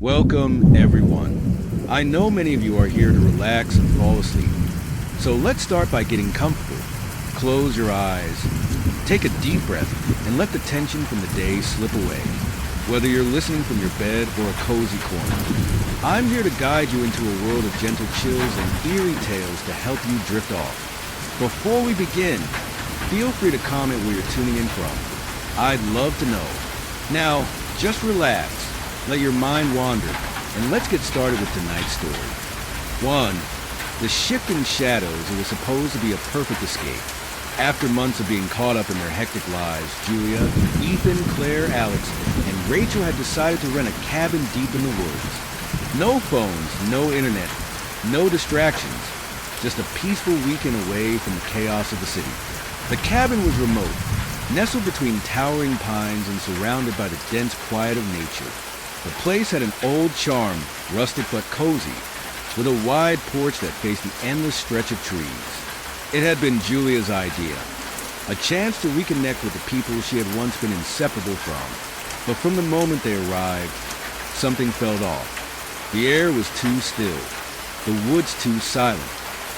Welcome, everyone. I know many of you are here to relax and fall asleep. So let's start by getting comfortable. Close your eyes, take a deep breath, and let the tension from the day slip away. Whether you're listening from your bed or a cozy corner, I'm here to guide you into a world of gentle chills and eerie tales to help you drift off. Before we begin, feel free to comment where you're tuning in from. I'd love to know. Now, just relax, let your mind wander, and let's get started with tonight's story. 1. The shifting shadows. It was supposed to be a perfect escape. After months of being caught up in their hectic lives, Julia, Ethan, Claire, Alex, and Rachel had decided to rent a cabin deep in the woods. No phones, no internet, no distractions, just a peaceful weekend away from the chaos of the city. The cabin was remote, nestled between towering pines and surrounded by the dense quiet of nature. The place had an old charm, rustic but cozy, with a wide porch that faced the endless stretch of trees. It had been Julia's idea, a chance to reconnect with the people she had once been inseparable from. But from the moment they arrived, something felt off. The air was too still, the woods too silent,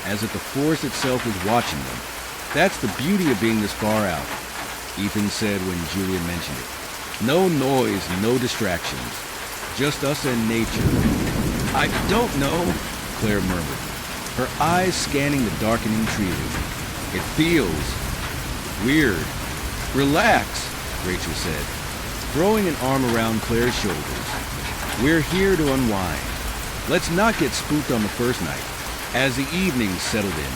as if the forest itself was watching them. That's the beauty of being this far out, Ethan said when Julia mentioned it. No noise, no distractions, just us and nature. I don't know, Claire murmured, her eyes scanning the darkening trees. It feels weird. Relax, Rachel said, throwing an arm around Claire's shoulders. We're here to unwind. Let's not get spooked on the first night. As the evening settled in,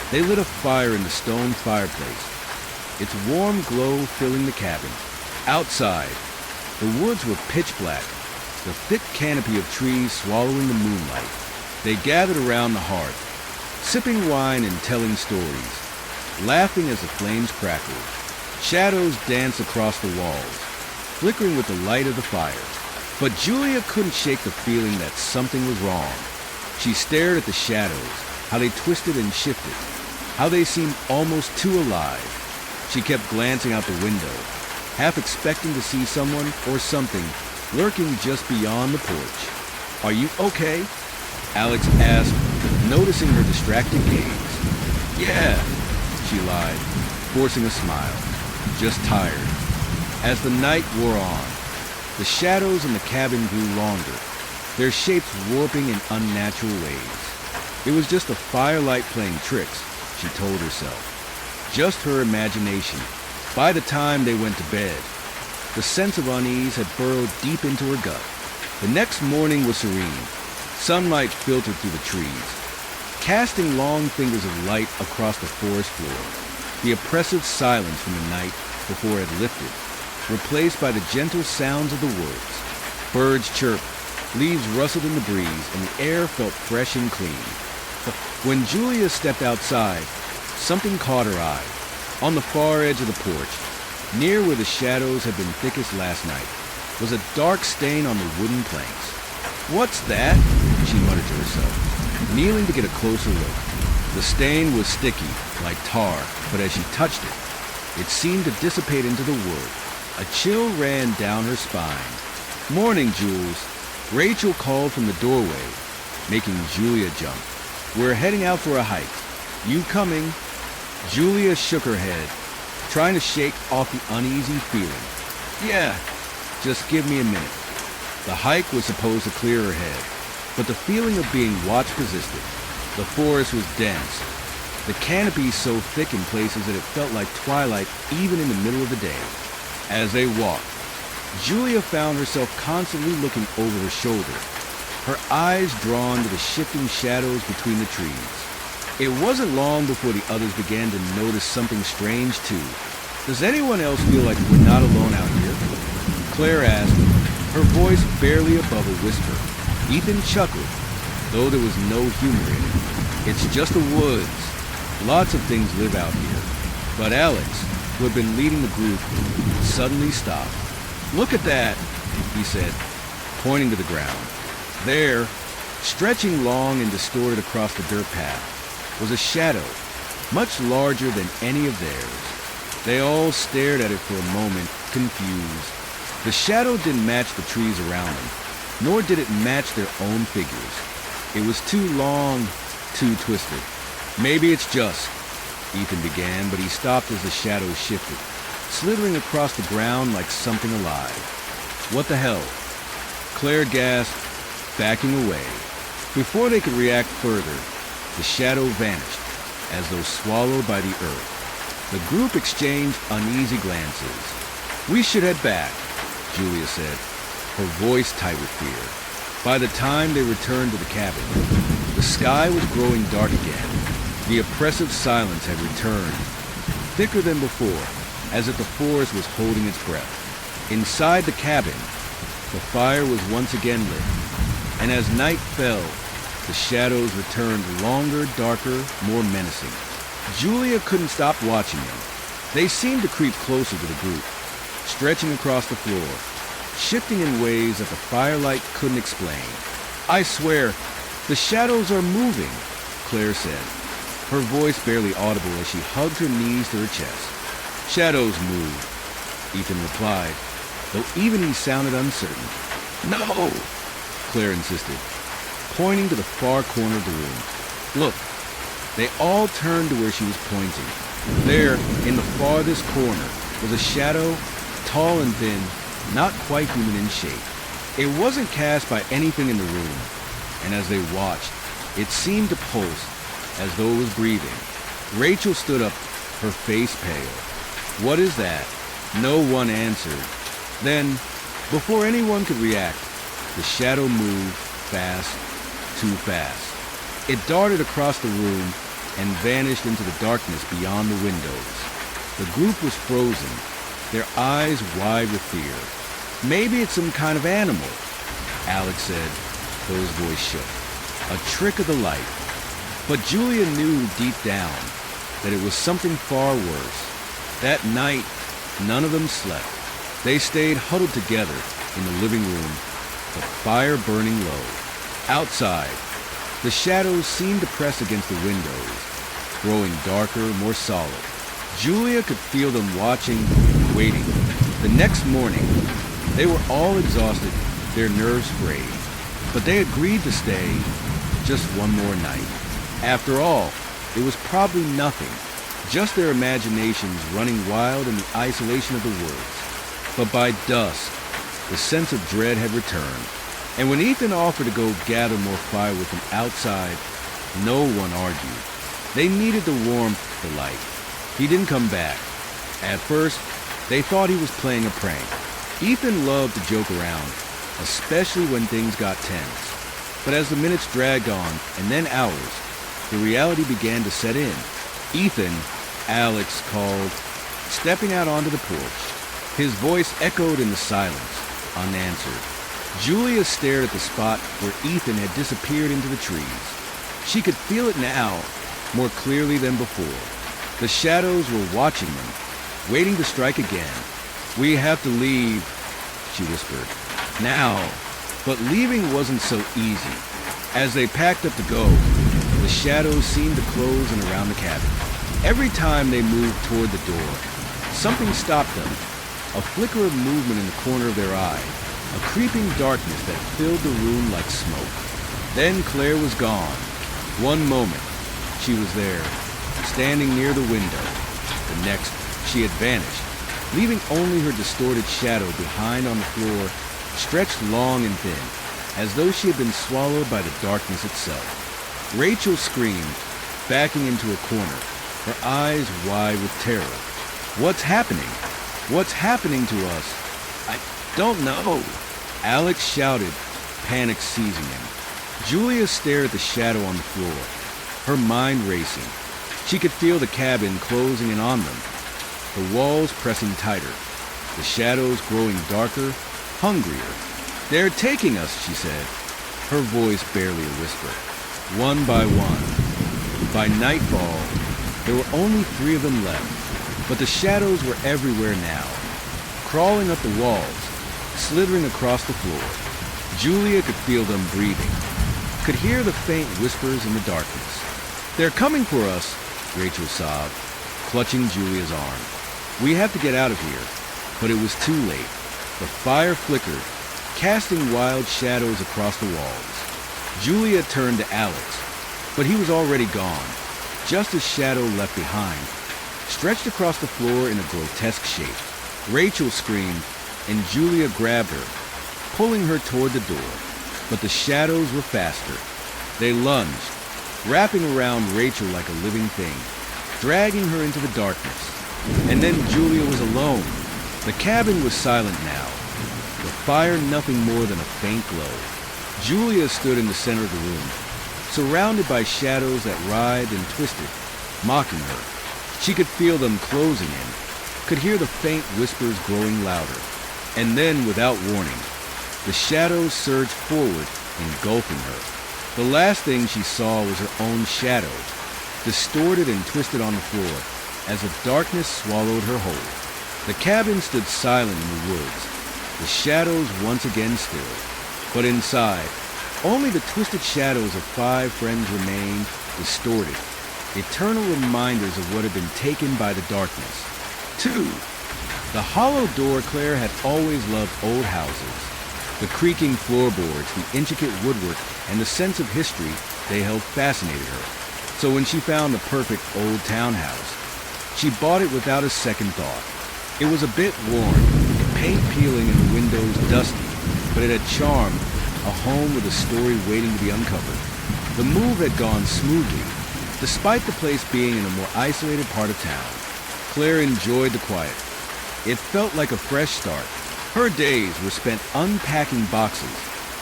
they lit a fire in the stone fireplace, its warm glow filling the cabin. Outside, the woods were pitch black, the thick canopy of trees swallowing the moonlight. They gathered around the hearth, sipping wine and telling stories, laughing as the flames crackled. Shadows danced across the walls, flickering with the light of the fire. But Julia couldn't shake the feeling that something was wrong. She stared at the shadows, how they twisted and shifted, how they seemed almost too alive. She kept glancing out the window, half expecting to see someone or something lurking just beyond the porch. Are you okay? Alex asked, noticing her distracted gaze. Yeah, she lied, forcing a smile. Just tired. As the night wore on, the shadows in the cabin grew longer, their shapes warping in unnatural ways. It was just the firelight playing tricks, she told herself. Just her imagination. By the time they went to bed, the sense of unease had burrowed deep into her gut. The next morning was serene. Sunlight filtered through the trees, casting long fingers of light across the forest floor. The oppressive silence from the night before had lifted, replaced by the gentle sounds of the woods. Birds chirped, leaves rustled in the breeze, and the air felt fresh and clean. When Julia stepped outside, something caught her eye. On the far edge of the porch, near where the shadows had been thickest last night, was a dark stain on the wooden planks. What's that? She muttered to herself, kneeling to get a closer look. The stain was sticky, like tar, but as she touched it, it seemed to dissipate into the wood. A chill ran down her spine. Morning, Jules. Rachel called from the doorway, making Julia jump. We're heading out for a hike. You coming? Julia shook her head, trying to shake off the uneasy feeling. Yeah, just give me a minute. The hike was supposed to clear her head, but the feeling of being watched persisted. The forest was dense, the canopy so thick in places that it felt like twilight even in the middle of the day. As they walked, Julia found herself constantly looking over her shoulder, her eyes drawn to the shifting shadows between the trees. It wasn't long before the others began to notice something strange too. Does anyone else feel like we're not alone out here? Claire asked, her voice barely above a whisper. Ethan chuckled, though there was no humor in it. It's just the woods. Lots of things live out here. But Alex, who had been leading the group, suddenly stopped. Look at that, he said, pointing to the ground. There, stretching long and distorted across the dirt path, was a shadow, much larger than any of theirs. They all stared at it for a moment, confused. The shadow didn't match the trees around them. nor did it match their own figures. It was too long, too twisted. Maybe it's just, Ethan began, but he stopped as the shadows shifted, slithering across the ground like something alive. What the hell? Claire gasped, backing away. Before they could react further, the shadow vanished, as though swallowed by the earth. The group exchanged uneasy glances. "We should head back," Julia said, her voice tight with fear. By the time they returned to the cabin, the sky was growing dark again. The oppressive silence had returned, thicker than before, as if the forest was holding its breath. Inside the cabin, the fire was once again lit, and as night fell, the shadows returned longer, darker, more menacing. Julia couldn't stop watching them. They seemed to creep closer to the group, stretching across the floor, shifting in ways that the firelight couldn't explain. "I swear, the shadows are moving," Claire said, her voice barely audible as she hugged her knees to her chest. "Shadows move," Ethan replied, though even he sounded uncertain. "No," Claire insisted, pointing to the far corner of the room. "Look." They all turned to where she was pointing. There, in the farthest corner, was a shadow, tall and thin, not quite human in shape. It wasn't cast by anything in the room, and as they watched, it seemed to pulse, as though it was breathing. Rachel stood up, her face pale. "What is that?" No one answered. Then, before anyone could react, the shadow moved fast, too fast. It darted across the room and vanished into the darkness beyond the windows. The group was frozen, their eyes wide with fear. "Maybe it's some kind of animal," Alex said, though his voice shook. "A trick of the light." But Julia knew deep down that it was something far worse. That night, none of them slept. They stayed huddled together in the living room, the fire burning low. Outside, the shadows seemed to press against the windows, growing darker, more solid. Julia could feel them watching, waiting. The next morning, they were all exhausted, their nerves frayed, but they agreed to stay just one more night. After all, it was probably nothing, just their imaginations running wild in the isolation of the woods. But by dusk, the sense of dread had returned, and when Ethan offered to go gather more firewood from outside, no one argued. They needed the warmth, the light. He didn't come back. At first, they thought he was playing a prank. Ethan loved to joke around, especially when things got tense. But as the minutes dragged on, and then hours, the reality began to set in. "Ethan," Alex called, stepping out onto the porch. His voice echoed in the silence, unanswered. Julia stared at the spot where Ethan had disappeared into the trees. She could feel it now, more clearly than before. The shadows were watching them, waiting to strike again. "We have to leave," she whispered. "Now." But leaving wasn't so easy. As they packed up to go, the shadows seemed to close in around the cabin. Every time they moved toward the door, something stopped them. A flicker of movement in the corner of their eye, a creeping darkness that filled the room like smoke. Then Claire was gone. One moment, she was there, standing near the window. The next, she had vanished, leaving only her distorted shadow behind on the floor, stretched long and thin, as though she had been swallowed by the darkness itself. Rachel screamed, backing into a corner, her eyes wide with terror. "What's happening? What's happening to us?" "I don't know," Alex shouted, panic seizing him. Julia stared at the shadow on the floor, her mind racing. She could feel the cabin closing in on them, the walls pressing tighter, the shadows growing darker, hungrier. "They're taking us," she said, her voice barely a whisper. One by one. By nightfall, there were only 3 of them left, but the shadows were everywhere now, crawling up the walls, slithering across the floor. Julia could feel them breathing, could hear the faint whispers in the darkness. "They're coming for us," Rachel sobbed, clutching Julia's arm. "We have to get out of here." But it was too late. The fire flickered, casting wild shadows across the walls. Julia turned to Alex, but he was already gone, just as shadow left behind, stretched across the floor in a grotesque shape. Rachel screamed, and Julia grabbed her, pulling her toward the door. But the shadows were faster. They lunged, wrapping around Rachel like a living thing, dragging her into the darkness. And then Julia was alone. The cabin was silent now, the fire nothing more than a faint glow. Julia stood in the center of the room, surrounded by shadows that writhed and twisted, mocking her. She could feel them closing in, could hear the faint whispers growing louder. And then, without warning, the shadows surged forward, engulfing her. The last thing she saw was her own shadow, distorted and twisted on the floor, as the darkness swallowed her whole. The cabin stood silent in the woods, the shadows once again still. But inside, only the twisted shadows of 5 friends remained, distorted, eternal reminders of what had been taken by the darkness. 2. The hollow door. Claire had always loved old houses. The creaking floorboards, the intricate woodwork, and the sense of history they held fascinated her. So when she found the perfect old townhouse, she bought it without a second thought. It was a bit worn, paint peeling and the windows dusty, but it had charm, a home with a story waiting to be uncovered. The move had gone smoothly, despite the place being in a more isolated part of town. Claire enjoyed the quiet. It felt like a fresh start. Her days were spent unpacking boxes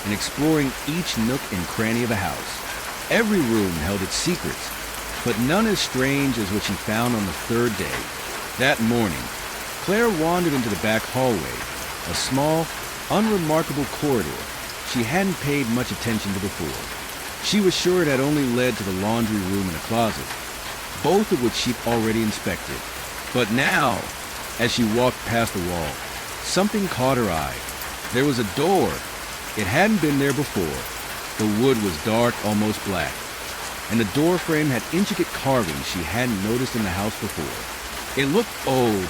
and exploring each nook and cranny of a house. Every room held its secrets, but none as strange as what she found on the 3rd day. That morning, Claire wandered into the back hallway, a small, unremarkable corridor she hadn't paid much attention to before. She was sure it had only led to the laundry room and a closet, both of which she'd already inspected. But now, as she walked past the wall, something caught her eye. There was a door. It hadn't been there before. The wood was dark, almost black, and the door frame had intricate carvings she hadn't noticed in the house before. It looked old,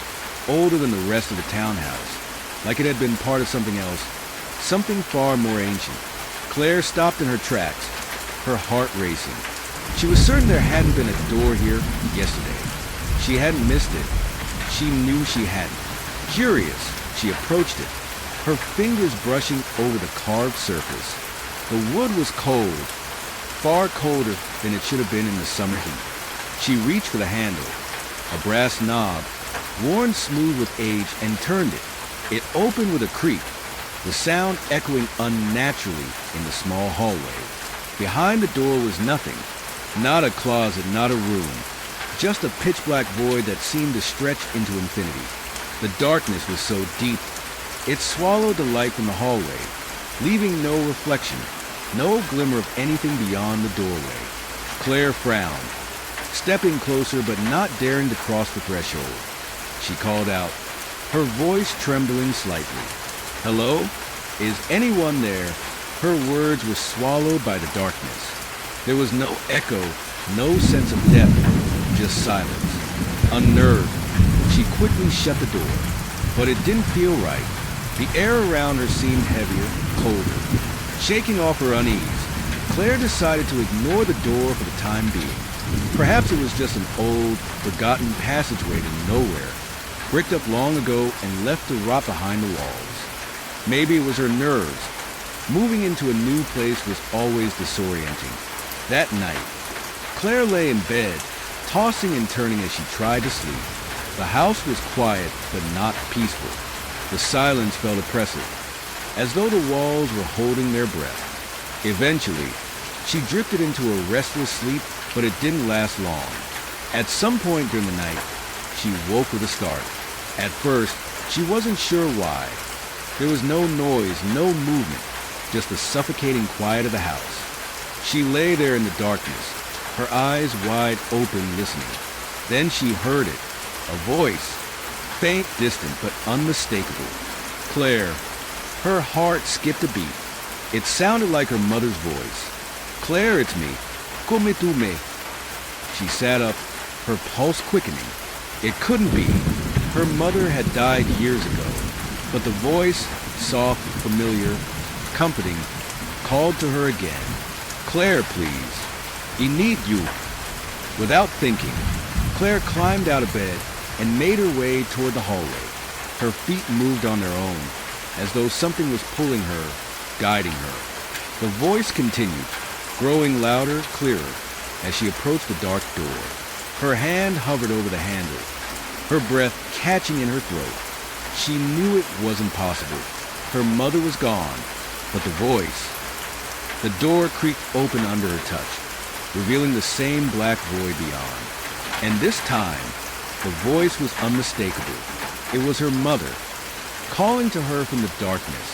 older than the rest of the townhouse, like it had been part of something else, something far more ancient. Claire stopped in her tracks, her heart racing. She was certain there hadn't been a door here yesterday. She hadn't missed it. She knew she hadn't. Curious, she approached it, her fingers brushing over the carved surface. The wood was cold, far colder than it should have been in the summer heat. She reached for the handle, a brass knob, worn smooth with age, and turned it. It opened with a creak, the sound echoing unnaturally in the small hallway. Behind the door was nothing, not a closet, not a room, just a pitch-black void that seemed to stretch into infinity. The darkness was so deep, it swallowed the light from the hallway, leaving no reflection, no glimmer of anything beyond the doorway. Claire frowned, stepping closer but not daring to cross the threshold. She called out, her voice trembling slightly. "Hello? Is anyone there?" Her words were swallowed by the darkness. There was no echo, no sense of depth, just silence. Unnerved, she quickly shut the door, but it didn't feel right. The air around her seemed heavier, colder. Shaking off her unease, Claire decided to ignore the door for the time being. Perhaps it was just an old, forgotten passageway to nowhere, bricked up long ago and left to rot behind the walls. Maybe it was her nerves. Moving into a new place was always disorienting. That night, Claire lay in bed, tossing and turning as she tried to sleep. The house was quiet, but not peaceful. The silence felt oppressive, as though the walls were holding their breath. Eventually, she drifted into a restless sleep, but it didn't last long. At some point during the night, she woke with a start. At first, she wasn't sure why. There was no noise, no movement, just the suffocating quiet of the house. She lay there in the darkness, her eyes wide open, listening. Then she heard it, a voice, faint, distant, but unmistakable. Claire. Her heart skipped a beat. It sounded like her mother's voice. "Claire, it's me. Come tu me." She sat up, her pulse quickening. It couldn't be. Her mother had died years ago, but the voice, soft, familiar, comforting, called to her again. "Claire, please. I need you." Without thinking, Claire climbed out of bed and made her way toward the hallway. Her feet moved on their own, as though something was pulling her, guiding her. The voice continued, growing louder, clearer, as she approached the dark door. Her hand hovered over the handle, her breath catching in her throat. She knew it wasn't possible. Her mother was gone, but the voice... The door creaked open under her touch, revealing the same black void beyond. And this time, the voice was unmistakable. It was her mother, calling to her from the darkness.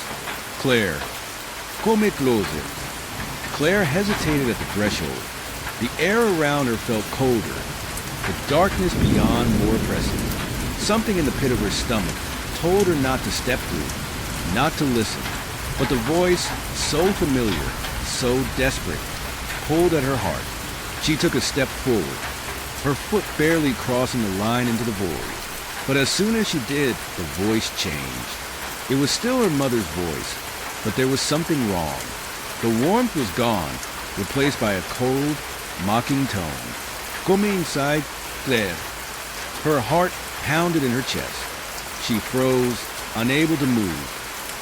"Claire, come closer." Claire hesitated at the threshold. The air around her felt colder, the darkness beyond more oppressive. Something in the pit of her stomach told her not to step through, not to listen. But the voice, so familiar, so desperate, pulled at her heart. She took a step forward, her foot barely crossing the line into the void. But as soon as she did, the voice changed. It was still her mother's voice, but there was something wrong. The warmth was gone, replaced by a cold, mocking tone. "Come inside, Claire." Her heart pounded in her chest. She froze, unable to move.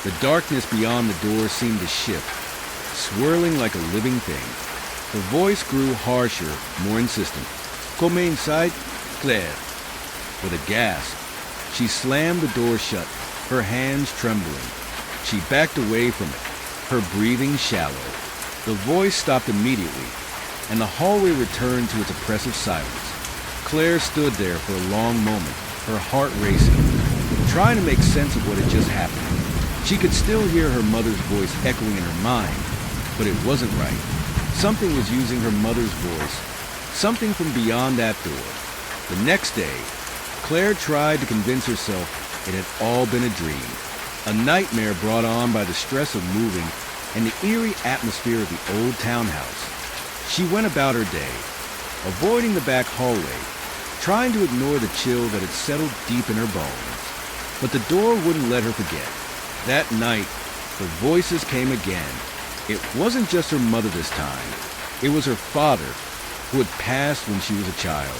The darkness beyond the door seemed to shift, swirling like a living thing. The voice grew harsher, more insistent. "Come inside, Claire." With a gasp, she slammed the door shut, her hands trembling. She backed away from it, her breathing shallow. The voice stopped immediately, and the hallway returned to its oppressive silence. Claire stood there for a long moment, her heart racing, trying to make sense of what had just happened. She could still hear her mother's voice echoing in her mind, but it wasn't right. Something was using her mother's voice, something from beyond that door. The next day, Claire tried to convince herself it had all been a dream, a nightmare brought on by the stress of moving and the eerie atmosphere of the old townhouse. She went about her day, avoiding the back hallway, trying to ignore the chill that had settled deep in her bones. But the door wouldn't let her forget. That night, the voices came again. It wasn't just her mother this time. It was her father, who had passed when she was a child.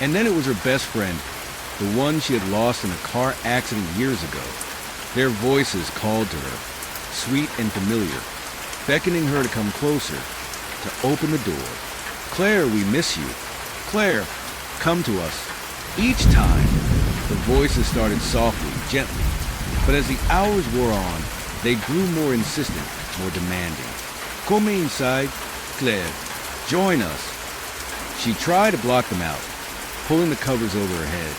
And then it was her best friend, the one she had lost in a car accident years ago. Their voices called to her, sweet and familiar, beckoning her to come closer, to open the door. "Claire, we miss you. Claire, come to us." Each time, the voices started softly, gently, but as the hours wore on, they grew more insistent, more demanding. "Come inside, Claire. Join us." She tried to block them out, pulling the covers over her head,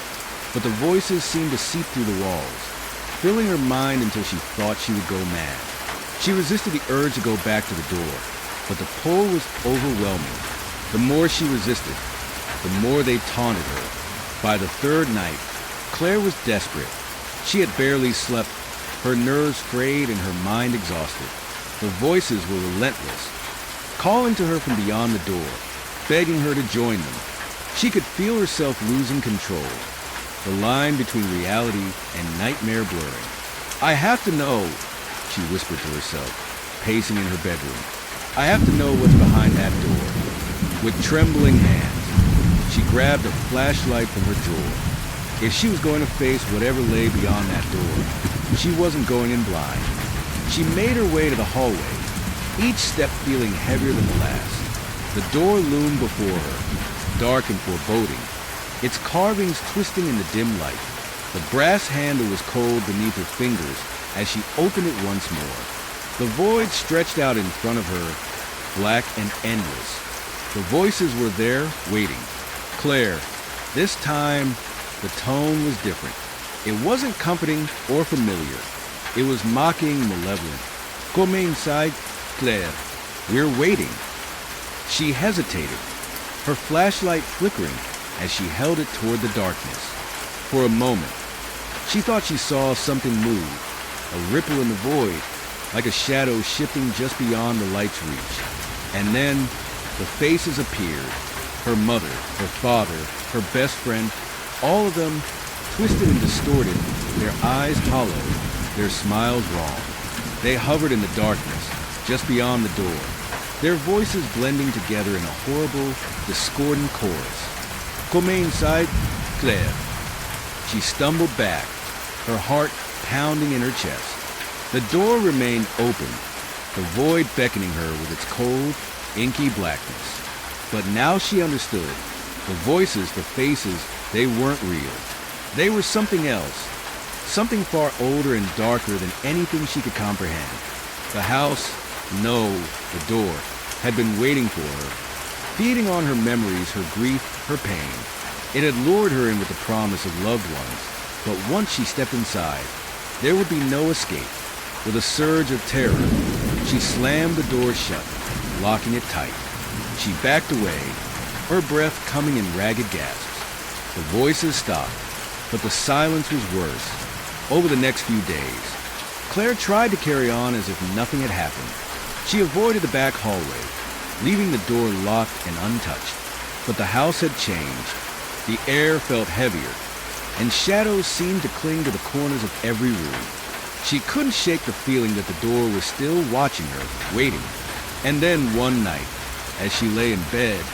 but the voices seemed to seep through the walls, filling her mind until she thought she would go mad. She resisted the urge to go back to the door, but the pull was overwhelming. The more she resisted, the more they taunted her. By the third night, Claire was desperate. She had barely slept, her nerves frayed and her mind exhausted. The voices were relentless, calling to her from beyond the door, begging her to join them. She could feel herself losing control, the line between reality and nightmare blurring. "I have to know," she whispered to herself, pacing in her bedroom. "I have to know what's behind that door." With trembling hands, she grabbed a flashlight from her drawer. If she was going to face whatever lay beyond that door, she wasn't going in blind. She made her way to the hallway, each step feeling heavier than the last. The door loomed before her, dark and foreboding, its carvings twisting in the dim light. The brass handle was cold beneath her fingers as she opened it once more. The void stretched out in front of her, black and endless. The voices were there, waiting. Claire. This time, the tone was different. It wasn't comforting or familiar. It was mocking, malevolent. "Come inside, Claire. We're waiting." She hesitated, her flashlight flickering as she held it toward the darkness. For a moment, she thought she saw something move, a ripple in the void, like a shadow shifting just beyond the light's reach. And then the faces appeared. Her mother, her father, her best friend, all of them twisted and distorted, their eyes hollow, their smiles wrong. They hovered in the darkness, just beyond the door, their voices blending together in a horrible, discordant chorus. Come inside, Claire. She stumbled back, her heart pounding in her chest. The door remained open, the void beckoning her with its cold, inky blackness. But now she understood. The voices, the faces, they weren't real. They were something else, something far older and darker than anything she could comprehend. The house, no, the door, had been waiting for her, feeding on her memories, her grief, her pain. It had lured her in with the promise of loved ones, but once she stepped inside, there would be no escape. With a surge of terror, she slammed the door shut, locking it tight. She backed away, her breath coming in ragged gasps. The voices stopped, but the silence was worse. Over the next few days, Claire tried to carry on as if nothing had happened. She avoided the back hallway, leaving the door locked and untouched. But the house had changed. The air felt heavier, and shadows seemed to cling to the corners of every room. She couldn't shake the feeling that the door was still watching her, waiting. And then one night, as she lay in bed,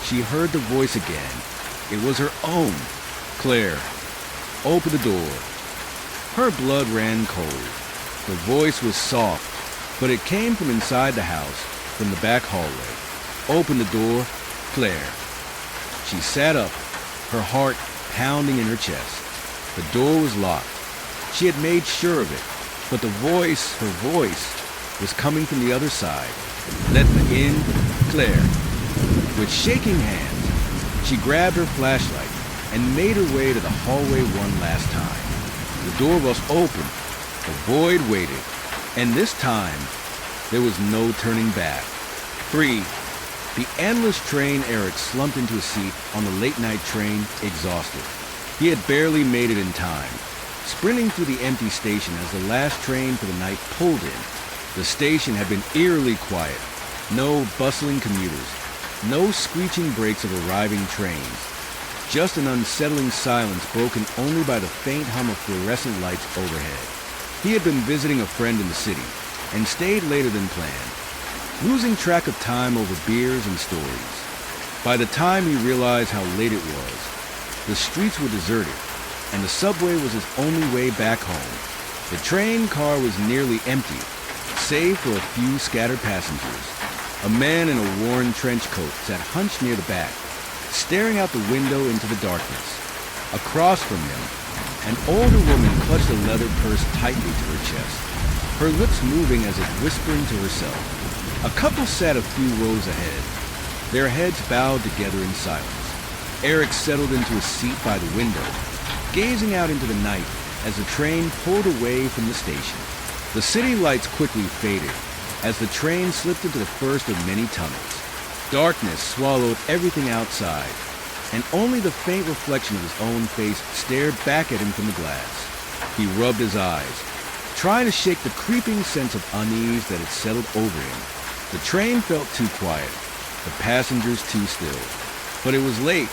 she heard the voice again. It was her own. Claire, open the door. Her blood ran cold. The voice was soft, but it came from inside the house, from the back hallway. Open the door, Claire. She sat up, her heart pounding in her chest. The door was locked. She had made sure of it, but the voice, her voice, was coming from the other side. Let me in, Claire. With shaking hands, she grabbed her flashlight and made her way to the hallway one last time. The door was open. The void waited. And this time, there was no turning back. 3. The endless train. Eric slumped into a seat on the late-night train, exhausted. He had barely made it in time, sprinting through the empty station as the last train for the night pulled in. The station had been eerily quiet. No bustling commuters, no screeching brakes of arriving trains. Just an unsettling silence broken only by the faint hum of fluorescent lights overhead. He had been visiting a friend in the city and stayed later than planned, losing track of time over beers and stories. By the time he realized how late it was, the streets were deserted, and the subway was his only way back home. The train car was nearly empty, save for a few scattered passengers. A man in a worn trench coat sat hunched near the back, staring out the window into the darkness. Across from him, an older woman clutched a leather purse tightly to her chest, her lips moving as if whispering to herself. A couple sat a few rows ahead, their heads bowed together in silence. Eric settled into a seat by the window, gazing out into the night as the train pulled away from the station. The city lights quickly faded as the train slipped into the first of many tunnels. Darkness swallowed everything outside, and only the faint reflection of his own face stared back at him from the glass. He rubbed his eyes, trying to shake the creeping sense of unease that had settled over him. The train felt too quiet, the passengers too still. But it was late,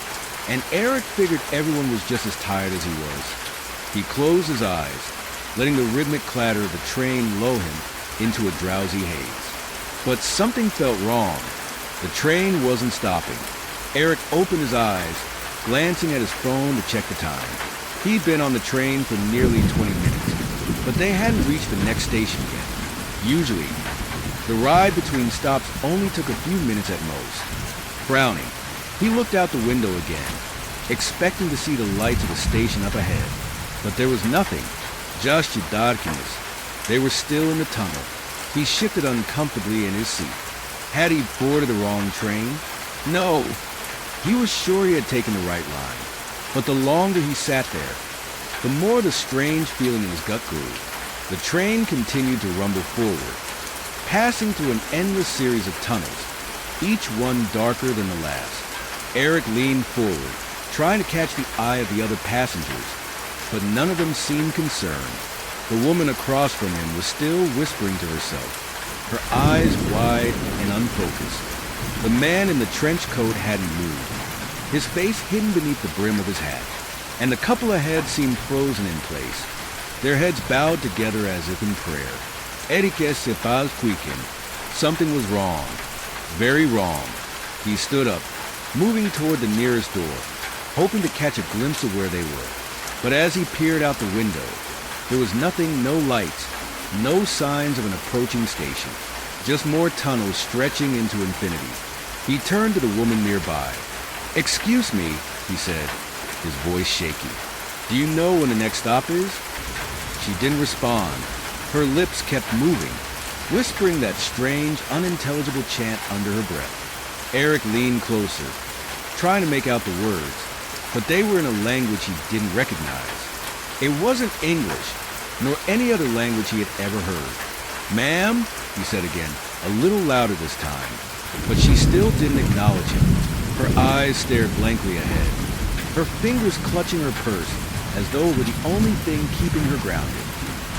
and Eric figured everyone was just as tired as he was. He closed his eyes, letting the rhythmic clatter of the train lull him into a drowsy haze. But something felt wrong. The train wasn't stopping. Eric opened his eyes, glancing at his phone to check the time. He'd been on the train for nearly 20 minutes, but they hadn't reached the next station yet. Usually, the ride between stops only took a few minutes at most. Frowning, he looked out the window again, expecting to see the lights of the station up ahead. But there was nothing, just darkness. They were still in the tunnel. He shifted uncomfortably in his seat. Had he boarded the wrong train? No. He was sure he had taken the right line. But the longer he sat there, the more the strange feeling in his gut grew. The train continued to rumble forward, passing through an endless series of tunnels, each one darker than the last. Eric leaned forward, trying to catch the eye of the other passengers, but none of them seemed concerned. The woman across from him was still whispering to herself, her eyes wide and unfocused. The man in the trench coat hadn't moved, his face hidden beneath the brim of his hat, and the couple ahead seemed frozen in place, their heads bowed together as if in prayer. Eric se pas quicken. Something was wrong. Very wrong. He stood up, moving toward the nearest door, hoping to catch a glimpse of where they were. But as he peered out the window, there was nothing, no lights, no signs of an approaching station, just more tunnels stretching into infinity. He turned to the woman nearby. "Excuse me," he said, his voice shaky. "Do you know when the next stop is?" She didn't respond. Her lips kept moving, whispering that strange, unintelligible chant under her breath. Eric leaned closer, trying to make out the words, but they were in a language he didn't recognize. It wasn't English, nor any other language he had ever heard. "Ma'am," he said again, a little louder this time, but she still didn't acknowledge him. Her eyes stared blankly ahead, her fingers clutching her purse as though it were the only thing keeping her grounded.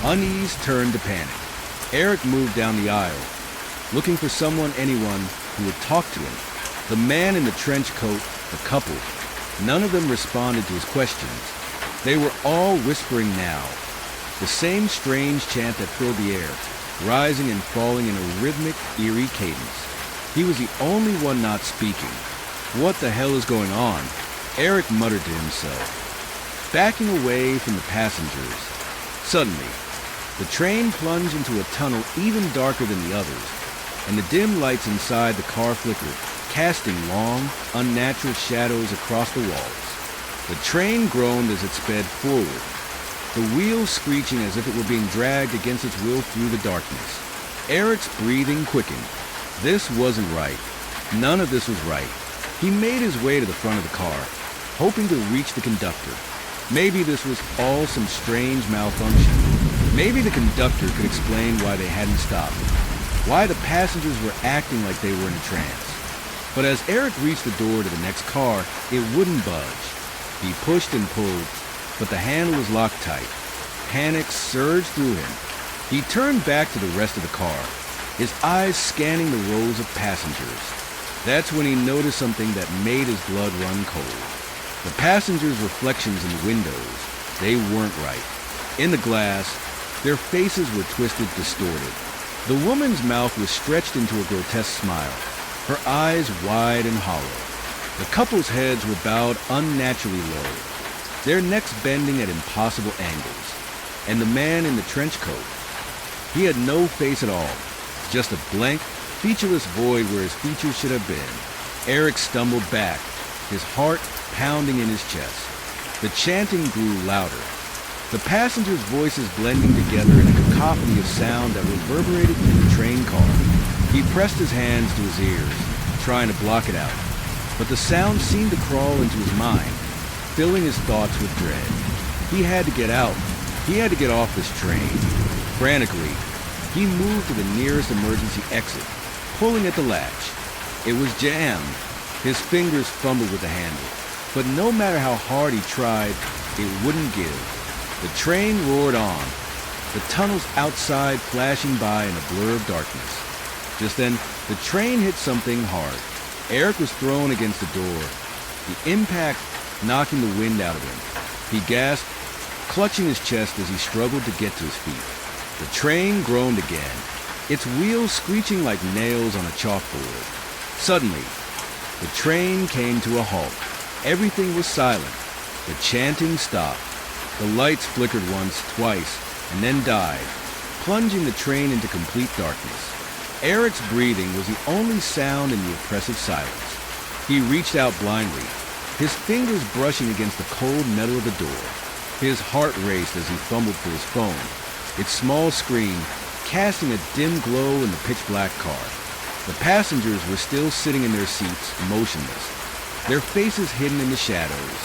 Unease turned to panic. Eric moved down the aisle, looking for anyone who would talk to him. The man in the trench coat, the couple, none of them responded to his questions. They were all whispering now, the same strange chant that filled the air, rising and falling in a rhythmic, eerie cadence. He was the only one not speaking. "What the hell is going on?" Eric muttered to himself, backing away from the passengers. Suddenly, the train plunged into a tunnel even darker than the others, and the dim lights inside the car flickered, casting long, unnatural shadows across the walls. The train groaned as it sped forward, the wheels screeching as if it were being dragged against its will through the darkness. Eric's breathing quickened. This wasn't right. None of this was right. He made his way to the front of the car, hoping to reach the conductor. Maybe this was all some strange malfunction. Maybe the conductor could explain why they hadn't stopped, why the passengers were acting like they were in a trance. But as Eric reached the door to the next car, it wouldn't budge. He pushed and pulled, but the handle was locked tight. Panic surged through him. He turned back to the rest of the car, his eyes scanning the rows of passengers. That's when he noticed something that made his blood run cold. The passengers' reflections in the windows, they weren't right. In the glass, their faces were twisted, distorted. The woman's mouth was stretched into a grotesque smile, her eyes wide and hollow. The couple's heads were bowed unnaturally low, their necks bending at impossible angles. And the man in the trench coat, he had no face at all, just a blank, featureless void where his features should have been. Eric stumbled back, his heart pounding in his chest. The chanting grew louder, the passengers' voices blending together in a cacophony of sound that reverberated through the train car. He pressed his hands to his ears, trying to block it out, but the sound seemed to crawl into his mind, filling his thoughts with dread. He had to get out. He had to get off this train. Frantically, he moved to the nearest emergency exit, pulling at the latch. It was jammed. His fingers fumbled with the handle, but no matter how hard he tried, it wouldn't give. The train roared on, the tunnels outside flashing by in a blur of darkness. Just then, the train hit something hard. Eric was thrown against the door, the impact knocking the wind out of him. He gasped, clutching his chest as he struggled to get to his feet. The train groaned again, its wheels screeching like nails on a chalkboard. Suddenly, the train came to a halt. Everything was silent. The chanting stopped. The lights flickered once, twice, and then died, plunging the train into complete darkness. Eric's breathing was the only sound in the oppressive silence. He reached out blindly, his fingers brushing against the cold metal of the door. His heart raced as he fumbled for his phone, its small screen casting a dim glow in the pitch-black car. The passengers were still sitting in their seats, motionless, their faces hidden in the shadows.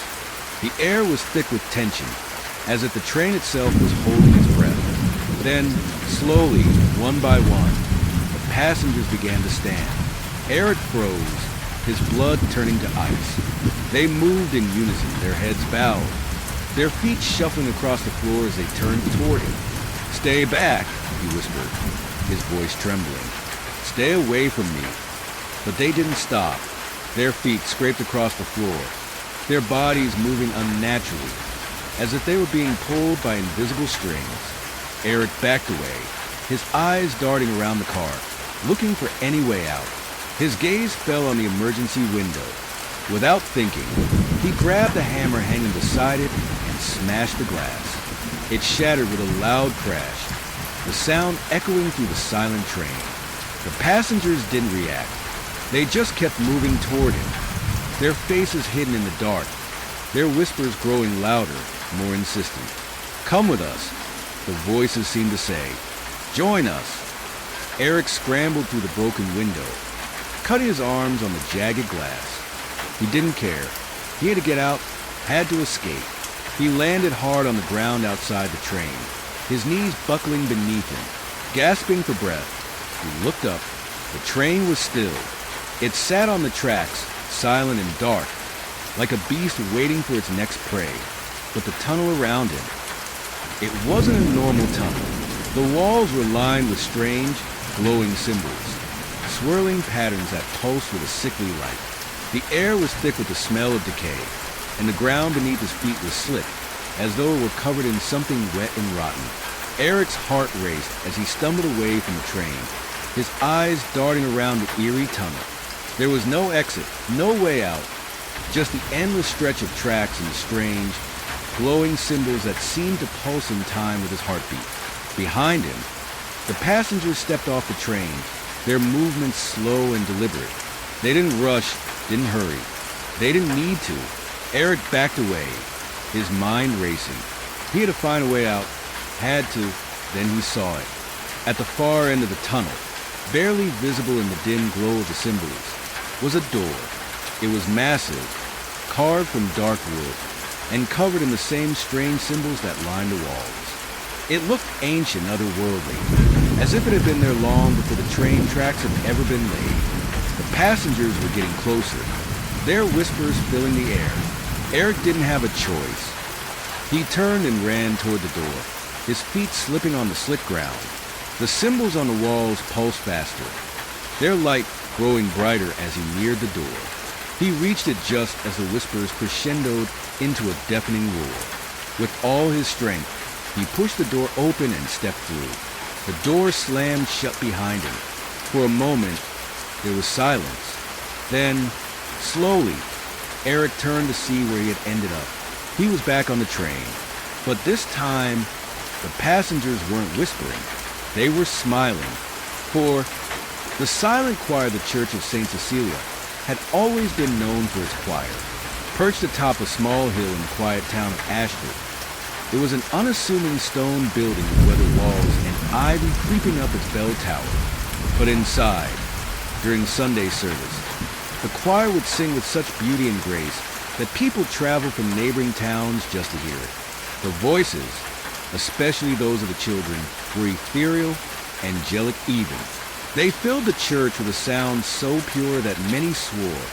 The air was thick with tension, as if the train itself was holding its breath. Then, slowly, one by one, the passengers began to stand. Eric froze, his blood turning to ice. They moved in unison, their heads bowed, their feet shuffling across the floor as they turned toward him. "Stay back," he whispered, his voice trembling. "Stay away from me." But they didn't stop. Their feet scraped across the floor, their bodies moving unnaturally. as if they were being pulled by invisible strings. Eric backed away, his eyes darting around the car, looking for any way out. His gaze fell on the emergency window. Without thinking, he grabbed the hammer hanging beside it and smashed the glass. It shattered with a loud crash, the sound echoing through the silent train. The passengers didn't react. They just kept moving toward him, their faces hidden in the dark, their whispers growing louder, more insistent. "Come with us," the voices seemed to say. "Join us." Eric scrambled through the broken window, cutting his arms on the jagged glass. He didn't care. He had to get out, had to escape. He landed hard on the ground outside the train, his knees buckling beneath him. Gasping for breath, he looked up. The train was still. It sat on the tracks, silent and dark, like a beast waiting for its next prey. But the tunnel around him, it wasn't a normal tunnel. The walls were lined with strange, glowing symbols, swirling patterns that pulsed with a sickly light. The air was thick with the smell of decay, and the ground beneath his feet was slick, as though it were covered in something wet and rotten. Eric's heart raced as he stumbled away from the train, his eyes darting around the eerie tunnel. There was no exit, no way out, just the endless stretch of tracks and strange, glowing symbols that seemed to pulse in time with his heartbeat. Behind him, the passengers stepped off the train, their movements slow and deliberate. They didn't rush, didn't hurry. They didn't need to. Eric backed away, his mind racing. He had to find a way out, had to, then he saw it. At the far end of the tunnel, barely visible in the dim glow of the symbols, was a door. It was massive, carved from dark wood, and covered in the same strange symbols that lined the walls. It looked ancient, otherworldly, as if it had been there long before the train tracks had ever been laid. The passengers were getting closer, their whispers filling the air. Eric didn't have a choice. He turned and ran toward the door, his feet slipping on the slick ground. The symbols on the walls pulsed faster, their light growing brighter as he neared the door. He reached it just as the whispers crescendoed into a deafening roar. With all his strength, he pushed the door open and stepped through. The door slammed shut behind him. For a moment, there was silence. Then, slowly, Eric turned to see where he had ended up. He was back on the train, but this time, the passengers weren't whispering. They were smiling, for the silent choir of the Church of St. Cecilia had always been known for its choir. Perched atop a small hill in the quiet town of Ashford, it was an unassuming stone building with weathered walls and ivy creeping up its bell tower. But inside, during Sunday service, the choir would sing with such beauty and grace that people traveled from neighboring towns just to hear it. The voices, especially those of the children, were ethereal, angelic even. They filled the church with a sound so pure that many swore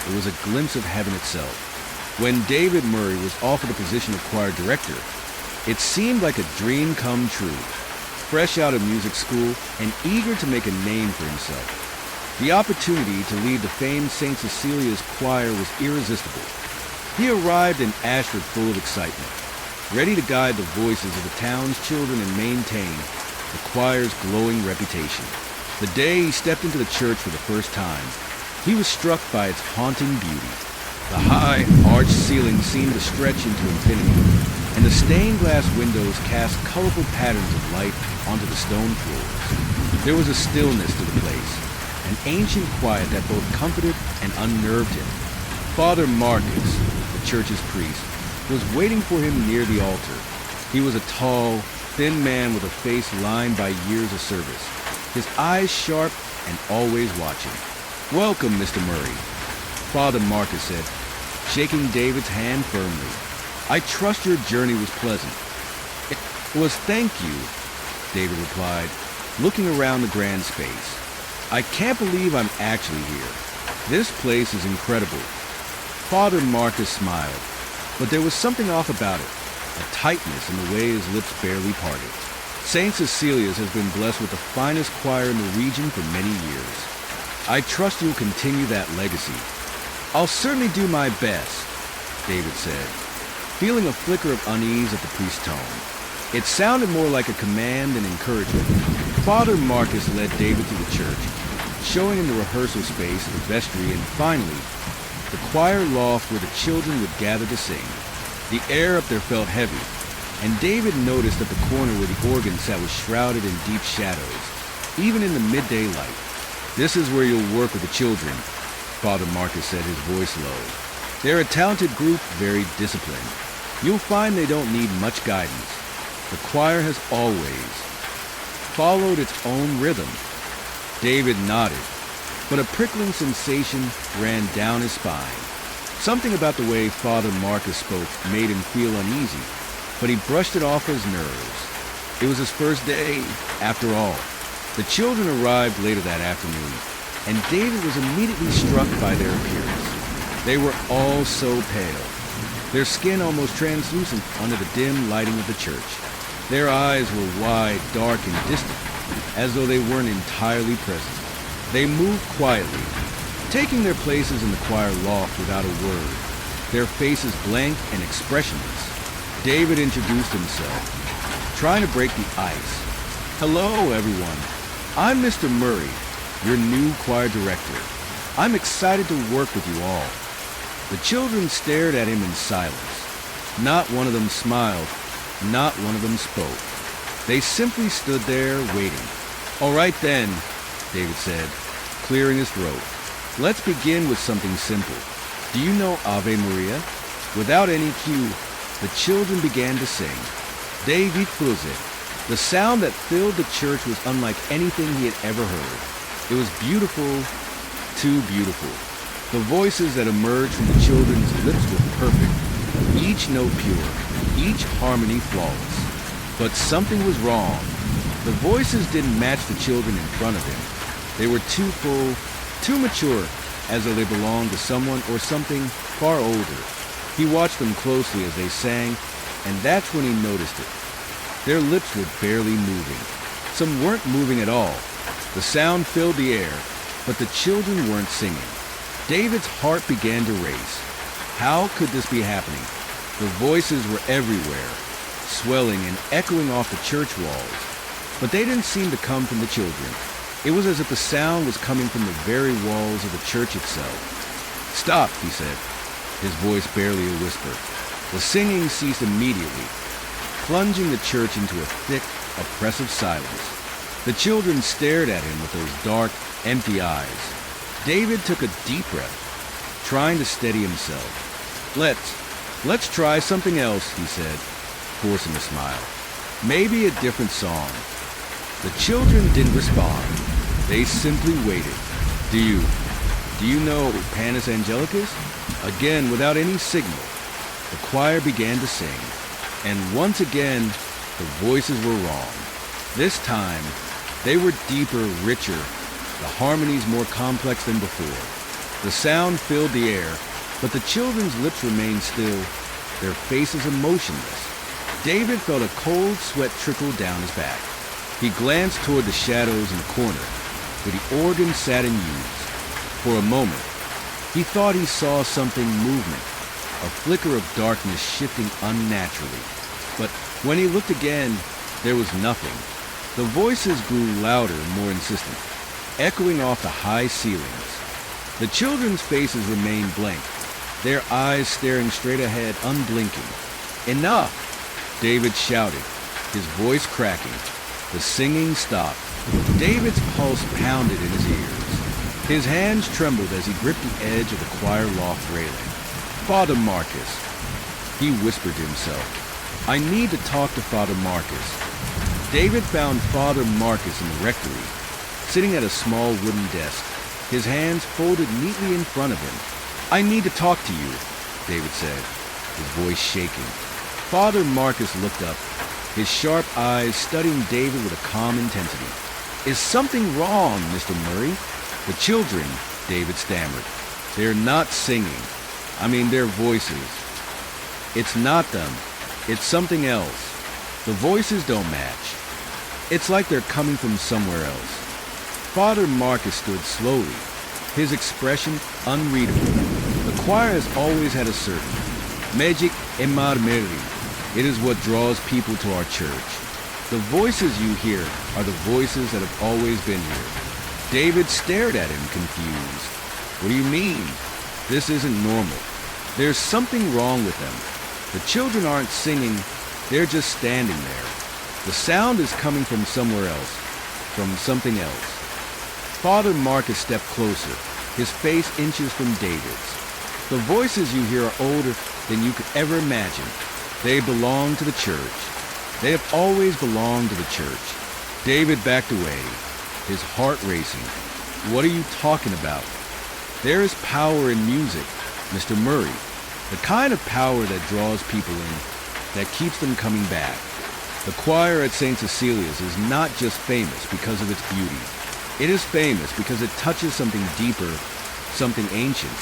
it was a glimpse of heaven itself. When David Murray was offered the position of choir director, it seemed like a dream come true. Fresh out of music school and eager to make a name for himself, the opportunity to lead the famed St. Cecilia's choir was irresistible. He arrived in Ashford full of excitement, ready to guide the voices of the town's children and maintain the choir's glowing reputation. The day he stepped into the church for the first time, he was struck by its haunting beauty. The high, arched ceiling seemed to stretch into infinity, and the stained glass windows cast colorful patterns of light onto the stone floors. There was a stillness to the place, an ancient quiet that both comforted and unnerved him. Father Marcus, the church's priest, was waiting for him near the altar. He was a tall, thin man with a face lined by years of service, his eyes sharp and always watching. "Welcome, Mr. Murray," Father Marcus said, shaking David's hand firmly. "I trust your journey was pleasant." "It was, thank you," David replied, looking around the grand space. "I can't believe I'm actually here. This place is incredible." Father Marcus smiled, but there was something off about it, a tightness in the way his lips barely parted. "St. Cecilia's has been blessed with the finest choir in the region for many years. I trust you'll continue that legacy." "I'll certainly do my best," David said. feeling a flicker of unease at the priest's tone. It sounded more like a command and encouragement. Father Marcus led David to the church, showing him the rehearsal space, the vestry, and finally, the choir loft where the children would gather to sing. The air up there felt heavy, and David noticed that the corner where the organ sat was shrouded in deep shadows, even in the midday light. "This is where you'll work with the children," Father Marcus said, his voice low. "They're a talented group, very disciplined. You'll find they don't need much guidance. The choir has always followed its own rhythm." David nodded, but a prickling sensation ran down his spine. Something about the way Father Marcus spoke made him feel uneasy, but he brushed it off his nerves. It was his first day, after all. The children arrived later that afternoon, and David was immediately struck by their appearance. They were all so pale, their skin almost translucent under the dim lighting of the church. Their eyes were wide, dark, and distant, as though they weren't entirely present. They moved quietly, taking their places in the choir loft without a word, their faces blank and expressionless. David introduced himself, trying to break the ice. "Hello, everyone. I'm Mr. Murray, your new choir director. I'm excited to work with you all." The children stared at him in silence. Not one of them smiled. Not one of them spoke. They simply stood there waiting. "All right then," David said, clearing his throat. "Let's begin with something simple. Do you know Ave Maria?" Without any cue, the children began to sing. David Fuzet. The sound that filled the church was unlike anything he had ever heard. It was beautiful, too beautiful. The voices that emerged from the children's lips were perfect, each note pure, each harmony flawless. But something was wrong. The voices didn't match the children in front of him. They were too full, too mature, as though they belonged to someone or something far older. He watched them closely as they sang, and that's when he noticed it. Their lips were barely moving. Some weren't moving at all. The sound filled the air, but the children weren't singing. David's heart began to race. How could this be happening? The voices were everywhere, swelling and echoing off the church walls. But they didn't seem to come from the children. It was as if the sound was coming from the very walls of the church itself. "Stop," he said, his voice barely a whisper. The singing ceased immediately, plunging the church into a thick, oppressive silence. The children stared at him with those dark, empty eyes. David took a deep breath, trying to steady himself. Let's try something else," he said, forcing a smile. "Maybe a different song." The children didn't respond. They simply waited. Do you know Panis Angelicus?" Again, without any signal, the choir began to sing. And once again, the voices were wrong. This time, they were deeper, richer, the harmonies more complex than before. The sound filled the air, but the children's lips remained still, their faces emotionless. David felt a cold sweat trickle down his back. He glanced toward the shadows in the corner, where the organ sat unused. For a moment, he thought he saw something movement, a flicker of darkness shifting unnaturally. But when he looked again, there was nothing. The voices grew louder, more insistent, echoing off the high ceilings. The children's faces remained blank, their eyes staring straight ahead, unblinking. "Enough!" David shouted, his voice cracking. The singing stopped. David's pulse pounded in his ears. His hands trembled as he gripped the edge of the choir loft railing. "Father Marcus," he whispered to himself. "I need to talk to Father Marcus." David found Father Marcus in the rectory, sitting at a small wooden desk, his hands folded neatly in front of him. "I need to talk to you," David said, his voice shaking. Father Marcus looked up, his sharp eyes studying David with a calm intensity. "Is something wrong, Mr. Murray?" "The children," David stammered. "They're not singing. I mean, their voices. It's not them. It's something else. The voices don't match. It's like they're coming from somewhere else." Father Marcus stood slowly, his expression unreadable. The choir has always had a certain Magic immerse. It is what draws people to our church. The voices you hear are the voices that have always been here. David stared at him, confused. What do you mean? This isn't normal. There's something wrong with them. The children aren't singing, they're just standing there. The sound is coming from somewhere else, from something else. Father Marcus stepped closer, his face inches from David's. The voices you hear are older than you could ever imagine. They belong to the church. They have always belonged to the church. David backed away, his heart racing. What are you talking about? There is power in music, Mr. Murray. The kind of power that draws people in, that keeps them coming back. The choir at St. Cecilia's is not just famous because of its beauty. It is famous because it touches something deeper, something ancient.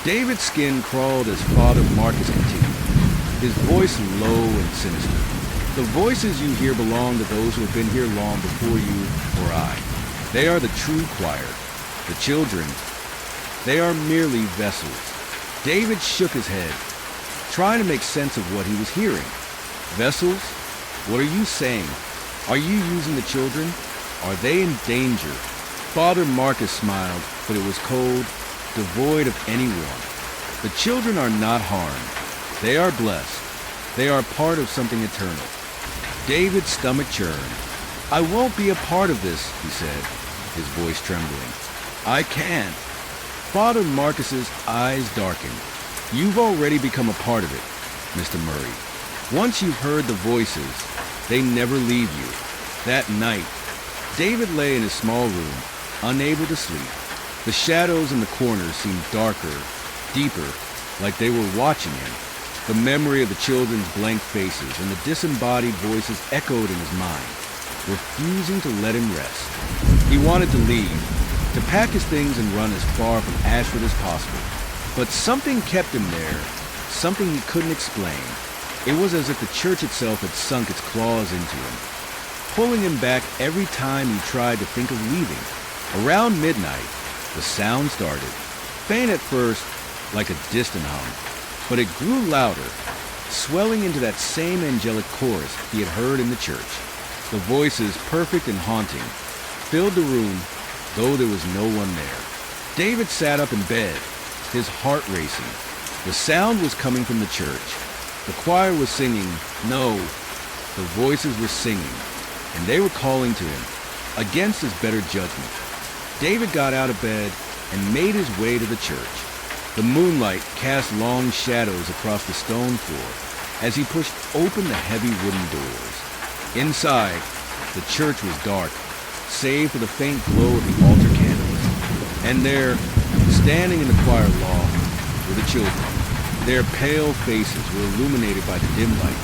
David's skin crawled as Father Marcus continued, his voice low and sinister. The voices you hear belong to those who have been here long before you or I. They are the true choir. The children, they are merely vessels. David shook his head, trying to make sense of what he was hearing. Vessels? What are you saying? Are you using the children? Are they in danger? Father Marcus smiled, but it was cold, devoid of any warmth. The children are not harmed. They are blessed. They are part of something eternal. David's stomach churned. I won't be a part of this, he said, his voice trembling. I can't. Father Marcus's eyes darkened. You've already become a part of it, Mr. Murray. Once you've heard the voices, they never leave you. That night, David lay in his small room, unable to sleep. The shadows in the corners seemed darker, deeper, like they were watching him. The memory of the children's blank faces and the disembodied voices echoed in his mind, refusing to let him rest. He wanted to leave, to pack his things and run as far from Ashford as possible. But something kept him there, something he couldn't explain. It was as if the church itself had sunk its claws into him, pulling him back every time he tried to think of leaving. Around midnight, the sound started, faint at first, like a distant hum, but it grew louder, swelling into that same angelic chorus he had heard in the church. The voices, perfect and haunting, filled the room, though there was no one there. David sat up in bed, his heart racing. The sound was coming from the church. The choir was singing, no, the voices were singing, and they were calling to him, against his better judgment. David got out of bed and made his way to the church. The moonlight cast long shadows across the stone floor as he pushed open the heavy wooden doors. Inside, the church was dark, save for the faint glow of the altar candles. And there, standing in the choir loft, were the children. Their pale faces were illuminated by the dim light,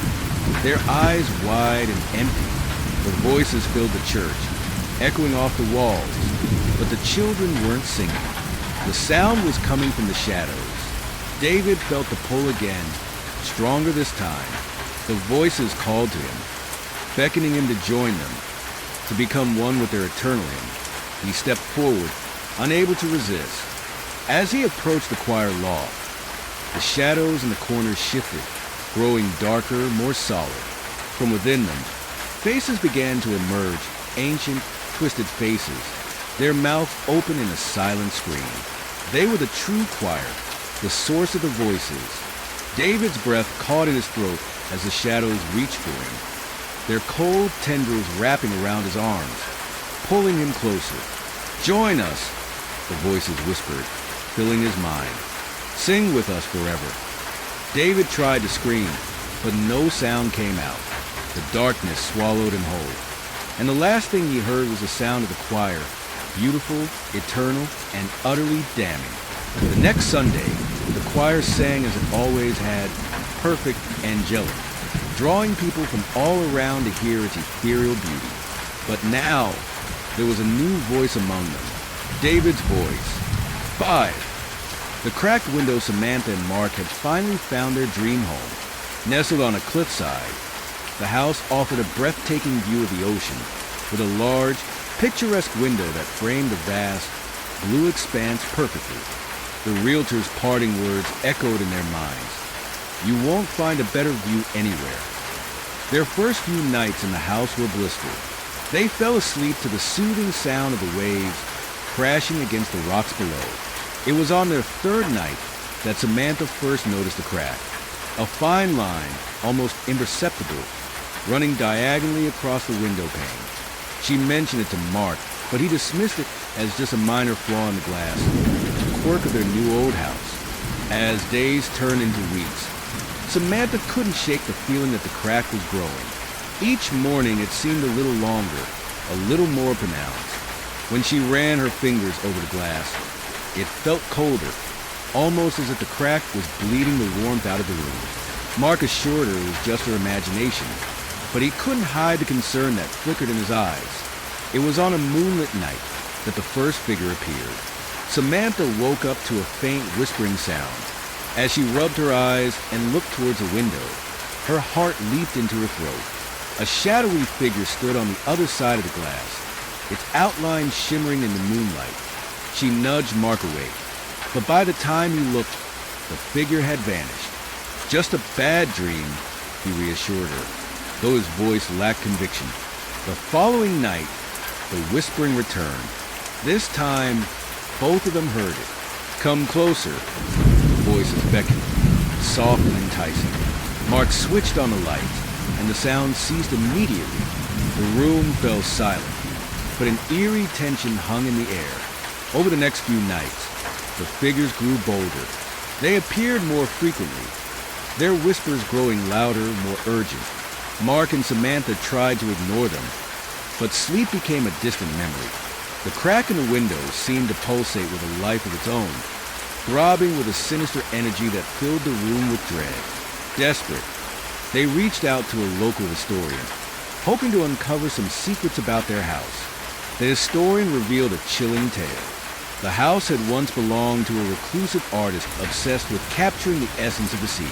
their eyes wide and empty. The voices filled the church, echoing off the walls, but the children weren't singing. The sound was coming from the shadows. David felt the pull again, stronger this time. The voices called to him, beckoning him to join them, to become one with their eternal him. He stepped forward, unable to resist. As he approached the choir loft, the shadows in the corners shifted, growing darker, more solid. From within them, faces began to emerge, ancient, twisted faces, their mouths open in a silent scream. They were the true choir, the source of the voices. David's breath caught in his throat as the shadows reached for him, their cold tendrils wrapping around his arms, pulling him closer. Join us, the voices whispered, filling his mind. Sing with us forever. David tried to scream, but no sound came out. The darkness swallowed him whole. And the last thing he heard was the sound of the choir, beautiful, eternal, and utterly damning. The next Sunday, the choir sang as it always had, perfect, angelic, drawing people from all around to hear its ethereal beauty. But now, there was a new voice among them, David's voice. 5. The cracked window Samantha and Mark had finally found their dream home. Nestled on a cliffside, the house offered a breathtaking view of the ocean, with a large, picturesque window that framed the vast, blue expanse perfectly. The realtor's parting words echoed in their minds. You won't find a better view anywhere. Their first few nights in the house were blissful. They fell asleep to the soothing sound of the waves crashing against the rocks below. It was on their third night that Samantha first noticed a crack, a fine line, almost imperceptible, running diagonally across the window pane. She mentioned it to Mark, but he dismissed it as just a minor flaw in the glass, a quirk of their new old house. As days turned into weeks, Samantha couldn't shake the feeling that the crack was growing. Each morning it seemed a little longer, a little more pronounced. When she ran her fingers over the glass, it felt colder, almost as if the crack was bleeding the warmth out of the room. Mark assured her it was just her imagination, but he couldn't hide the concern that flickered in his eyes. It was on a moonlit night that the first figure appeared. Samantha woke up to a faint whispering sound. As she rubbed her eyes and looked towards the window, her heart leaped into her throat. A shadowy figure stood on the other side of the glass, its outline shimmering in the moonlight. She nudged Mark away, but by the time he looked, the figure had vanished. Just a bad dream, he reassured her, though his voice lacked conviction. The following night, the whispering returned. This time, both of them heard it. Come closer, the voices beckoned, soft and enticing. Mark switched on the light, and the sound ceased immediately. The room fell silent, but an eerie tension hung in the air. Over the next few nights, the figures grew bolder. They appeared more frequently, their whispers growing louder, more urgent. Mark and Samantha tried to ignore them, but sleep became a distant memory. The crack in the window seemed to pulsate with a life of its own, throbbing with a sinister energy that filled the room with dread. Desperate, they reached out to a local historian, hoping to uncover some secrets about their house. The historian revealed a chilling tale. The house had once belonged to a reclusive artist obsessed with capturing the essence of the sea.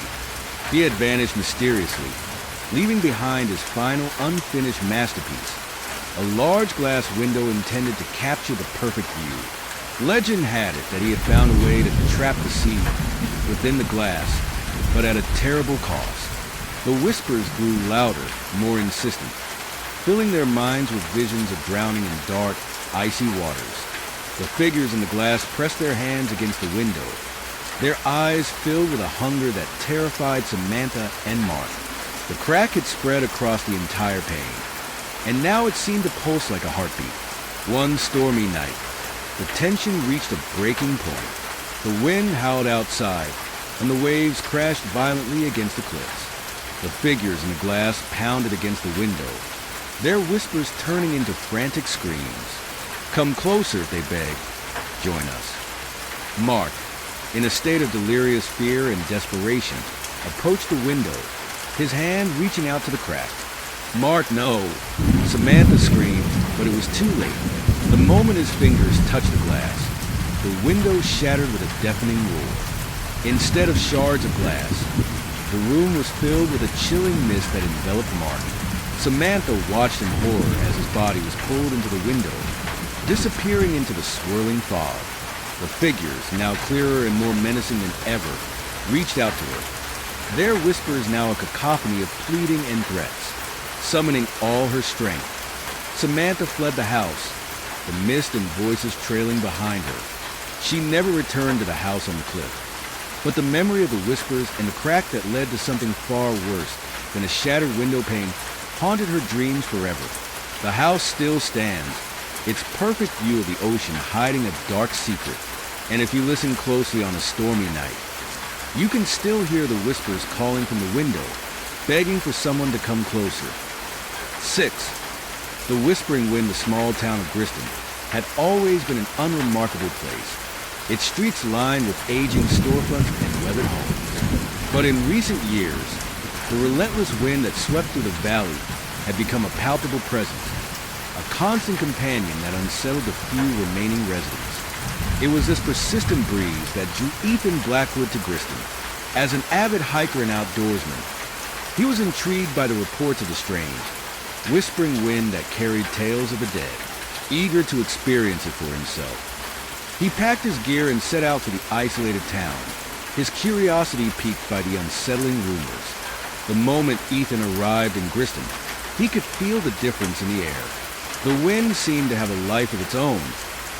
He had vanished mysteriously, leaving behind his final unfinished masterpiece, a large glass window intended to capture the perfect view. Legend had it that he had found a way to trap the sea within the glass, but at a terrible cost. The whispers grew louder, more insistent, filling their minds with visions of drowning in dark, icy waters. The figures in the glass pressed their hands against the window, their eyes filled with a hunger that terrified Samantha and Mark. The crack had spread across the entire pane, and now it seemed to pulse like a heartbeat. One stormy night, the tension reached a breaking point. The wind howled outside, and the waves crashed violently against the cliffs. The figures in the glass pounded against the window, their whispers turning into frantic screams. Come closer, they begged. Join us. Mark, in a state of delirious fear and desperation, approached the window, his hand reaching out to the crack. Mark, no! Samantha screamed, but it was too late. The moment his fingers touched the glass, the window shattered with a deafening roar. Instead of shards of glass, the room was filled with a chilling mist that enveloped Mark. Samantha watched in horror as his body was pulled into the window, disappearing into the swirling fog. The figures, now clearer and more menacing than ever, reached out to her, their whispers now a cacophony of pleading and threats, summoning all her strength. Samantha fled the house, the mist and voices trailing behind her. She never returned to the house on the cliff, but the memory of the whispers and the crack that led to something far worse than a shattered window pane haunted her dreams forever. The house still stands, its perfect view of the ocean hiding a dark secret. And if you listen closely on a stormy night, you can still hear the whispers calling from the window, begging for someone to come closer. 6. The Whispering Wind, the small town of Griston, had always been an unremarkable place, its streets lined with aging storefronts and weathered homes. But in recent years, the relentless wind that swept through the valley had become a palpable presence, a constant companion that unsettled the few remaining residents. It was this persistent breeze that drew Ethan Blackwood to Griston. As an avid hiker and outdoorsman, he was intrigued by the reports of the strange, whispering wind that carried tales of the dead, eager to experience it for himself. He packed his gear and set out for the isolated town, his curiosity piqued by the unsettling rumors. The moment Ethan arrived in Griston, he could feel the difference in the air. The wind seemed to have a life of its own,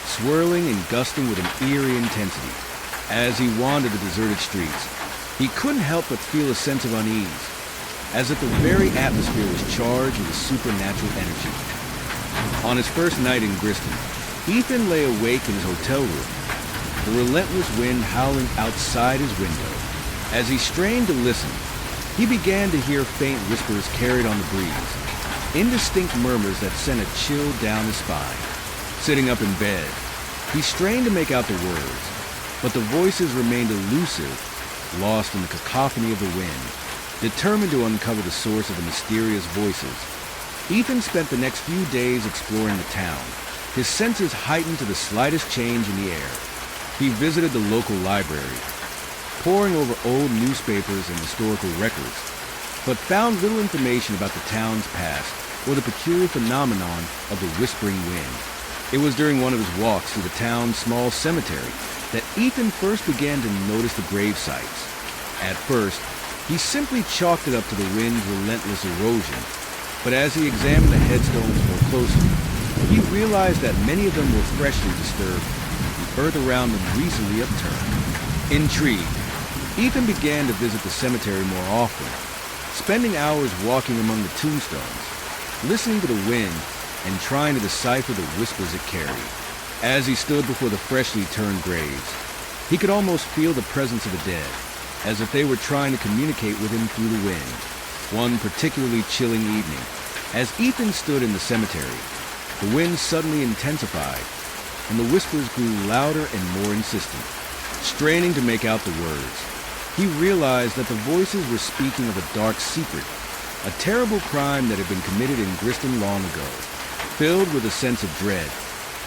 swirling and gusting with an eerie intensity. As he wandered the deserted streets, he couldn't help but feel a sense of unease, as if the very atmosphere was charged with a supernatural energy. On his first night in Griston, Ethan lay awake in his hotel room, the relentless wind howling outside his window. As he strained to listen, he began to hear faint whispers carried on the breeze, indistinct murmurs that sent a chill down his spine. Sitting up in bed, he strained to make out the words, but the voices remained elusive, lost in the cacophony of the wind. Determined to uncover the source of the mysterious voices, Ethan spent the next few days exploring the town, his senses heightened to the slightest change in the air. He visited the local library, poring over old newspapers and historical records, but found little information about the town's past or the peculiar phenomenon of the whispering wind. It was during one of his walks through the town's small cemetery that Ethan first began to notice the grave sites. At first, he simply chalked it up to the wind's relentless erosion, but as he examined the headstones more closely, he realized that many of them were freshly disturbed, the earth around them recently upturned. Intrigued, Ethan began to visit the cemetery more often, spending hours walking among the tombstones, listening to the wind and trying to decipher the whispers it carried. As he stood before the freshly turned graves, he could almost feel the presence of the dead, as if they were trying to communicate with him through the wind. One particularly chilling evening, as Ethan stood in the cemetery, the wind suddenly intensified, and the whispers grew louder and more insistent. Straining to make out the words, he realized that the voices were speaking of a dark secret, a terrible crime that had been committed in Griston long ago. Filled with a sense of dread,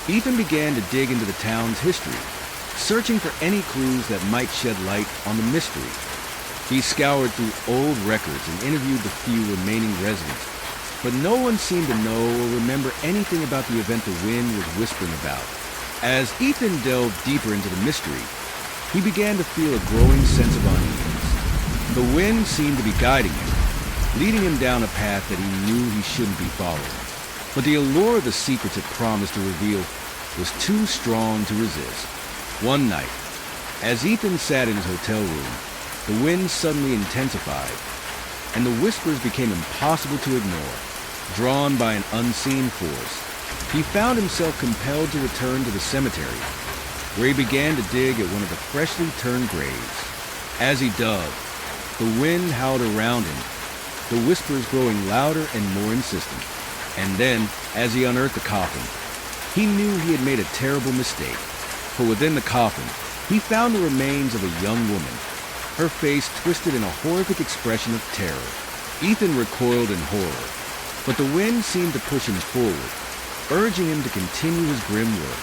Ethan began to dig into the town's history, searching for any clues that might shed light on the mystery. He scoured through old records and interviewed the few remaining residents, but no one seemed to know or remember anything about the event the wind was whispering about. As Ethan delved deeper into the mystery, he began to feel a growing sense of unease. The wind seemed to be guiding him, leading him down a path that he knew he shouldn't be following. But the allure of the secrets it promised to reveal was too strong to resist. One night, as Ethan sat in his hotel room, the wind suddenly intensified, and the whispers became impossible to ignore. Drawn by an unseen force, he found himself compelled to return to the cemetery, where he began to dig at one of the freshly turned graves. As he dug, the wind howled around him, the whispers growing louder and more insistent. And then, as he unearthed the coffin, he knew he had made a terrible mistake. For within the coffin, he found the remains of a young woman, her face twisted in a horrific expression of terror. Ethan recoiled in horror, but the wind seemed to push him forward, urging him to continue his grim work.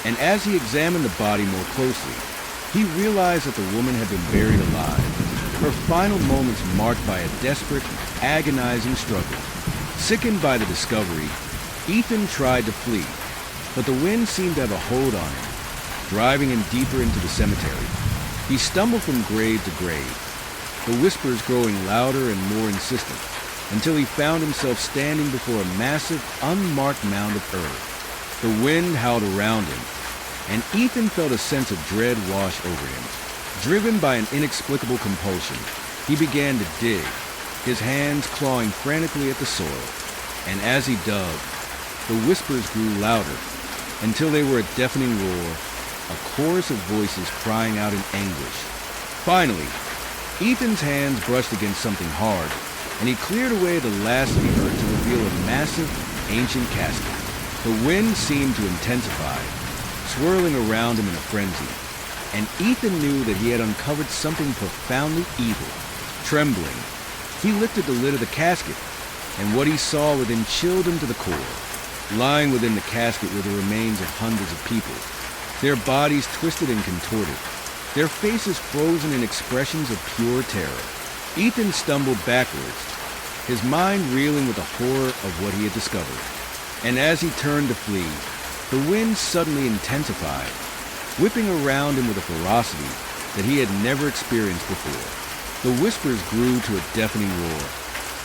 And as he examined the body more closely, he realized that the woman had been buried alive, her final moments marked by a desperate, agonizing struggle. Sickened by the discovery, Ethan tried to flee, but the wind seemed to have a hold on him, driving him deeper into the cemetery. He stumbled from grave to grave, the whispers growing louder and more insistent, until he found himself standing before a massive, unmarked mound of earth. The wind howled around him, and Ethan felt a sense of dread wash over him. Driven by an inexplicable compulsion, he began to dig, his hands clawing frantically at the soil. And as he dug, the whispers grew louder, until they were a deafening roar, a chorus of voices crying out in anguish. Finally, Ethan's hands brushed against something hard, and he cleared away the last of the earth to reveal a massive, ancient casket. The wind seemed to intensify, swirling around him in a frenzy, and Ethan knew that he had uncovered something profoundly evil. Trembling, he lifted the lid of the casket, and what he saw within chilled him to the core. Lying within the casket were the remains of hundreds of people, their bodies twisted and contorted, their faces frozen in expressions of pure terror. Ethan stumbled backwards, his mind reeling with the horror of what he had discovered. And as he turned to flee, the wind suddenly intensified, whipping around him with a ferocity that he had never experienced before. The whispers grew to a deafening roar,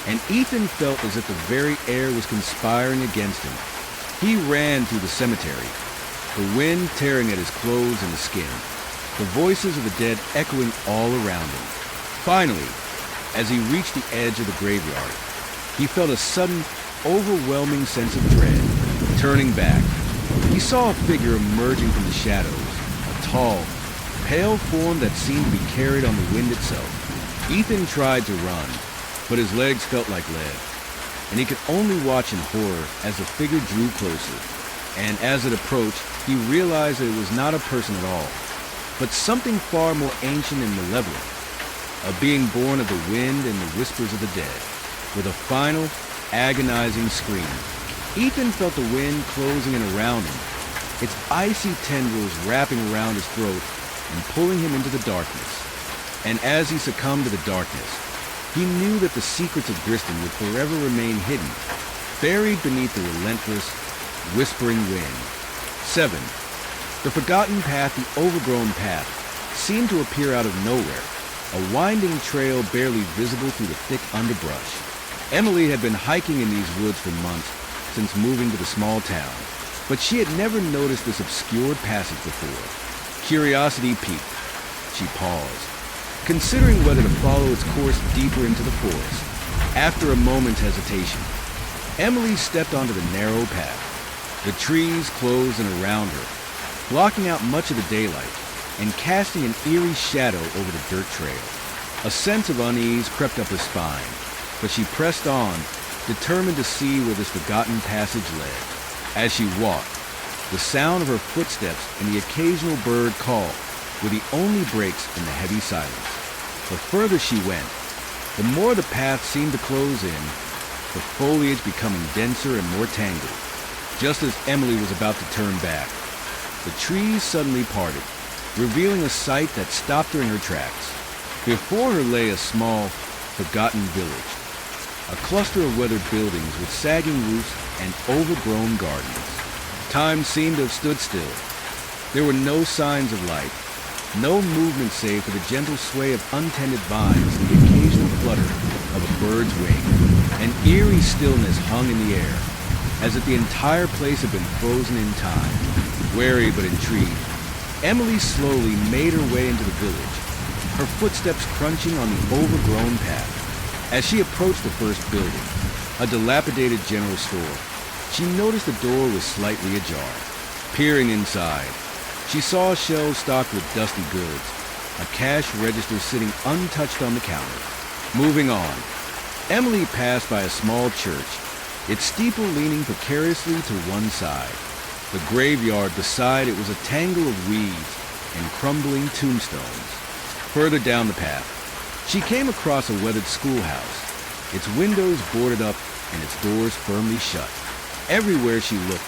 and Ethan felt as if the very air was conspiring against him. He ran through the cemetery, the wind tearing at his clothes and his skin, the voices of the dead echoing all around him. Finally, as he reached the edge of the graveyard, he felt a sudden, overwhelming sense of dread. Turning back, he saw a figure emerging from the shadows, a tall, pale form that seemed to be carried on the wind itself. Ethan tried to run, but his legs felt like lead, and he could only watch in horror as the figure drew closer. And as it approached, he realized that it was not a person at all, but something far more ancient and malevolent, a being born of the wind and the whispers of the dead. With a final, agonizing scream, Ethan felt the wind closing in around him, its icy tendrils wrapping around his throat and pulling him into the darkness. And as he succumbed to the darkness, he knew that the secrets of Griston would forever remain hidden, buried beneath the relentless, whispering wind. 7. The forgotten path, the overgrown path, seemed to appear out of nowhere, a winding trail barely visible through the thick underbrush. Emily had been hiking in these woods for months since moving to the small town, but she had never noticed this obscured passage before. Curiosity piqued. She paused, considering whether to follow its course deeper into the forest. After a moment's hesitation, Emily stepped onto the narrow path. The trees closed in around her, blocking out much of the daylight and casting an eerie shadow over the dirt trail. A sense of unease crept up her spine, but she pressed on, determined to see where this forgotten passage led. As she walked, the sound of her footsteps and the occasional bird call were the only breaks in the heavy silence. The further she went, the more the path seemed to close in, the foliage becoming denser and more tangled. Just as Emily was about to turn back, the trees suddenly parted, revealing a sight that stopped her in her tracks. Before her lay a small, forgotten village, a cluster of weathered buildings with sagging roofs and overgrown gardens. Time seemed to have stood still. There were no signs of life, no movement save for the gentle sway of untended vines and the occasional flutter of a bird's wing. An eerie stillness hung in the air, as if the entire place had been frozen in time. Wary but intrigued, Emily slowly made her way into the village, her footsteps crunching on the overgrown path. As she approached the first building, a dilapidated general store, she noticed the door was slightly ajar. Peering inside, she saw shelves stocked with dusty goods, a cash register sitting untouched on the counter. Moving on, Emily passed by a small church, its steeple leaning precariously to one side. The graveyard beside it was a tangle of weeds and crumbling tombstones. Further down the path, she came across a weathered schoolhouse, its windows boarded up and its doors firmly shut. Everywhere she looked,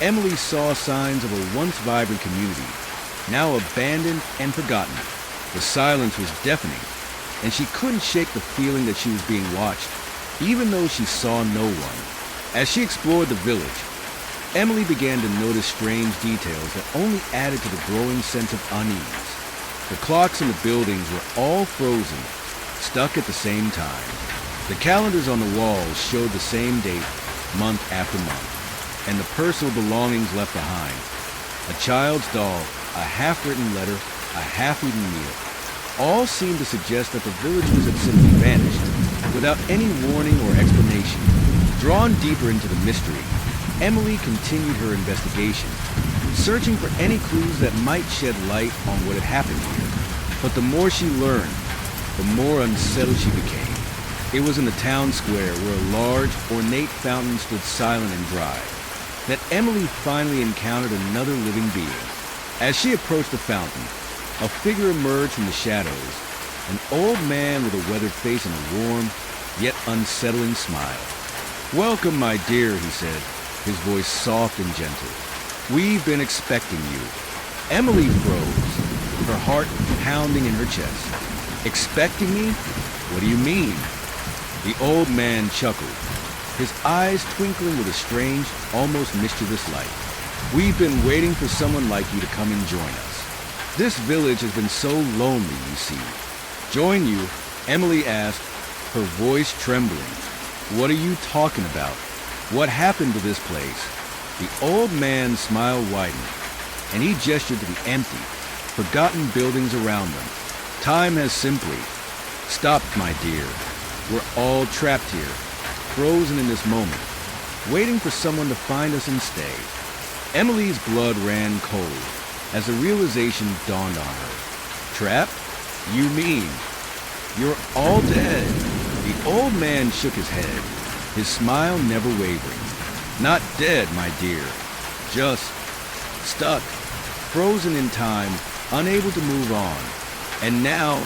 Emily saw signs of a once vibrant community, now abandoned and forgotten. The silence was deafening, and she couldn't shake the feeling that she was being watched, even though she saw no one. As she explored the village, Emily began to notice strange details that only added to the growing sense of unease. The clocks in the buildings were all frozen, stuck at the same time. The calendars on the walls showed the same date, month after month, and the personal belongings left behind. A child's doll, a half-written letter, a half-eaten meal. All seemed to suggest that the villagers had simply vanished, without any warning or explanation. Drawn deeper into the mystery, Emily continued her investigation, searching for any clues that might shed light on what had happened here. But the more she learned, the more unsettled she became. It was in the town square where a large, ornate fountain stood silent and dry, that Emily finally encountered another living being. As she approached the fountain, a figure emerged from the shadows, an old man with a weathered face and a warm, yet unsettling smile. "Welcome, my dear," he said, his voice soft and gentle. "We've been expecting you." Emily froze, her heart pounding in her chest. "Expecting me? What do you mean?" The old man chuckled, his eyes twinkling with a strange, almost mischievous light. "We've been waiting for someone like you to come and join us. This village has been so lonely, you see. Join you, Emily asked, her voice trembling. What are you talking about? What happened to this place? The old man's smile widened, and he gestured to the empty, forgotten buildings around them. Time has simply stopped, my dear. We're all trapped here, frozen in this moment, waiting for someone to find us and stay. Emily's blood ran cold as the realization dawned on her. Trapped? You mean you're all dead? The old man shook his head, his smile never wavering. Not dead, my dear. Just stuck, frozen in time, unable to move on. And now,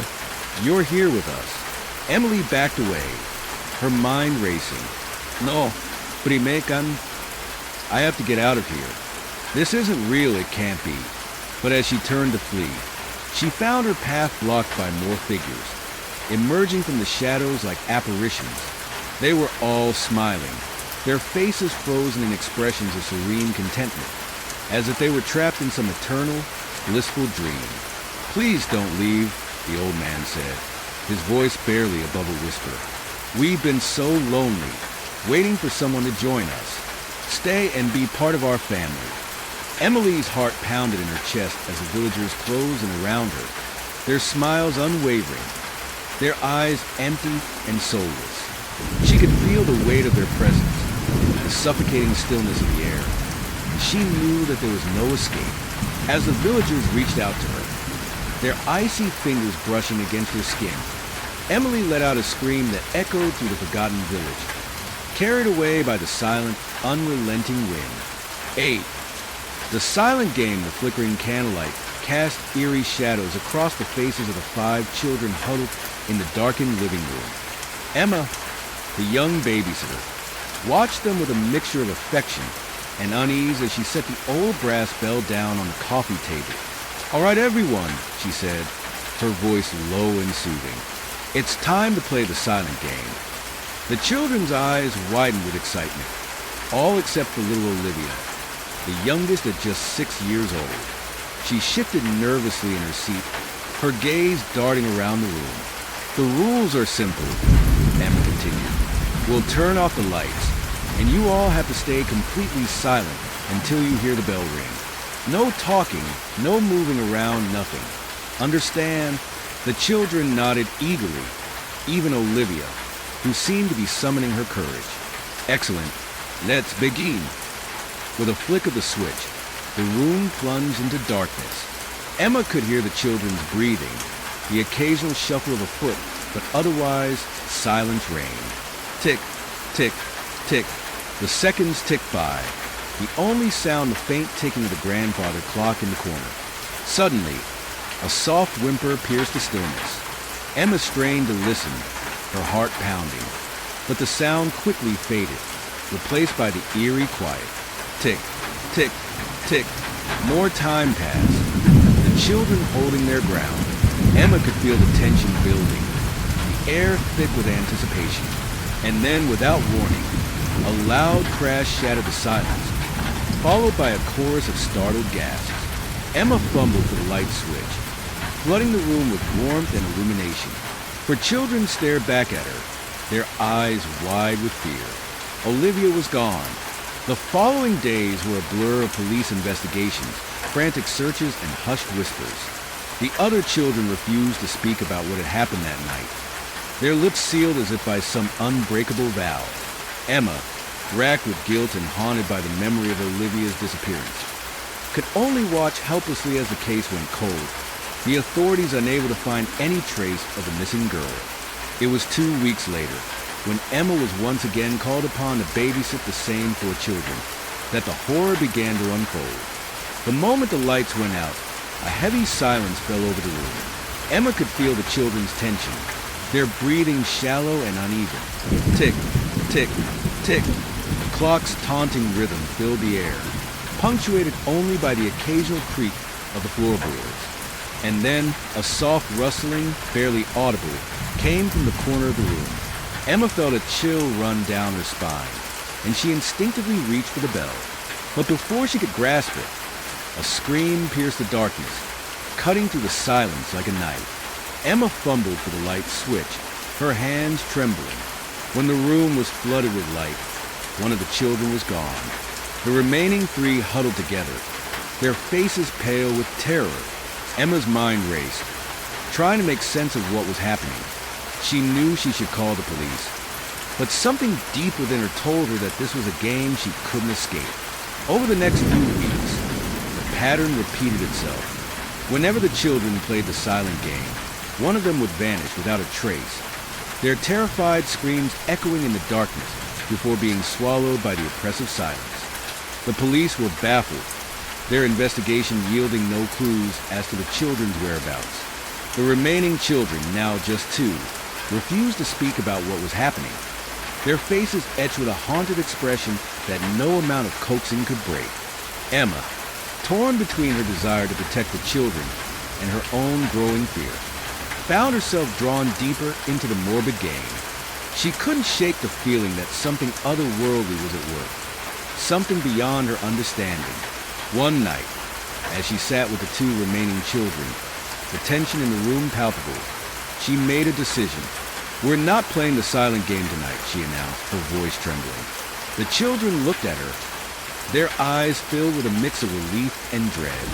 you're here with us. Emily backed away, her mind racing. No, primekan, I have to get out of here. This isn't real, it can't be. But as she turned to flee, she found her path blocked by more figures, emerging from the shadows like apparitions. They were all smiling, their faces frozen in expressions of serene contentment, as if they were trapped in some eternal, blissful dream. Please don't leave, the old man said, his voice barely above a whisper. We've been so lonely, waiting for someone to join us. Stay and be part of our family. Emily's heart pounded in her chest as the villagers closed in around her, their smiles unwavering, their eyes empty and soulless. She could feel the weight of their presence, the suffocating stillness of the air. She knew that there was no escape. As the villagers reached out to her, their icy fingers brushing against her skin, Emily let out a scream that echoed through the forgotten village, carried away by the silent, unrelenting wind. 8. The silent game, the flickering candlelight, cast eerie shadows across the faces of the 5 children huddled in the darkened living room. Emma, the young babysitter, watched them with a mixture of affection and unease as she set the old brass bell down on the coffee table. All right, everyone, she said, her voice low and soothing. It's time to play the silent game. The children's eyes widened with excitement, all except for little Olivia, the youngest at just 6 years old. She shifted nervously in her seat, her gaze darting around the room. The rules are simple, Emma continued. We'll turn off the lights, and you all have to stay completely silent until you hear the bell ring. No talking, no moving around, nothing. Understand? The children nodded eagerly, even Olivia, who seemed to be summoning her courage. Excellent. Let's begin. With a flick of the switch, the room plunged into darkness. Emma could hear the children's breathing, the occasional shuffle of a foot, but otherwise silence reigned. Tick, tick, tick. The seconds ticked by. The only sound the faint ticking of the grandfather clock in the corner. Suddenly, a soft whimper pierced the stillness. Emma strained to listen, her heart pounding. But the sound quickly faded, replaced by the eerie quiet. Tick, tick, tick. More time passed. The children holding their ground. Emma could feel the tension building, the air thick with anticipation. And then, without warning, a loud crash shattered the silence, followed by a chorus of startled gasps. Emma fumbled for the light switch, flooding the room with warmth and illumination. Her children stared back at her, their eyes wide with fear. Olivia was gone. The following days were a blur of police investigations, frantic searches, and hushed whispers. The other children refused to speak about what had happened that night, their lips sealed as if by some unbreakable vow. Emma, racked with guilt and haunted by the memory of Olivia's disappearance, could only watch helplessly as the case went cold, the authorities unable to find any trace of the missing girl. It was 2 weeks later, when Emma was once again called upon to babysit the same 4 children, that the horror began to unfold. The moment the lights went out, a heavy silence fell over the room. Emma could feel the children's tension, their breathing shallow and uneven. Tick, tick, tick. The clock's taunting rhythm filled the air, punctuated only by the occasional creak of the floorboards. And then a soft rustling, barely audible, came from the corner of the room. Emma felt a chill run down her spine, and she instinctively reached for the bell. But before she could grasp it, a scream pierced the darkness, cutting through the silence like a knife. Emma fumbled for the light switch, her hands trembling. When the room was flooded with light, one of the children was gone. The remaining three huddled together, their faces pale with terror. Emma's mind raced, trying to make sense of what was happening. She knew she should call the police, but something deep within her told her that this was a game she couldn't escape. Over the next few weeks, the pattern repeated itself. Whenever the children played the silent game, one of them would vanish without a trace, their terrified screams echoing in the darkness before being swallowed by the oppressive silence. The police were baffled, their investigation yielding no clues as to the children's whereabouts. The remaining children, now just 2, refused to speak about what was happening. Their faces etched with a haunted expression that no amount of coaxing could break. Emma, torn between her desire to protect the children and her own growing fear, found herself drawn deeper into the morbid game. She couldn't shake the feeling that something otherworldly was at work, something beyond her understanding. One night, as she sat with the 2 remaining children, the tension in the room palpable, she made a decision. "We're not playing the silent game tonight," she announced, her voice trembling. The children looked at her, their eyes filled with a mix of relief and dread.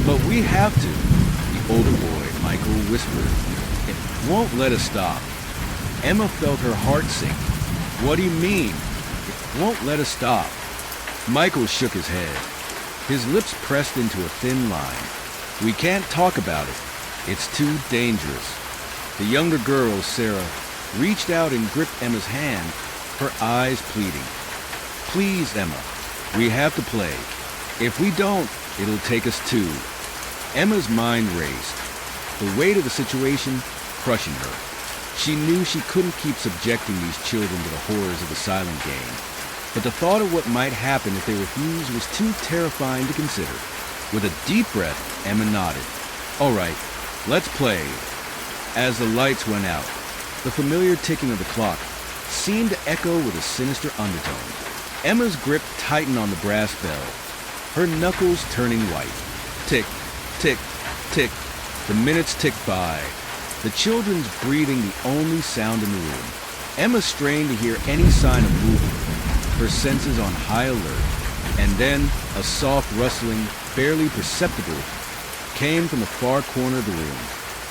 "But we have to," the older boy, Michael, whispered. "It won't let us stop." Emma felt her heart sink. "What do you mean? It won't let us stop?" Michael shook his head. His lips pressed into a thin line. "We can't talk about it. It's too dangerous." The younger girl, Sarah, reached out and gripped Emma's hand, her eyes pleading. "Please, Emma, we have to play. If we don't, it'll take us too." Emma's mind raced, the weight of the situation crushing her. She knew she couldn't keep subjecting these children to the horrors of the silent game, but the thought of what might happen if they refused was too terrifying to consider. With a deep breath, Emma nodded. "All right, let's play." As the lights went out, the familiar ticking of the clock seemed to echo with a sinister undertone. Emma's grip tightened on the brass bell, her knuckles turning white. Tick, tick, tick. The minutes ticked by, the children's breathing the only sound in the room. Emma strained to hear any sign of movement, her senses on high alert. And then a soft rustling, barely perceptible, came from the far corner of the room.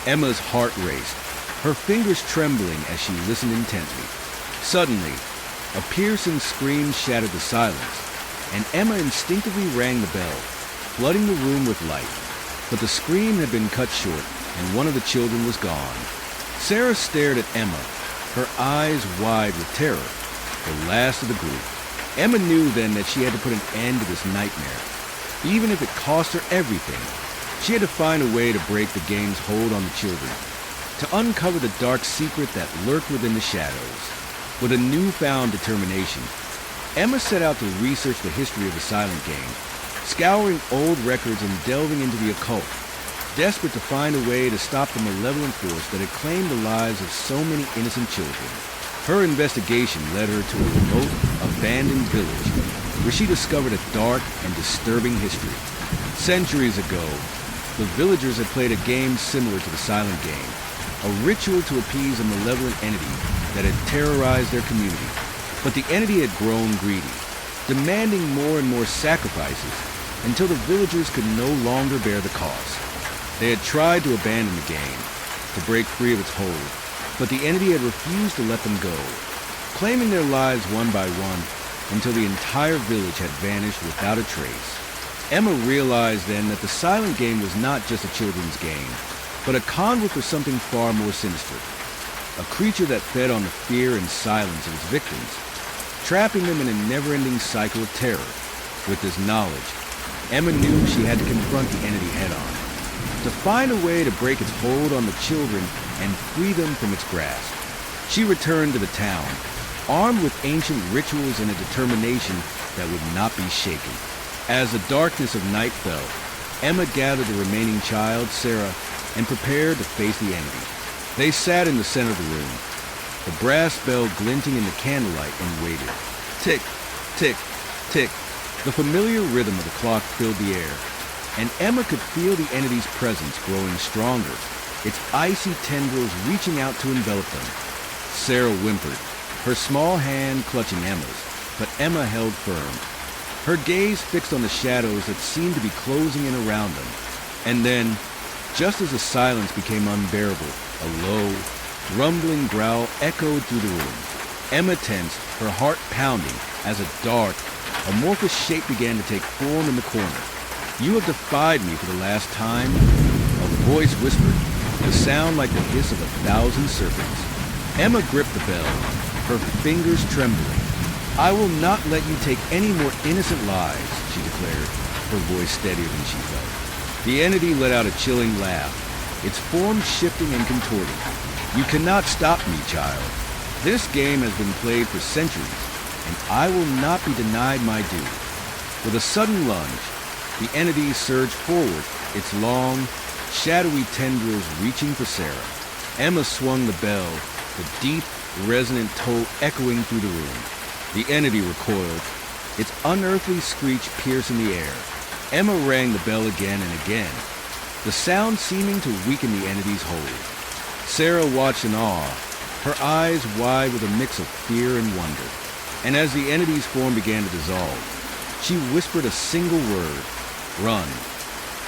Emma's heart raced, her fingers trembling as she listened intently. Suddenly, a piercing scream shattered the silence, and Emma instinctively rang the bell, flooding the room with light. But the scream had been cut short, and one of the children was gone. Sarah stared at Emma, her eyes wide with terror, the last of the group. Emma knew then that she had to put an end to this nightmare, even if it cost her everything. She had to find a way to break the game's hold on the children, to uncover the dark secret that lurked within the shadows. With a newfound determination, Emma set out to research the history of the silent game, scouring old records and delving into the occult, desperate to find a way to stop the malevolent force that had claimed the lives of so many innocent children. Her investigation led her to a remote, abandoned village, where she discovered a dark and disturbing history. Centuries ago, the villagers had played a game similar to the silent game, a ritual to appease a malevolent entity that had terrorized their community. But the entity had grown greedy, demanding more and more sacrifices until the villagers could no longer bear the cost. They had tried to abandon the game, to break free of its hold, but the entity had refused to let them go, claiming their lives one by one until the entire village had vanished without a trace. Emma realized then that the silent game was not just a children's game, but a conduit for something far more sinister. A creature that fed on the fear and silence of its victims, trapping them in a never-ending cycle of terror. With this knowledge, Emma knew she had to confront the entity head-on, to find a way to break its hold on the children and free them from its grasp. She returned to the town, armed with ancient rituals and a determination that would not be shaken. As the darkness of night fell, Emma gathered the remaining child, Sarah, and prepared to face the enemy. They sat in the center of the room, the brass bell glinting in the candlelight, and waited. Tick, tick, tick. The familiar rhythm of the clock filled the air, and Emma could feel the entity's presence growing stronger, its icy tendrils reaching out to envelop them. Sarah whimpered, her small hand clutching Emma's, but Emma held firm, her gaze fixed on the shadows that seemed to be closing in around them. And then, just as the silence became unbearable, a low, rumbling growl echoed through the room. Emma tensed, her heart pounding, as a dark, amorphous shape began to take form in the corner. "You have defied me for the last time," a voice whispered, the sound like the hiss of 1,000 serpents. Emma gripped the bell, her fingers trembling. "I will not let you take any more innocent lives," she declared, her voice steadier than she felt. The entity let out a chilling laugh, its form shifting and contorting. "You cannot stop me, child. This game has been played for centuries, and I will not be denied my due." With a sudden lunge, the entity surged forward, its long, shadowy tendrils reaching for Sarah. Emma swung the bell, the deep, resonant toll echoing through the room. The entity recoiled, its unearthly screech piercing the air. Emma rang the bell again and again, the sound seeming to weaken the entity's hold. Sarah watched in awe, her eyes wide with a mix of fear and wonder. And as the entity's form began to dissolve, she whispered a single word: "Run."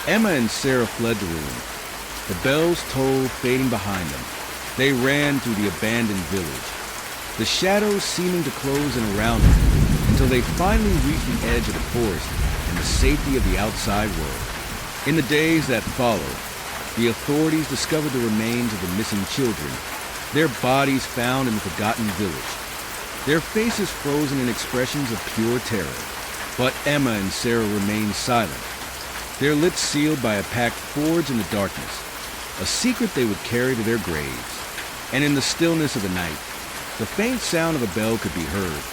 Emma and Sarah fled the room, the bells toll fading behind them. They ran through the abandoned village, the shadows seeming to close in around them, until they finally reached the edge of the forest and the safety of the outside world. In the days that followed, the authorities discovered the remains of the missing children, their bodies found in the forgotten village, their faces frozen in expressions of pure terror. But Emma and Sarah remained silent, their lips sealed by a pact forged in the darkness, a secret they would carry to their graves. And in the stillness of the night, the faint sound of a bell could be heard,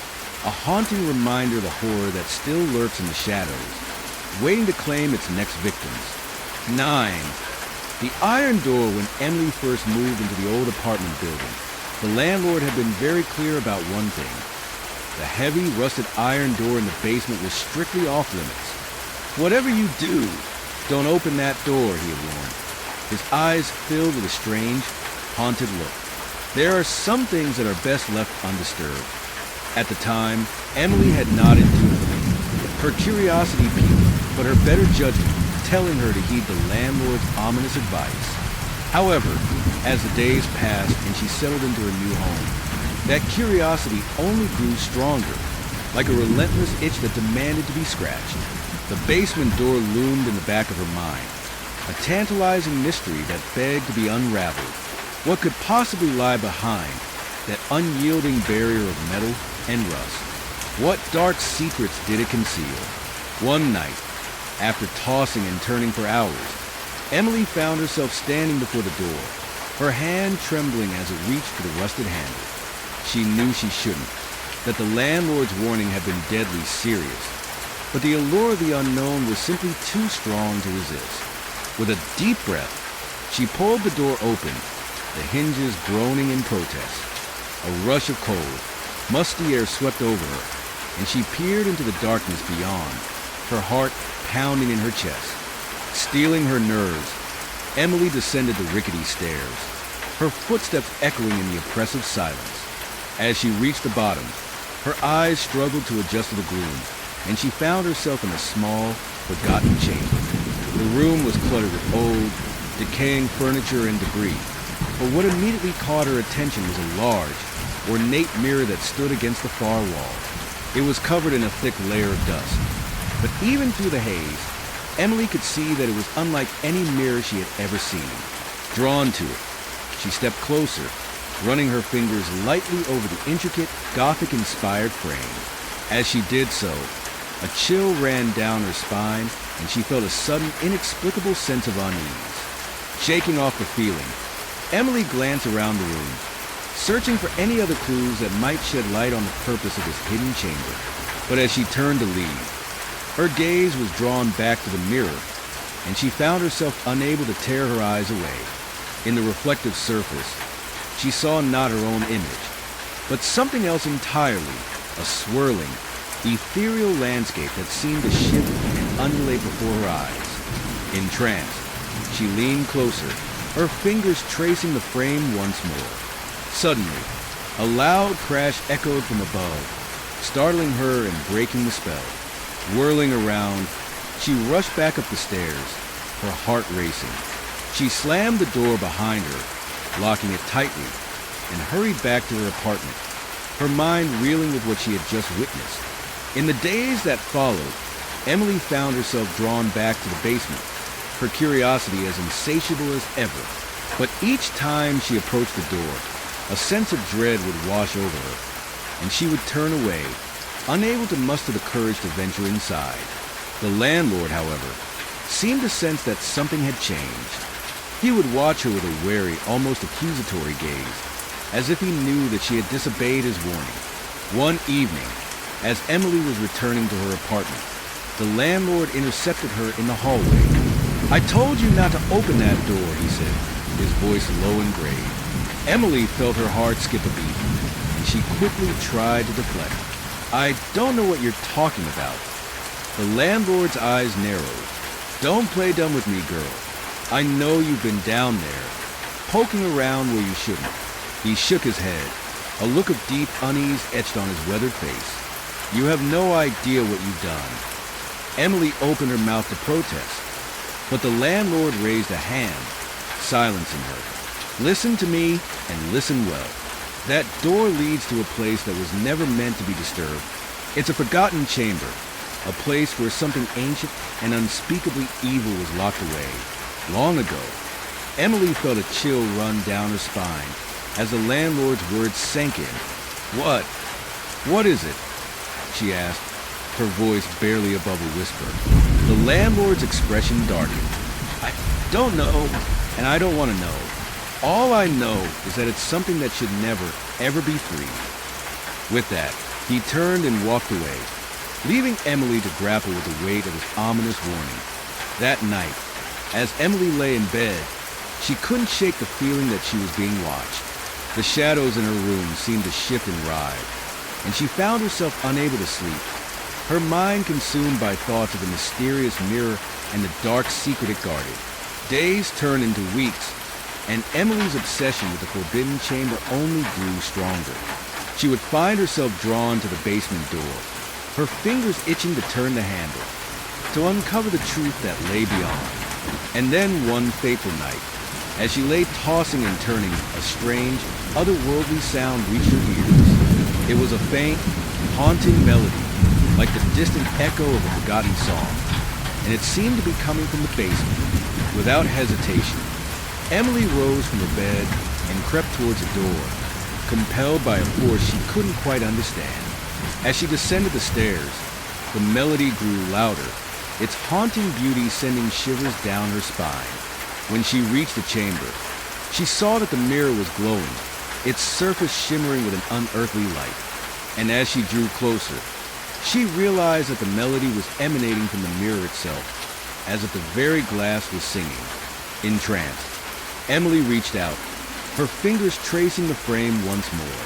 a haunting reminder of the horror that still lurks in the shadows, waiting to claim its next victims. 9. The iron door. When Emily first moved into the old apartment building, the landlord had been very clear about one thing. The heavy, rusted iron door in the basement was strictly off limits. "Whatever you do, don't open that door," he had warned, his eyes filled with a strange, haunted look. There are some things that are best left undisturbed. At the time, Emily had nodded dutifully, her curiosity piqued, but her better judgment telling her to heed the landlord's ominous advice. However, as the days passed and she settled into her new home, that curiosity only grew stronger, like a relentless itch that demanded to be scratched. The basement door loomed in the back of her mind, a tantalizing mystery that begged to be unraveled. What could possibly lie behind that unyielding barrier of metal and rust? What dark secrets did it conceal? One night, after tossing and turning for hours, Emily found herself standing before the door, her hand trembling as it reached for the rusted handle. She knew she shouldn't, that the landlord's warning had been deadly serious, but the allure of the unknown was simply too strong to resist. With a deep breath, she pulled the door open, the hinges groaning in protest. A rush of cold, musty air swept over her, and she peered into the darkness beyond, her heart pounding in her chest. Steeling her nerves, Emily descended the rickety stairs, her footsteps echoing in the oppressive silence. As she reached the bottom, her eyes struggled to adjust to the gloom, and she found herself in a small, forgotten chamber. The room was cluttered with old, decaying furniture and debris, but what immediately caught her attention was a large, ornate mirror that stood against the far wall. It was covered in a thick layer of dust, but even through the haze, Emily could see that it was unlike any mirror she had ever seen. Drawn to it, she stepped closer, running her fingers lightly over the intricate, Gothic-inspired frame. As she did so, a chill ran down her spine, and she felt a sudden, inexplicable sense of unease. Shaking off the feeling, Emily glanced around the room, searching for any other clues that might shed light on the purpose of this hidden chamber. But as she turned to leave, her gaze was drawn back to the mirror, and she found herself unable to tear her eyes away. In the reflective surface, she saw not her own image, but something else entirely, a swirling, ethereal landscape that seemed to shift and undulate before her eyes. Entranced, she leaned closer, her fingers tracing the frame once more. Suddenly, a loud crash echoed from above, startling her and breaking the spell. Whirling around, she rushed back up the stairs, her heart racing. She slammed the door behind her, locking it tightly, and hurried back to her apartment, her mind reeling with what she had just witnessed. In the days that followed, Emily found herself drawn back to the basement, her curiosity as insatiable as ever. But each time she approached the door, a sense of dread would wash over her, and she would turn away, unable to muster the courage to venture inside. The landlord, however, seemed to sense that something had changed. He would watch her with a wary, almost accusatory gaze, as if he knew that she had disobeyed his warning. One evening, as Emily was returning to her apartment, the landlord intercepted her in the hallway. "I told you not to open that door," he said, his voice low and grave. Emily felt her heart skip a beat, and she quickly tried to deflect. "I don't know what you're talking about." The landlord's eyes narrowed. "Don't play dumb with me, girl. I know you've been down there, poking around where you shouldn't." He shook his head, a look of deep unease etched on his weathered face. "You have no idea what you've done." Emily opened her mouth to protest, but the landlord raised a hand, silencing her. "Listen to me, and listen well. That door leads to a place that was never meant to be disturbed. It's a forgotten chamber, a place where something ancient and unspeakably evil was locked away. Long ago." Emily felt a chill run down her spine as the landlord's words sank in. What is it?" she asked, her voice barely above a whisper. The landlord's expression darkened. "I don't know, and I don't want to know. All I know is that it's something that should never, ever be free." With that, he turned and walked away, leaving Emily to grapple with the weight of his ominous warning. That night, as Emily lay in bed, she couldn't shake the feeling that she was being watched. The shadows in her room seemed to shift and writhe, and she found herself unable to sleep, her mind consumed by thoughts of the mysterious mirror and the dark secret it guarded. Days turned into weeks, and Emily's obsession with the forbidden chamber only grew stronger. She would find herself drawn to the basement door, her fingers itching to turn the handle, to uncover the truth that lay beyond. And then one fateful night, as she lay tossing and turning, a strange, otherworldly sound reached her ears. It was a faint, haunting melody, like the distant echo of a forgotten song, and it seemed to be coming from the basement. Without hesitation, Emily rose from her bed and crept towards the door, compelled by a force she couldn't quite understand. As she descended the stairs, the melody grew louder, its haunting beauty sending shivers down her spine. When she reached the chamber, she saw that the mirror was glowing, its surface shimmering with an unearthly light. And as she drew closer, she realized that the melody was emanating from the mirror itself, as if the very glass was singing. Entranced, Emily reached out, her fingers tracing the frame once more.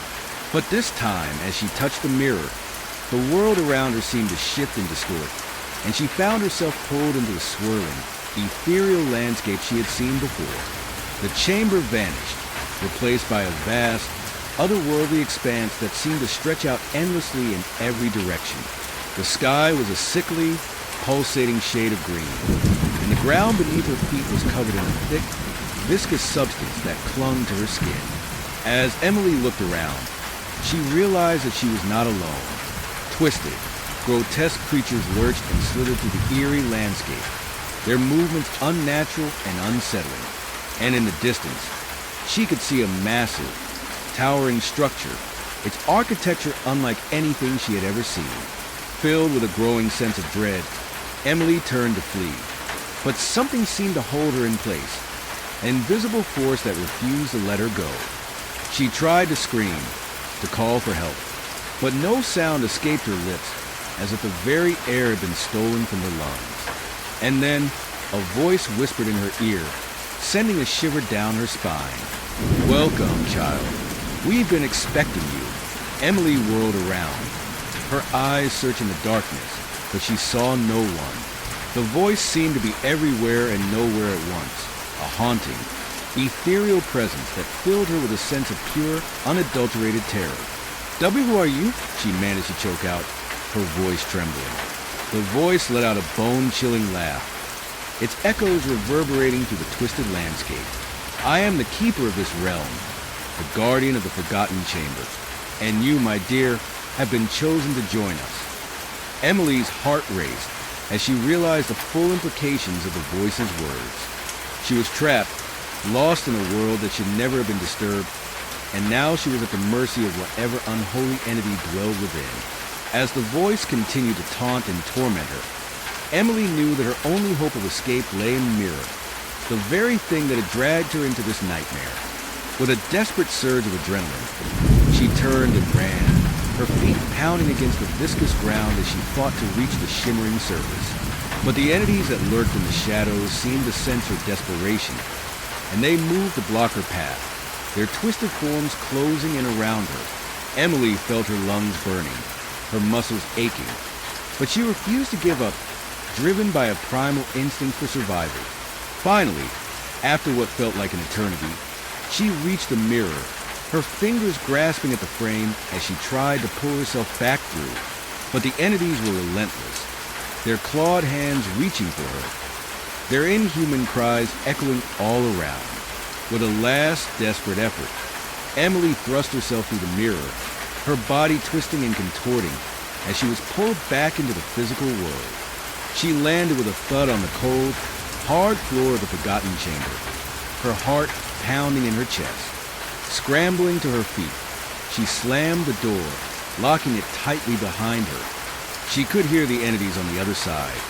But this time, as she touched the mirror, the world around her seemed to shift and distort, and she found herself pulled into a swirling, ethereal landscape she had seen before. The chamber vanished, replaced by a vast, otherworldly expanse that seemed to stretch out endlessly in every direction. The sky was a sickly, pulsating shade of green, and the ground beneath her feet was covered in a thick, viscous substance that clung to her skin. As Emily looked around, she realized that she was not alone. Twisted, grotesque creatures lurched and slithered through the eerie landscape, their movements unnatural and unsettling. And in the distance, she could see a massive, towering structure, its architecture unlike anything she had ever seen. Filled with a growing sense of dread, Emily turned to flee. But something seemed to hold her in place, an invisible force that refused to let her go. She tried to scream, to call for help, but no sound escaped her lips, as if the very air had been stolen from her lungs. And then, a voice whispered in her ear, sending a shiver down her spine. "Welcome, child. We've been expecting you." Emily whirled around, her eyes searching the darkness, but she saw no one. The voice seemed to be everywhere and nowhere at once, a haunting, ethereal presence that filled her with a sense of pure, unadulterated terror. "W, who are you?" she managed to choke out, her voice trembling. The voice let out a bone-chilling laugh, its echoes reverberating through the twisted landscape. "I am the keeper of this realm, the guardian of the Forgotten Chamber, and you, my dear, have been chosen to join us." Emily's heart raced as she realized the full implications of the voice's words. She was trapped, lost in a world that should never have been disturbed, and now she was at the mercy of whatever unholy entity dwelled within. As the voice continued to taunt and torment her, Emily knew that her only hope of escape lay in the mirror, the very thing that had dragged her into this nightmare. With a desperate surge of adrenaline, she turned and ran, her feet pounding against the viscous ground as she fought to reach the shimmering surface. But the entities that lurked in the shadows seemed to sense her desperation, and they moved to block her path, their twisted forms closing in around her. Emily felt her lungs burning, her muscles aching, but she refused to give up, driven by a primal instinct for survival. Finally, after what felt like an eternity, she reached the mirror, her fingers grasping at the frame as she tried to pull herself back through. But the entities were relentless, their clawed hands reaching for her, their inhuman cries echoing all around. With a last desperate effort, Emily thrust herself through the mirror, her body twisting and contorting as she was pulled back into the physical world. She landed with a thud on the cold, hard floor of the Forgotten Chamber, her heart pounding in her chest. Scrambling to her feet, she slammed the door, locking it tightly behind her. She could hear the entities on the other side,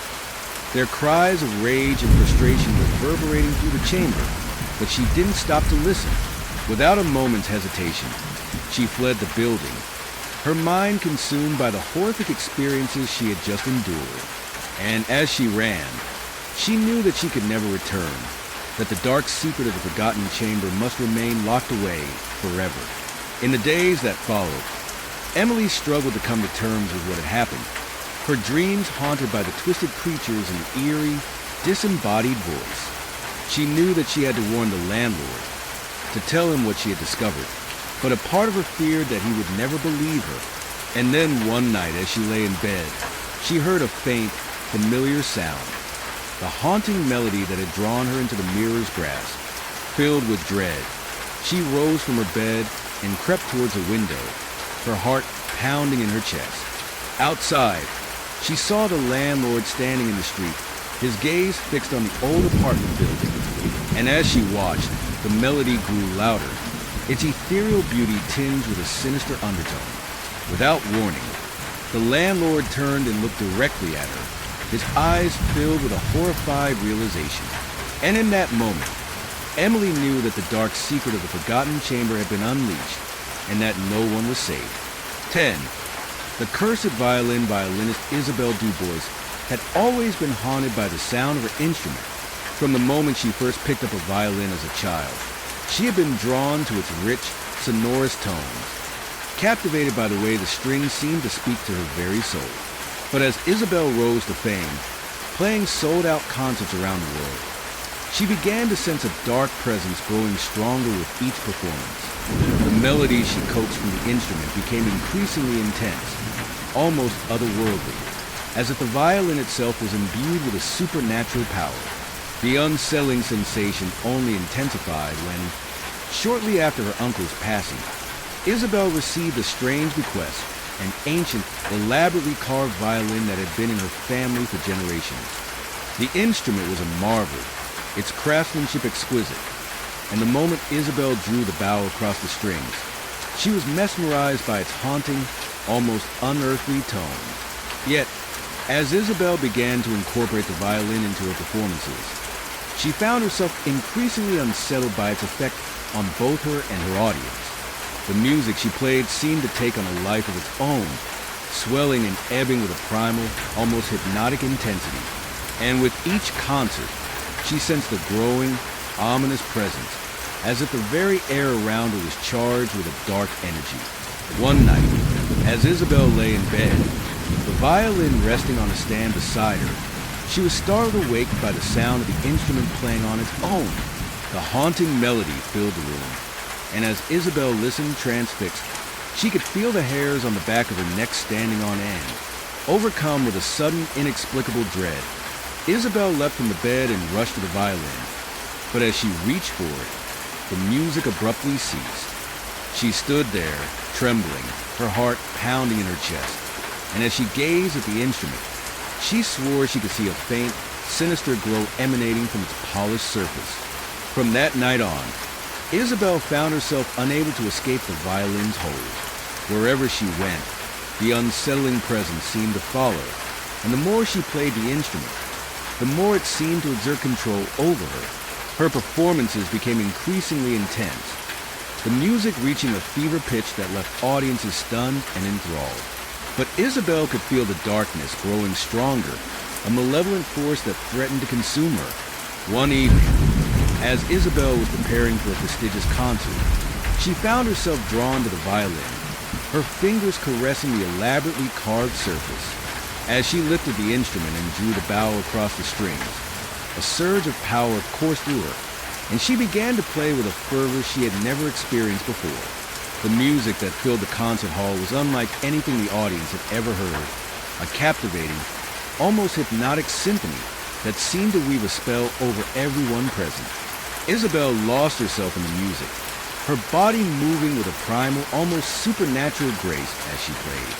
their cries of rage and frustration reverberating through the chamber, but she didn't stop to listen. Without a moment's hesitation, she fled the building, her mind consumed by the horrific experiences she had just endured. And as she ran, she knew that she could never return, that the dark secret of the Forgotten Chamber must remain locked away forever. In the days that followed, Emily struggled to come to terms with what had happened, her dreams haunted by the twisted creatures and the eerie, disembodied voice. She knew that she had to warn the landlord, to tell him what she had discovered, but a part of her feared that he would never believe her. And then one night, as she lay in bed, she heard a faint, familiar sound, the haunting melody that had drawn her into the mirror's grasp. Filled with dread, she rose from her bed and crept towards a window, her heart pounding in her chest. Outside, she saw the landlord standing in the street, his gaze fixed on the old apartment building. And as she watched, the melody grew louder, its ethereal beauty tinged with a sinister undertone. Without warning, the landlord turned and looked directly at her, his eyes filled with a horrified realization. And in that moment, Emily knew that the dark secret of the Forgotten Chamber had been unleashed, and that no one was saved. 10. The cursed violinist Isabelle Dubois had always been haunted by the sound of her instrument. From the moment she first picked up a violin as a child, she had been drawn to its rich, sonorous tones, captivated by the way the strings seemed to speak to her very soul. But as Isabelle rose to fame, playing sold-out concerts around the world, she began to sense a dark presence growing stronger with each performance. The melodies she coaxed from the instrument became increasingly intense, almost otherworldly, as if the violin itself was imbued with a supernatural power. The unsettling sensation only intensified when, shortly after her uncle's passing, Isabelle received a strange bequest, an ancient, elaborately carved violin that had been in her family for generations. The instrument was a marvel, its craftsmanship exquisite, and the moment Isabelle drew the bow across the strings, she was mesmerized by its haunting, almost unearthly tone. Yet, as Isabelle began to incorporate the violin into her performances, she found herself increasingly unsettled by its effect on both her and her audience. The music she played seemed to take on a life of its own, swelling and ebbing with a primal, almost hypnotic intensity. And with each concert, she sensed a growing, ominous presence, as if the very air around her was charged with a dark energy. One night, as Isabelle lay in bed, the violin resting on a stand beside her, She was startled awake by the sound of the instrument playing on its own. The haunting melody filled the room, and as Isabel listened transfixed, she could feel the hairs on the back of her neck standing on end. Overcome with a sudden, inexplicable dread, Isabel leapt from the bed and rushed to the violin. But as she reached for it, the music abruptly ceased. She stood there, trembling, her heart pounding in her chest, and as she gazed at the instrument, she swore she could see a faint, sinister glow emanating from its polished surface. From that night on, Isabel found herself unable to escape the violin's hold. Wherever she went, the unsettling presence seemed to follow, and the more she played the instrument, the more it seemed to exert control over her. Her performances became increasingly intense, the music reaching a fever pitch that left audiences stunned and enthralled. But Isabel could feel the darkness growing stronger, a malevolent force that threatened to consume her. One evening, as Isabel was preparing for a prestigious concert, she found herself drawn to the violin, her fingers caressing the elaborately carved surface. As she lifted the instrument and drew the bow across the strings, a surge of power coursed through her, and she began to play with a fervor she had never experienced before. The music that filled the concert hall was unlike anything the audience had ever heard, a captivating, almost hypnotic symphony that seemed to weave a spell over everyone present. Isabel lost herself in the music, her body moving with a primal, almost supernatural grace as she played.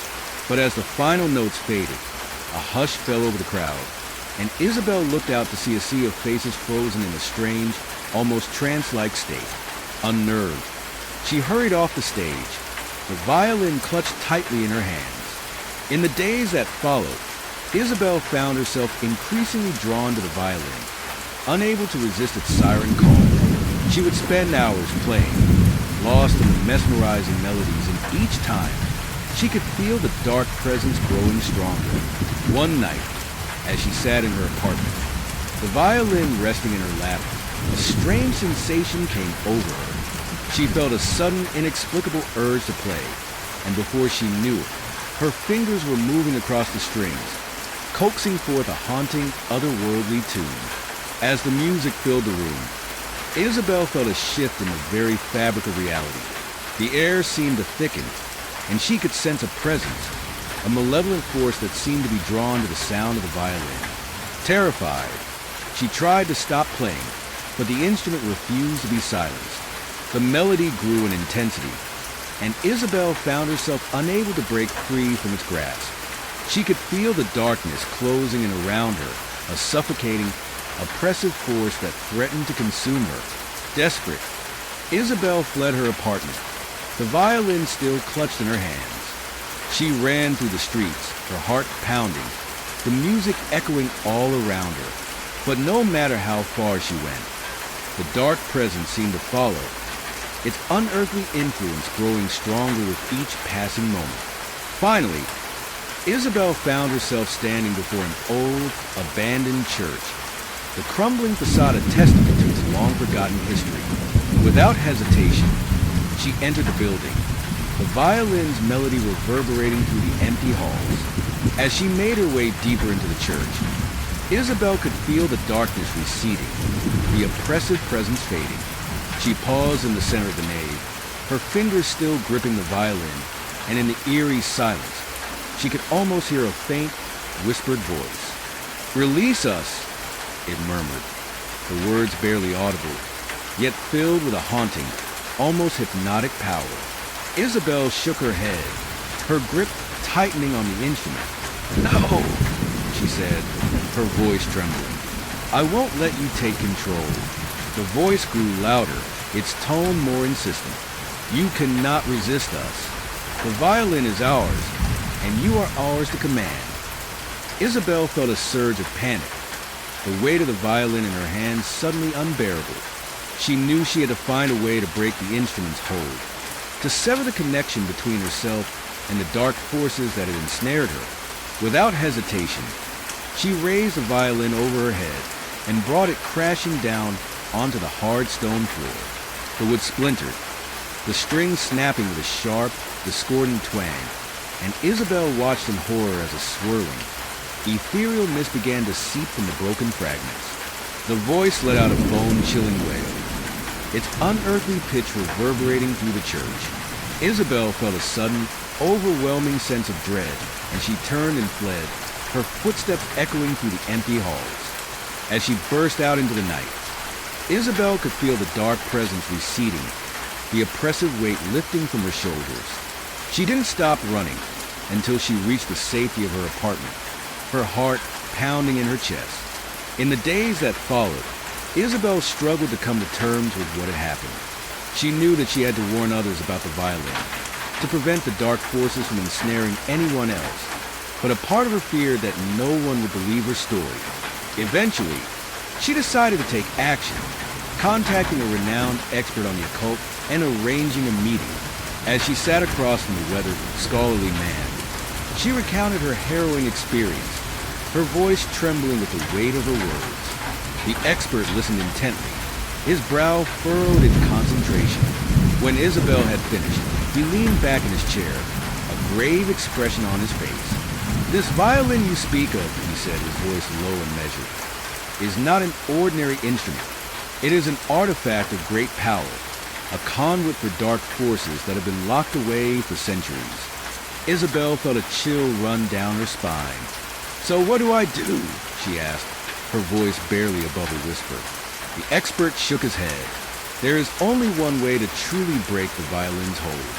But as the final notes faded, a hush fell over the crowd, and Isabel looked out to see a sea of faces frozen in a strange, almost trance-like state. Unnerved, she hurried off the stage, the violin clutched tightly in her hands. In the days that followed, Isabel found herself increasingly drawn to the violin, unable to resist its siren call. She would spend hours playing, lost in the mesmerizing melodies, and each time, she could feel the dark presence growing stronger. One night, as she sat in her apartment, the violin resting in her lap, a strange sensation came over her. She felt a sudden, inexplicable urge to play, and before she knew it, her fingers were moving across the strings, coaxing forth a haunting, otherworldly tune. As the music filled the room, Isabel felt a shift in the very fabric of reality. The air seemed to thicken, and she could sense a presence, a malevolent force that seemed to be drawn to the sound of the violin. Terrified, she tried to stop playing, but the instrument refused to be silenced. The melody grew in intensity, and Isabel found herself unable to break free from its grasp. She could feel the darkness closing in around her, a suffocating, oppressive force that threatened to consume her. Desperate, Isabel fled her apartment, the violin still clutched in her hands. She ran through the streets, her heart pounding, the music echoing all around her. But no matter how far she went, the dark presence seemed to follow, its unearthly influence growing stronger with each passing moment. Finally, Isabel found herself standing before an old, abandoned church, the crumbling facade a testament to its long-forgotten history. Without hesitation, she entered the building, the violin's melody reverberating through the empty halls. As she made her way deeper into the church, Isabel could feel the darkness receding, the oppressive presence fading. She paused in the center of the nave, her fingers still gripping the violin, and in the eerie silence, she could almost hear a faint, whispered voice. "Release us," it murmured, the words barely audible, yet filled with a haunting, almost hypnotic power. Isabel shook her head, her grip tightening on the instrument. "No," she said, her voice trembling. "I won't let you take control." The voice grew louder, its tone more insistent. "You cannot resist us. The violin is ours, and you are ours to command." Isabel felt a surge of panic, the weight of the violin in her hands suddenly unbearable. She knew she had to find a way to break the instrument's hold, to sever the connection between herself and the dark forces that had ensnared her. Without hesitation, she raised the violin over her head and brought it crashing down onto the hard stone floor. The wood splintered, the strings snapping with a sharp, discordant twang, and Isabel watched in horror as a swirling, Ethereal mist began to seep from the broken fragments. The voice let out a bone-chilling wail, its unearthly pitch reverberating through the church. Isabel felt a sudden, overwhelming sense of dread, and she turned and fled, her footsteps echoing through the empty halls. As she burst out into the night, Isabel could feel the dark presence receding, the oppressive weight lifting from her shoulders. She didn't stop running until she reached the safety of her apartment, her heart pounding in her chest. In the days that followed, Isabel struggled to come to terms with what had happened. She knew that she had to warn others about the violin, to prevent the dark forces from ensnaring anyone else, but a part of her feared that no one would believe her story. Eventually, she decided to take action, contacting a renowned expert on the occult and arranging a meeting. As she sat across from the weathered, scholarly man, she recounted her harrowing experience, her voice trembling with the weight of her words. The expert listened intently, his brow furrowed in concentration. When Isabel had finished, he leaned back in his chair, a grave expression on his face. "This violin you speak of," he said, his voice low and measured, "is not an ordinary instrument. It is an artifact of great power, a conduit for dark forces that have been locked away for centuries." Isabel felt a chill run down her spine. "So what do I do?" she asked, her voice barely above a whisper. The expert shook his head. "There is only one way to truly break the violin's hold.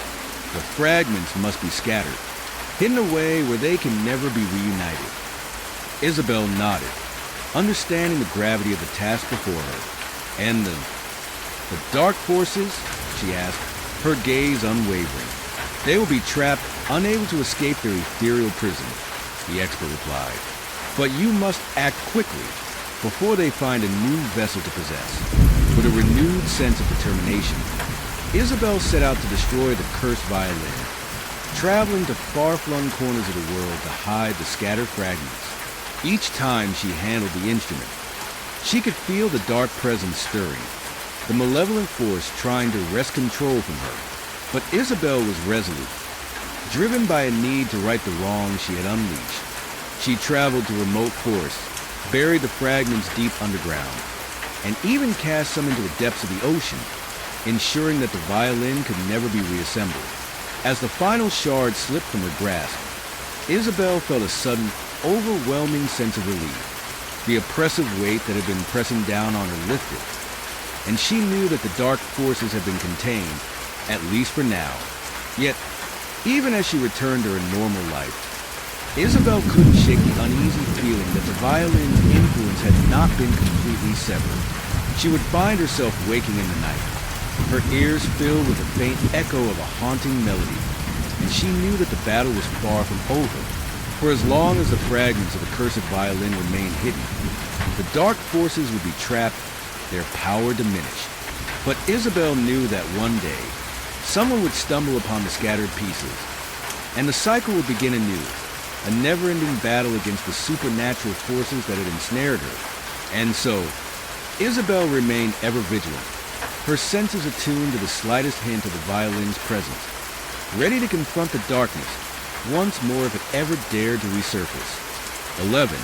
The fragments must be scattered, hidden away where they can never be reunited." Isabel nodded, understanding the gravity of the task before her. "And the dark forces?" she asked, her gaze unwavering. "They will be trapped, unable to escape their ethereal prison," the expert replied. "But you must act quickly, before they find a new vessel to possess." With a renewed sense of determination, Isabel set out to destroy the cursed violin, traveling to far-flung corners of the world to hide the scattered fragments. Each time she handled the instrument, she could feel the dark presence stirring, the malevolent force trying to wrest control from her. But Isabel was resolute, driven by a need to right the wrong she had unleashed. She traveled to remote forests, buried the fragments deep underground, and even cast some into the depths of the ocean, ensuring that the violin could never be reassembled. As the final shard slipped from her grasp, Isabel felt a sudden, overwhelming sense of relief. The oppressive weight that had been pressing down on her lifted, and she knew that the dark forces had been contained, at least for now. Yet, even as she returned to her normal life, Isabel couldn't shake the uneasy feeling that the violin's influence had not been completely severed. She would find herself waking in the night, her ears filled with the faint echo of a haunting melody, and she knew that the battle was far from over. For as long as the fragments of the cursed violin remained hidden, the dark forces would be trapped, their power diminished. But Isabel knew that one day, someone would stumble upon the scattered pieces, and the cycle would begin anew, a never-ending battle against the supernatural forces that had ensnared her. And so, Isabel remained ever vigilant, her senses attuned to the slightest hint of the violin's presence, ready to confront the darkness once more if it ever dared to resurface. 11.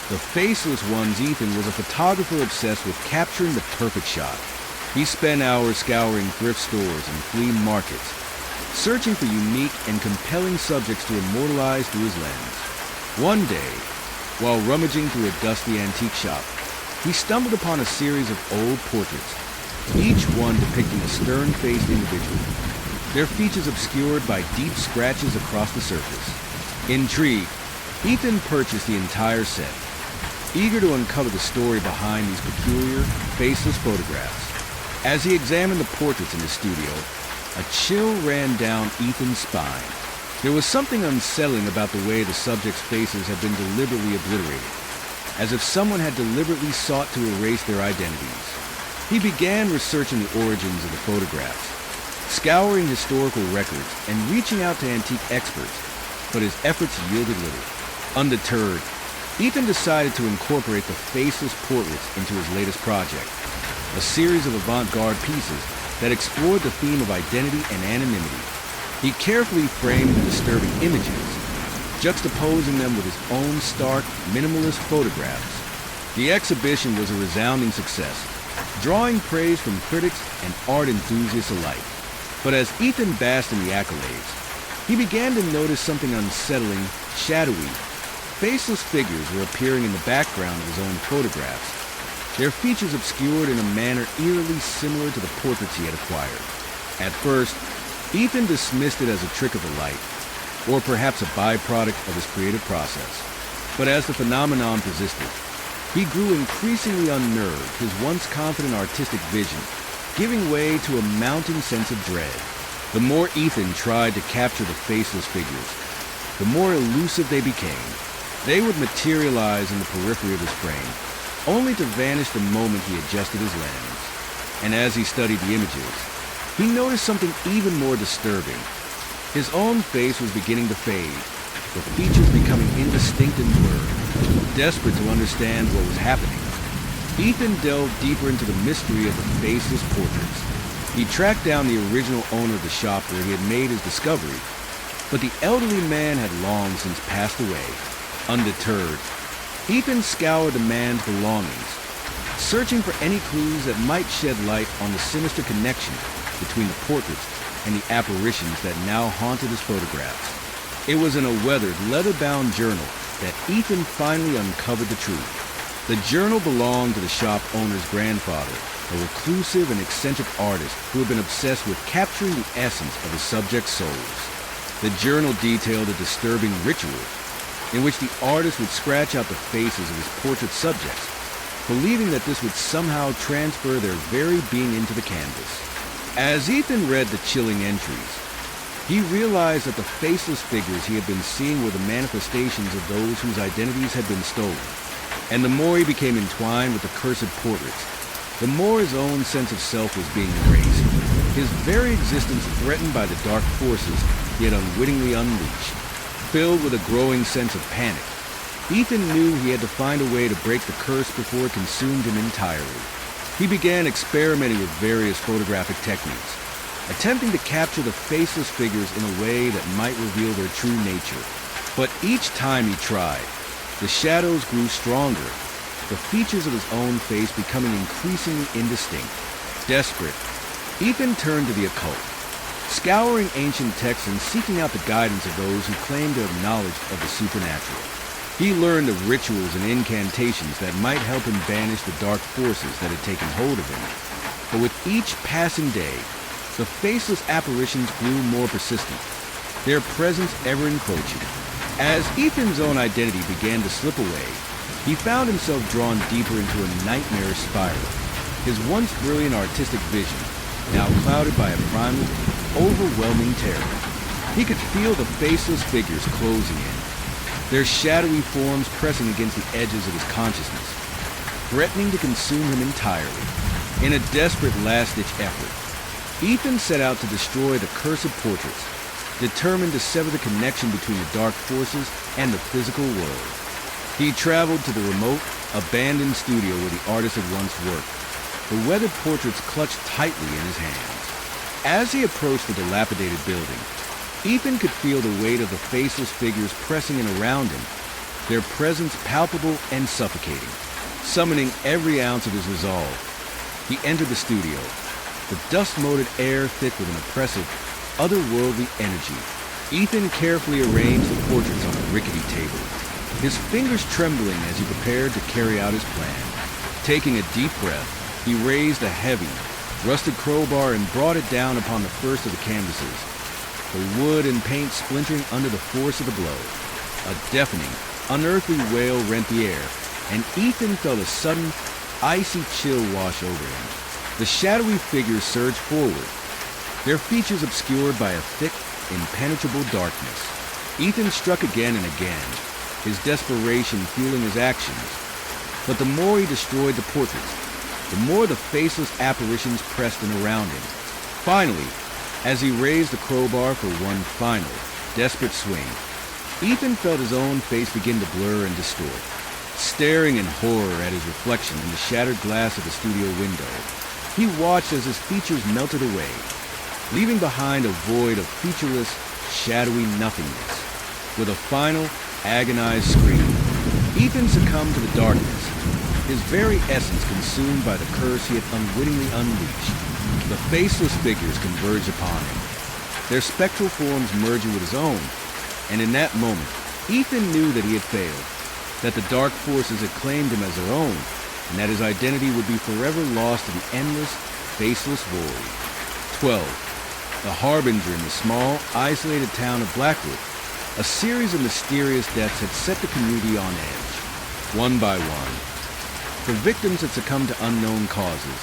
The Faceless One's Ethan was a photographer obsessed with capturing the perfect shot. He spent hours scouring thrift stores and flea markets, searching for unique and compelling subjects to immortalize through his lens. One day, while rummaging through a dusty antique shop, he stumbled upon a series of old portraits, each one depicting a stern-faced individual, their features obscured by deep scratches across the surface. Intrigued, Ethan purchased the entire set, eager to uncover the story behind these peculiar, faceless photographs. As he examined the portraits in his studio, a chill ran down Ethan's spine. There was something unsettling about the way the subjects' faces had been deliberately obliterated, as if someone had deliberately sought to erase their identities. He began researching the origins of the photographs, scouring historical records and reaching out to antique experts, but his efforts yielded little. Undeterred, Ethan decided to incorporate the faceless portraits into his latest project, a series of avant-garde pieces that explored the theme of identity and anonymity. He carefully framed the disturbing images, juxtaposing them with his own stark, minimalist photographs. The exhibition was a resounding success, drawing praise from critics and art enthusiasts alike. But as Ethan basked in the accolades, he began to notice something unsettling, shadowy. Faceless figures were appearing in the background of his own photographs, their features obscured in a manner eerily similar to the portraits he had acquired. At first, Ethan dismissed it as a trick of the light, or perhaps a byproduct of his creative process. But as the phenomenon persisted, he grew increasingly unnerved, his once confident artistic vision giving way to a mounting sense of dread. The more Ethan tried to capture the faceless figures, the more elusive they became. They would materialize in the periphery of his frame, only to vanish the moment he adjusted his lens. And as he studied the images, he noticed something even more disturbing. His own face was beginning to fade, the features becoming indistinct and blurred. Desperate to understand what was happening, Ethan delved deeper into the mystery of the faceless portraits. He tracked down the original owner of the shop where he had made his discovery, but the elderly man had long since passed away. Undeterred, Ethan scoured the man's belongings, searching for any clues that might shed light on the sinister connection between the portraits and the apparitions that now haunted his photographs. It was in a weathered, leather-bound journal that Ethan finally uncovered the truth. The journal belonged to the shop owner's grandfather, a reclusive and eccentric artist who had been obsessed with capturing the essence of his subjects' souls. The journal detailed a disturbing ritual in which the artist would scratch out the faces of his portrait subjects, believing that this would somehow transfer their very being into the canvas. As Ethan read the chilling entries, he realized that the faceless figures he had been seeing were the manifestations of those whose identities had been stolen. And the more he became entwined with the cursed portraits, the more his own sense of self was being erased, his very existence threatened by the dark forces he had unwittingly unleashed. Filled with a growing sense of panic, Ethan knew he had to find a way to break the curse before it consumed him entirely. He began experimenting with various photographic techniques, attempting to capture the faceless figures in a way that might reveal their true nature. But each time he tried, the shadows grew stronger, the features of his own face becoming increasingly indistinct. Desperate, Ethan turned to the occult, scouring ancient texts and seeking out the guidance of those who claimed to have knowledge of the supernatural. He learned of rituals and incantations that might help him banish the dark forces that had taken hold of him. But with each passing day, the faceless apparitions grew more persistent, their presence ever encroaching. As Ethan's own identity began to slip away, he found himself drawn deeper into a nightmarish spiral, his once brilliant artistic vision now clouded by a primal, overwhelming terror. He could feel the faceless figures closing in, their shadowy forms pressing against the edges of his consciousness, threatening to consume him entirely. In a desperate last-ditch effort, Ethan set out to destroy the cursed portraits, determined to sever the connection between the dark forces and the physical world. He traveled to the remote, abandoned studio where the artist had once worked, the weathered portraits clutched tightly in his hands. As he approached the dilapidated building, Ethan could feel the weight of the faceless figures pressing in around him, their presence palpable and suffocating, summoning every ounce of his resolve. He entered the studio, the dust-moated air thick with an oppressive, otherworldly energy. Ethan carefully arranged the portraits on a rickety table, his fingers trembling as he prepared to carry out his plan. Taking a deep breath, he raised a heavy, rusted crowbar and brought it down upon the first of the canvases, the wood and paint splintering under the force of the blow. A deafening, unearthly wail rent the air, and Ethan felt a sudden, icy chill wash over him. The shadowy figures surged forward, their features obscured by a thick, impenetrable darkness. Ethan struck again and again, his desperation fueling his actions. But the more he destroyed the portraits, the more the faceless apparitions pressed in around him. Finally, as he raised the crowbar for one final, desperate swing, Ethan felt his own face begin to blur and distort. Staring in horror at his reflection in the shattered glass of the studio window, he watched as his features melted away, leaving behind a void of featureless, shadowy nothingness. With a final, agonized scream, Ethan succumbed to the darkness, his very essence consumed by the curse he had unwittingly unleashed. The faceless figures converged upon him, their spectral forms merging with his own, and in that moment, Ethan knew that he had failed, that the dark forces had claimed him as their own, and that his identity would be forever lost in the endless, faceless void. 12. The Harbinger in the small, isolated town of Blackwood. A series of mysterious deaths had set the community on edge, one by one. The victims had succumbed to unknown causes,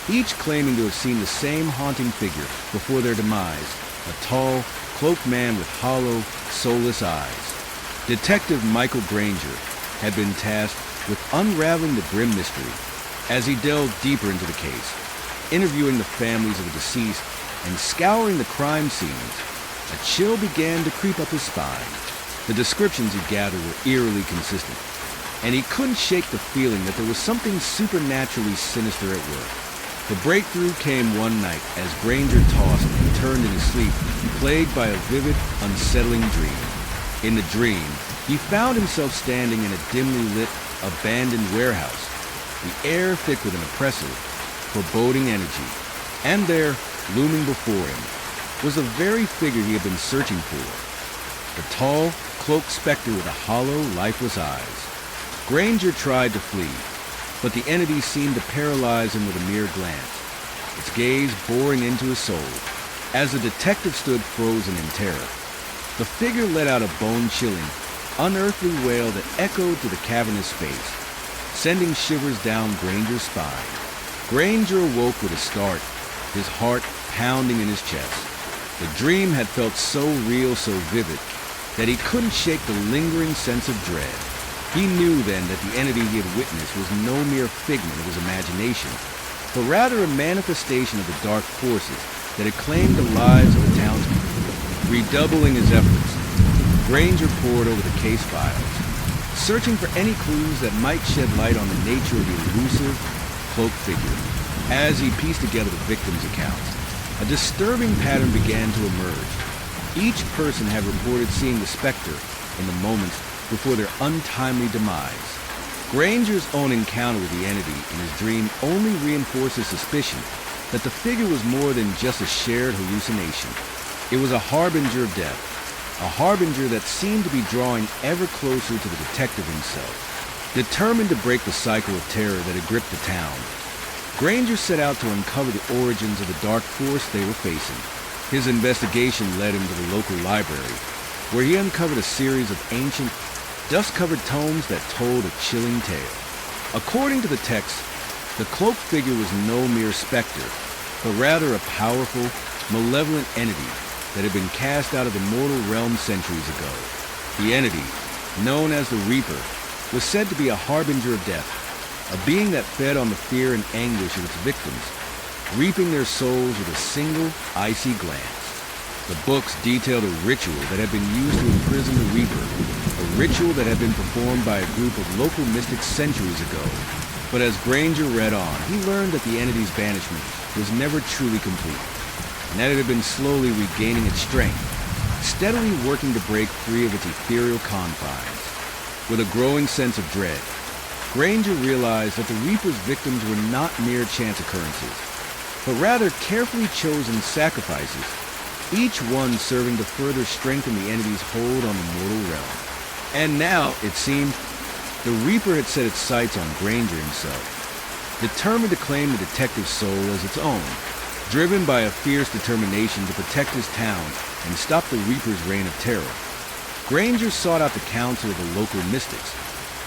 each claiming to have seen the same haunting figure before their demise, a tall, cloaked man with hollow, soulless eyes. Detective Michael Granger had been tasked with unraveling the grim mystery as he delved deeper into the case, interviewing the families of the deceased and scouring the crime scenes. A chill began to creep up his spine. The descriptions he gathered were eerily consistent, and he couldn't shake the feeling that there was something supernaturally sinister at work. The breakthrough came one night as Granger tossed and turned in his sleep, plagued by a vivid, unsettling dream. In the dream, he found himself standing in a dimly lit, abandoned warehouse, the air thick with an oppressive, foreboding energy. And there, looming before him, was the very figure he had been searching for. The tall, cloaked specter with the hollow, lifeless eyes. Granger tried to flee, but the entity seemed to paralyze him with a mere glance, its gaze boring into his soul. As the detective stood frozen in terror, the figure let out a bone-chilling, unearthly wail that echoed through the cavernous space, sending shivers down Granger's spine. Granger awoke with a start, his heart pounding in his chest. The dream had felt so real, so vivid, that he couldn't shake the lingering sense of dread. He knew then that the entity he had witnessed was no mere figment of his imagination, but rather a manifestation of the dark forces that had claimed the lives of the townspeople. Redoubling his efforts, Granger pored over the case files, searching for any clues that might shed light on the nature of the elusive, cloaked figure. As he pieced together the victims' accounts, a disturbing pattern began to emerge. Each person had reported seeing the specter in the moments before their untimely demise. Granger's own encounter with the entity in his dream only reinforced his suspicion that the figure was more than just a shared hallucination. It was a harbinger of death, a harbinger that seemed to be drawing ever closer to the detective himself. Determined to break the cycle of terror that had gripped the town, Granger set out to uncover the origins of the dark force they were facing. His investigation led him to the local library, where he uncovered a series of ancient, dust-covered tomes that told a chilling tale. According to the text, the cloaked figure was no mere specter, but rather a powerful, malevolent entity that had been cast out of the mortal realm centuries ago. The entity, known as the Reaper, was said to be a harbinger of death, a being that fed on the fear and anguish of its victims, reaping their souls with a single, icy glance. The books detailed a ritual that had been used to imprison the Reaper, a ritual that had been performed by a group of local mystics centuries ago. But as Granger read on, he learned that the entity's banishment was never truly complete, and that it had been slowly regaining its strength, steadily working to break free of its ethereal confines. With a growing sense of dread, Granger realized that the Reaper's victims were not mere chance occurrences, but rather carefully chosen sacrifices, each one serving to further strengthen the entity's hold on the mortal realm. And now, it seemed, the Reaper had set its sights on Granger himself, determined to claim the detective's soul as its own, driven by a fierce determination to protect his town and stop the Reaper's reign of terror. Granger sought out the counsel of the local mystics,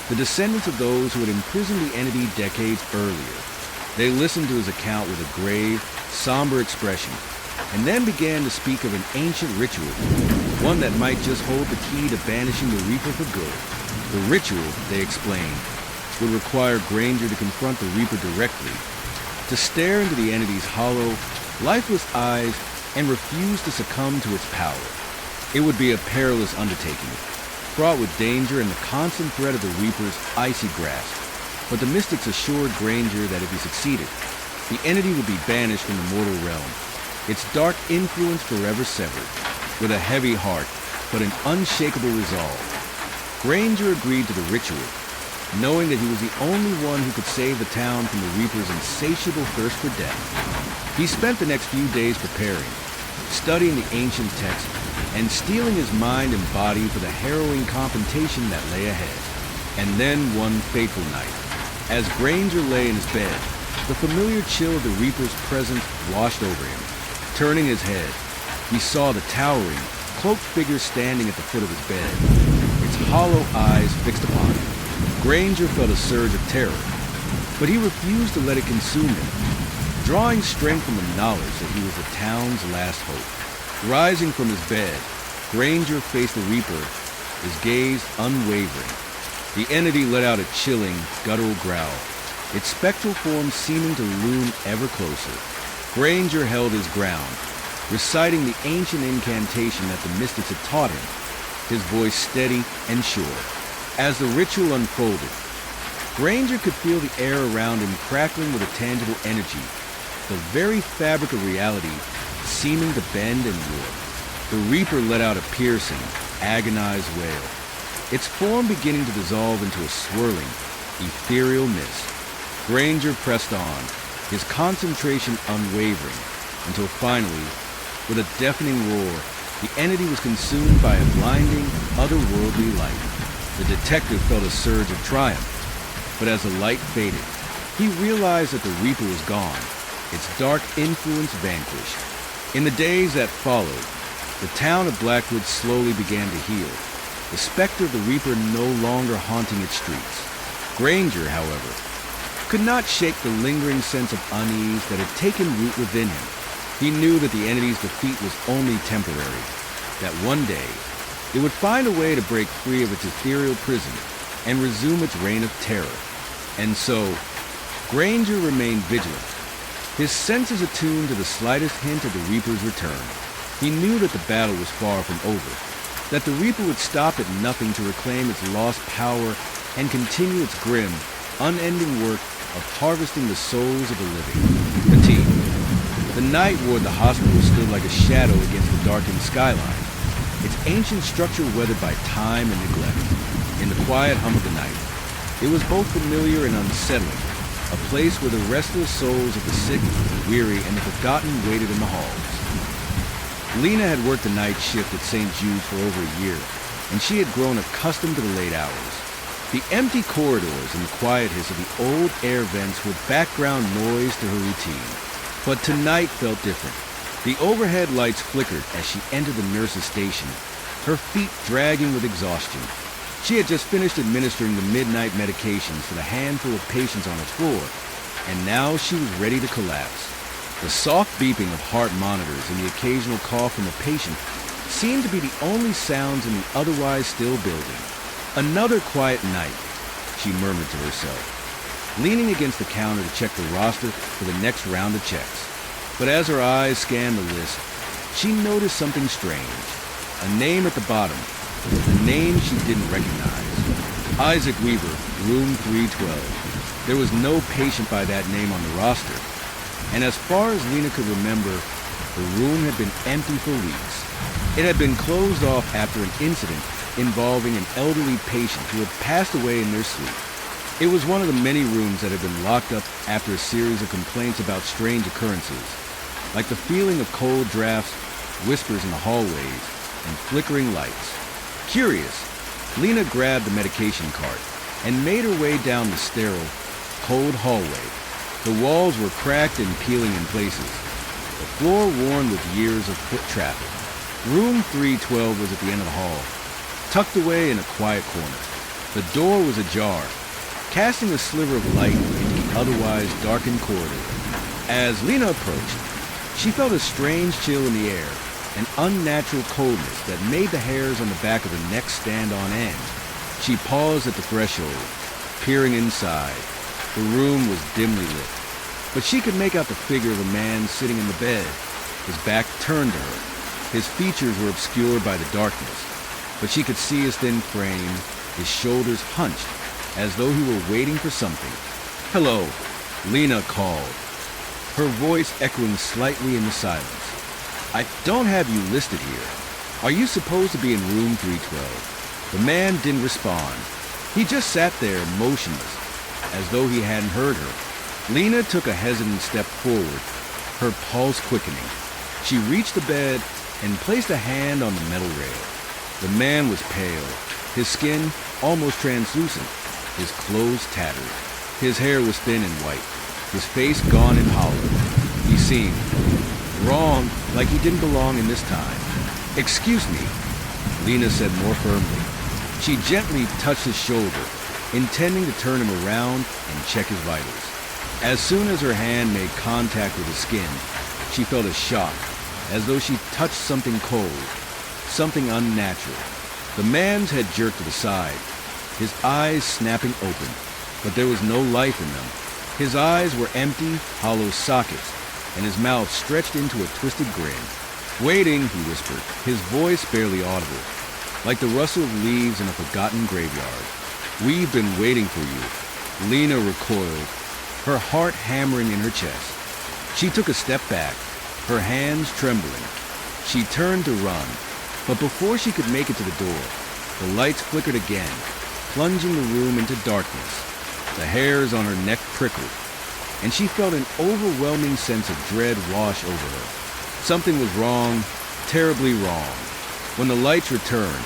the descendants of those who had imprisoned the entity decades earlier. They listened to his account with a grave, somber expression, and then began to speak of an ancient ritual, one that might just hold the key to banishing the Reaper for good. The ritual, they explained, would require Granger to confront the Reaper directly, to stare into the entity's hollow, lifeless eyes, and refuse to succumb to its power. It would be a perilous undertaking, fraught with danger and the constant threat of the Reaper's icy grasp. But the mystics assured Granger that if he succeeded, the entity would be banished from the mortal realm, its dark influence forever severed. With a heavy heart, but an unshakable resolve. Granger agreed to the ritual, knowing that he was the only one who could save the town from the Reaper's insatiable thirst for death. He spent the next few days preparing, studying the ancient texts, and steeling his mind and body for the harrowing confrontation that lay ahead. And then one fateful night, as Granger lay in his bed, the familiar chill of the Reaper's presence washed over him. Turning his head, he saw the towering, cloaked figure standing at the foot of his bed, its hollow eyes fixed upon him. Granger felt a surge of terror, but he refused to let it consume him, drawing strength from the knowledge that he was the town's last hope. Rising from his bed, Granger faced the Reaper, his gaze unwavering. The entity let out a chilling, guttural growl, its spectral form seeming to loom ever closer. Granger held his ground, reciting the ancient incantation that the mystics had taught him, his voice steady and sure. As the ritual unfolded, Granger could feel the air around him crackling with a tangible energy, the very fabric of reality seeming to bend and warp. The Reaper let out a piercing, agonized wail, its form beginning to dissolve into a swirling, ethereal mist. Granger pressed on, his concentration unwavering, until finally, with a deafening roar, the entity was consumed by a blinding, otherworldly light. The detective felt a surge of triumph, but as the light faded, he realized that the Reaper was gone, its dark influence vanquished. In the days that followed, the town of Blackwood slowly began to heal, the specter of the Reaper no longer haunting its streets. Granger, however, could not shake the lingering sense of unease that had taken root within him. He knew that the entity's defeat was only temporary, that one day it would find a way to break free of its ethereal prison and resume its reign of terror. And so, Granger remained vigilant, his senses attuned to the slightest hint of the Reaper's return. He knew that the battle was far from over, that the Reaper would stop at nothing to reclaim its lost power and continue its grim, unending work of harvesting the souls of the living. Fatigued, the night ward the hospital stood like a shadow against the darkened skyline, its ancient structure weathered by time and neglect. In the quiet hum of the night, it was both familiar and unsettling, a place where the restless souls of the sick, the weary, and the forgotten waited in the halls. Lena had worked the night shift at St. Jude's for over a year, and she had grown accustomed to the late hours. The empty corridors and the quiet hiss of the old air vents were background noise to her routine. But tonight felt different. The overhead lights flickered as she entered the nurse's station, her feet dragging with exhaustion. She had just finished administering the midnight medications for the handful of patients on the floor, and now she was ready to collapse. The soft beeping of heart monitors and the occasional cough from the patient seemed to be the only sounds in the otherwise still building. Another quiet night, she murmured to herself, leaning against the counter to check the roster for the next round of checks. But as her eyes scanned the list, she noticed something strange. A name at the bottom, a name she didn't recognize. Isaac Weaver, room 312. There was no patient by that name on the roster, and as far as Lena could remember, the room had been empty for weeks. It had been closed off after an incident involving an elderly patient who had passed away in their sleep. It was one of the many rooms that had been locked up after a series of complaints about strange occurrences, like the feeling of cold drafts, whispers in the hallways, and flickering lights. Curious, Lena grabbed the medication cart and made her way down the sterile, cold hallway. The walls were cracked and peeling in places, the floor worn with years of foot traffic. Room 312 was at the end of the hall, tucked away in a quiet corner. The door was ajar, casting a sliver of light into the otherwise darkened corridor. As Lena approached, she felt a strange chill in the air, an unnatural coldness that made the hairs on the back of her neck stand on end. She paused at the threshold, peering inside. The room was dimly lit, but she could make out the figure of a man sitting in the bed, his back turned to her. His features were obscured by the darkness, but she could see his thin frame, his shoulders hunched, as though he were waiting for something. "Hello," Lena called, her voice echoing slightly in the silence. "I don't have you listed here." Are you supposed to be in room 312? The man didn't respond. He just sat there motionless, as though he hadn't heard her. Lena took a hesitant step forward, her pulse quickening. She reached the bed and placed a hand on the metal rail. The man was pale, his skin almost translucent, his clothes tattered. His hair was thin and white, his face gaunt and hollow. He seemed wrong, like he didn't belong in this time. "Excuse me," Lena said more firmly. She gently touched his shoulder, intending to turn him around and check his vitals. As soon as her hand made contact with his skin, she felt a shock, as though she touched something cold, something unnatural. The man's head jerked to the side, his eyes snapping open, but there was no life in them. His eyes were empty, hollow sockets, and his mouth stretched into a twisted grin. "Waiting," he whispered, his voice barely audible, like the rustle of leaves in a forgotten graveyard. "We've been waiting for you." Lena recoiled, her heart hammering in her chest. She took a step back, her hands trembling. She turned to run, but before she could make it to the door, the lights flickered again, plunging the room into darkness. The hairs on her neck prickled, and she felt an overwhelming sense of dread wash over her. Something was wrong, terribly wrong. When the lights returned,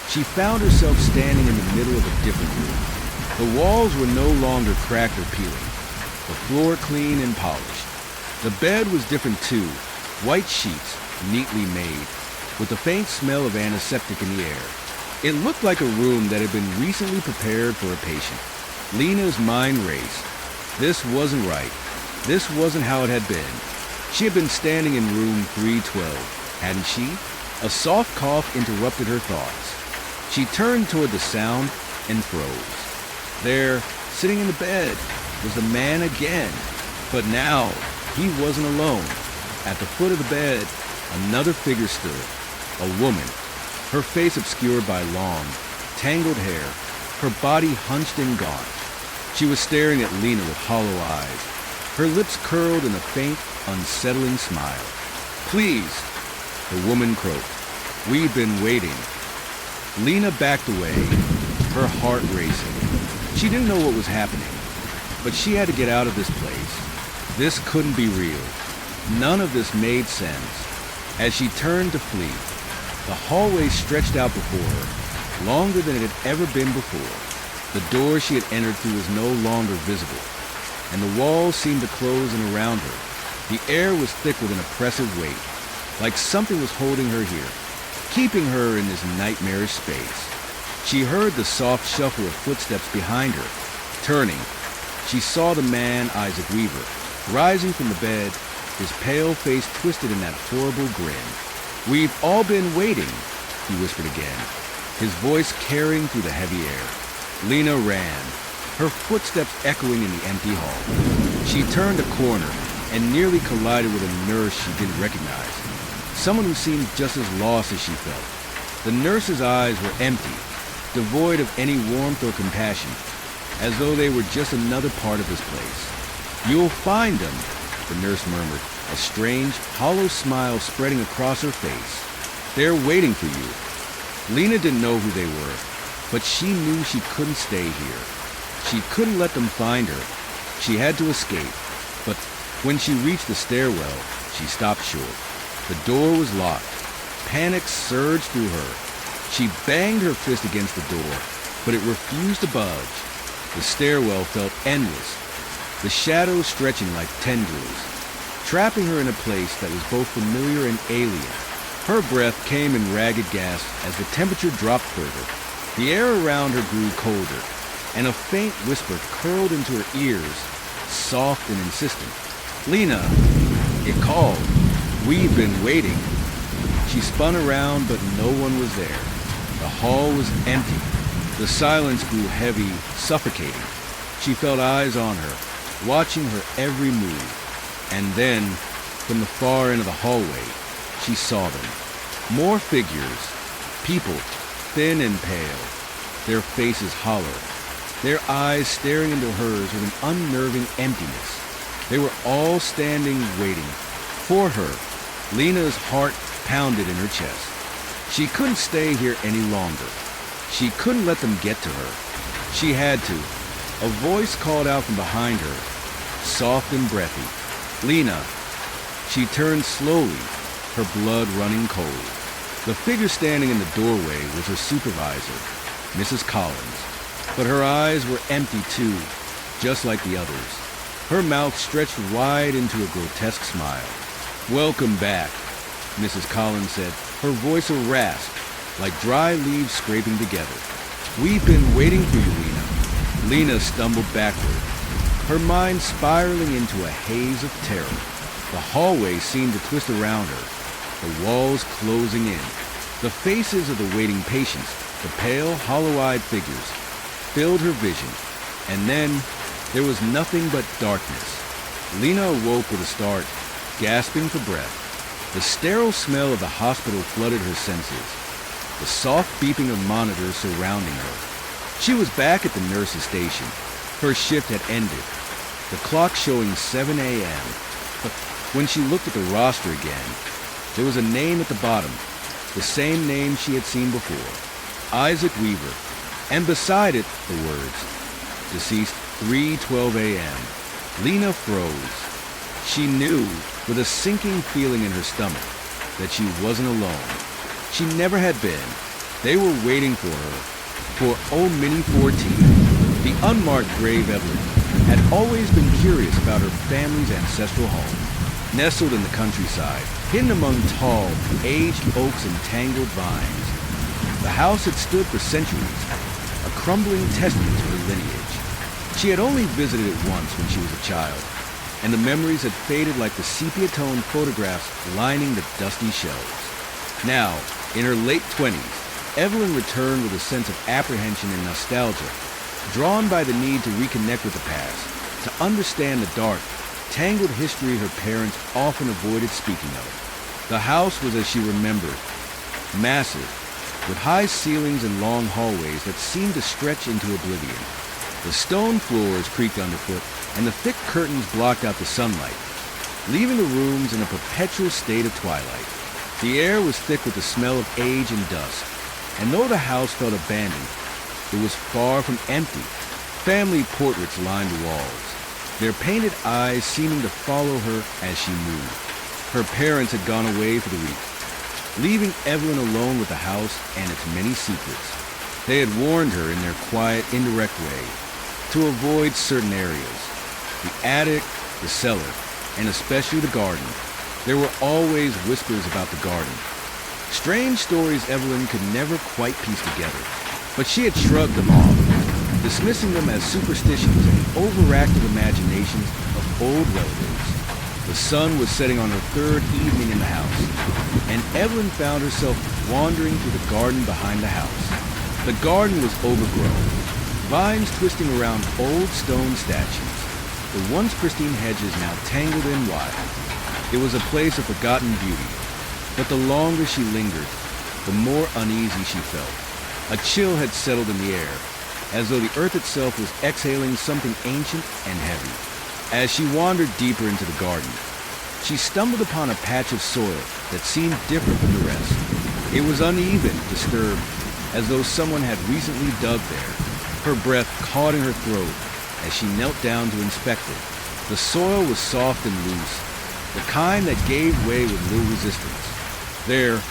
she found herself standing in the middle of a different room. The walls were no longer cracked or peeling, the floor clean and polished. The bed was different too, white sheets, neatly made, with a faint smell of antiseptic in the air. It looked like a room that had been recently prepared for a patient. Lena's mind raced. This wasn't right. This wasn't how it had been. She had been standing in room 312, hadn't she? A soft cough interrupted her thoughts. She turned toward the sound and froze. There, sitting in the bed, was the man again. But now, he wasn't alone. At the foot of the bed, another figure stood. A woman, her face obscured by long, tangled hair, her body hunched and gaunt. She was staring at Lena with hollow eyes, her lips curled in a faint, unsettling smile. "Please," the woman croaked. "We've been waiting." Lena backed away, her heart racing. She didn't know what was happening, but she had to get out of this place. This couldn't be real. None of this made sense. As she turned to flee, the hallway stretched out before her, longer than it had ever been before. The door she had entered through was no longer visible, and the walls seemed to close in around her. The air was thick with an oppressive weight, like something was holding her here, keeping her in this nightmarish space. She heard the soft shuffle of footsteps behind her. Turning, she saw the man, Isaac Weaver, rising from the bed, his pale face twisted in that horrible grin. "We've all been waiting," he whispered again, his voice carrying through the heavy air. Lena ran, her footsteps echoing in the empty hall. She turned a corner and nearly collided with a nurse she didn't recognize, someone who seemed just as lost as she felt. The nurse's eyes were empty, devoid of any warmth or compassion, as though they were just another part of this place. "You'll find them," the nurse murmured, a strange, hollow smile spreading across her face. "They're waiting for you." Lena didn't know who they were, but she knew she couldn't stay here. She couldn't let them find her. She had to escape, but when she reached the stairwell, she stopped short. The door was locked. Panic surged through her. She banged her fist against the door, but it refused to budge. The stairwell felt endless, the shadows stretching like tendrils, trapping her in a place that was both familiar and alien. Her breath came in ragged gasps as the temperature dropped further. The air around her grew colder, and a faint whisper curled into her ears, soft and insistent. "Lena!" It called. "We've been waiting." She spun around, but no one was there. The hall was empty. The silence grew heavy, suffocating. She felt eyes on her, watching her every move. And then, from the far end of the hallway, she saw them. More figures. People, thin and pale, their faces hollow, their eyes staring into hers with an unnerving emptiness. They were all standing, waiting for her. Lena's heart pounded in her chest. She couldn't stay here any longer. She couldn't let them get to her. She had to. A voice called out from behind her, soft and breathy. "Lena." She turned slowly, her blood running cold. The figure standing in the doorway was her supervisor, Mrs. Collins. But her eyes were empty too, just like the others. Her mouth stretched wide into a grotesque smile. "Welcome back," Mrs. Collins said, her voice a rasp, like dry leaves scraping together. "We've been waiting for you, Lena." Lena stumbled backward, her mind spiraling into a haze of terror. The hallway seemed to twist around her, the walls closing in. The faces of the waiting patients, the pale, hollow-eyed figures, filled her vision. And then there was nothing but darkness. Lena awoke with a start, gasping for breath. The sterile smell of the hospital flooded her senses, the soft beeping of monitors surrounding her. She was back at the nurse's station. Her shift had ended, the clock showing 7 a.m. But when she looked at the roster again, there was a name at the bottom, the same name she had seen before, Isaac Weaver, and beside it the words, deceased 3:12 a.m. Lena froze. She knew, with a sinking feeling in her stomach, that she wasn't alone. She never had been. They were waiting for her. For old Minnie 14, the unmarked grave Evelyn, had always been curious about her family's ancestral home. Nestled in the countryside, hidden among tall, aged oaks and tangled vines, the house had stood for centuries, a crumbling testament to her lineage. She had only visited it once when she was a child, and the memories had faded like the sepia-toned photographs lining the dusty shelves. Now, in her late 20s, Evelyn returned with a sense of apprehension and nostalgia, drawn by the need to reconnect with the past, to understand the dark, tangled history her parents often avoided speaking of. The house was as she remembered, massive, with high ceilings and long hallways that seemed to stretch into oblivion. The stone floors creaked underfoot, and the thick curtains blocked out the sunlight, leaving the rooms in a perpetual state of twilight. The air was thick with the smell of age and dust, and though the house felt abandoned, it was far from empty. Family portraits lined the walls, their painted eyes seeming to follow her as she moved. Her parents had gone away for the week, leaving Evelyn alone with the house and its many secrets. They had warned her in their quiet, indirect way to avoid certain areas, the attic, the cellar, and especially the garden. There were always whispers about the garden, strange stories Evelyn could never quite piece together, but she had shrugged them off, dismissing them as superstitions and overactive imaginations of old relatives. The sun was setting on her third evening in the house, and Evelyn found herself wandering through the garden behind the house. The garden was overgrown, vines twisting around old stone statues, the once pristine hedges now tangled in wild. It was a place of forgotten beauty, but the longer she lingered, the more uneasy she felt. A chill had settled in the air, as though the earth itself was exhaling something ancient and heavy. As she wandered deeper into the garden, she stumbled upon a patch of soil that seemed different from the rest. It was uneven, disturbed, as though someone had recently dug there. Her breath caught in her throat as she knelt down to inspect it. The soil was soft and loose, the kind that gave way with little resistance. There,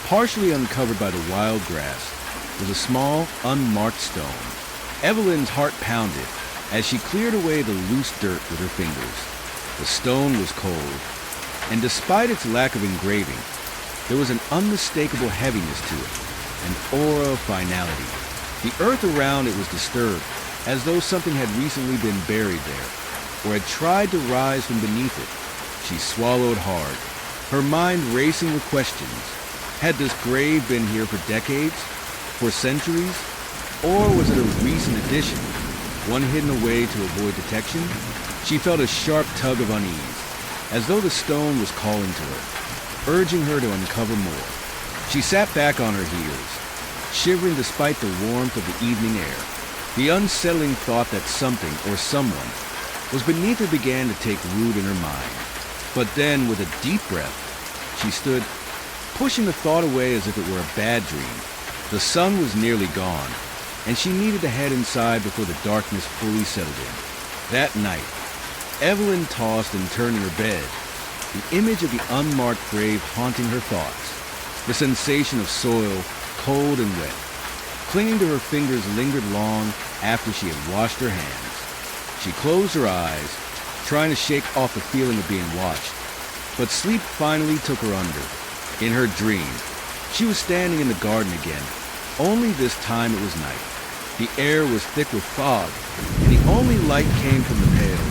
partially uncovered by the wild grass, was a small, unmarked stone. Evelyn's heart pounded as she cleared away the loose dirt with her fingers. The stone was cold, and despite its lack of engraving, there was an unmistakable heaviness to it, an aura of finality. The earth around it was disturbed, as though something had recently been buried there, or had tried to rise from beneath it. She swallowed hard, her mind racing with questions. Had this grave been here for decades? For centuries? Or was it a recent addition, one hidden away to avoid detection? She felt a sharp tug of unease, as though the stone was calling to her, urging her to uncover more. She sat back on her heels, shivering despite the warmth of the evening air. The unsettling thought that something or someone was beneath her began to take root in her mind. But then, with a deep breath, she stood pushing the thought away as if it were a bad dream. The sun was nearly gone, and she needed to head inside before the darkness fully settled in. That night, Evelyn tossed and turned in her bed, the image of the unmarked grave haunting her thoughts. The sensation of soil, cold and wet, clinging to her fingers lingered long after she had washed her hands. She closed her eyes, trying to shake off the feeling of being watched. But sleep finally took her under. In her dream, she was standing in the garden again, only this time it was night. The air was thick with fog, and the only light came from the pale,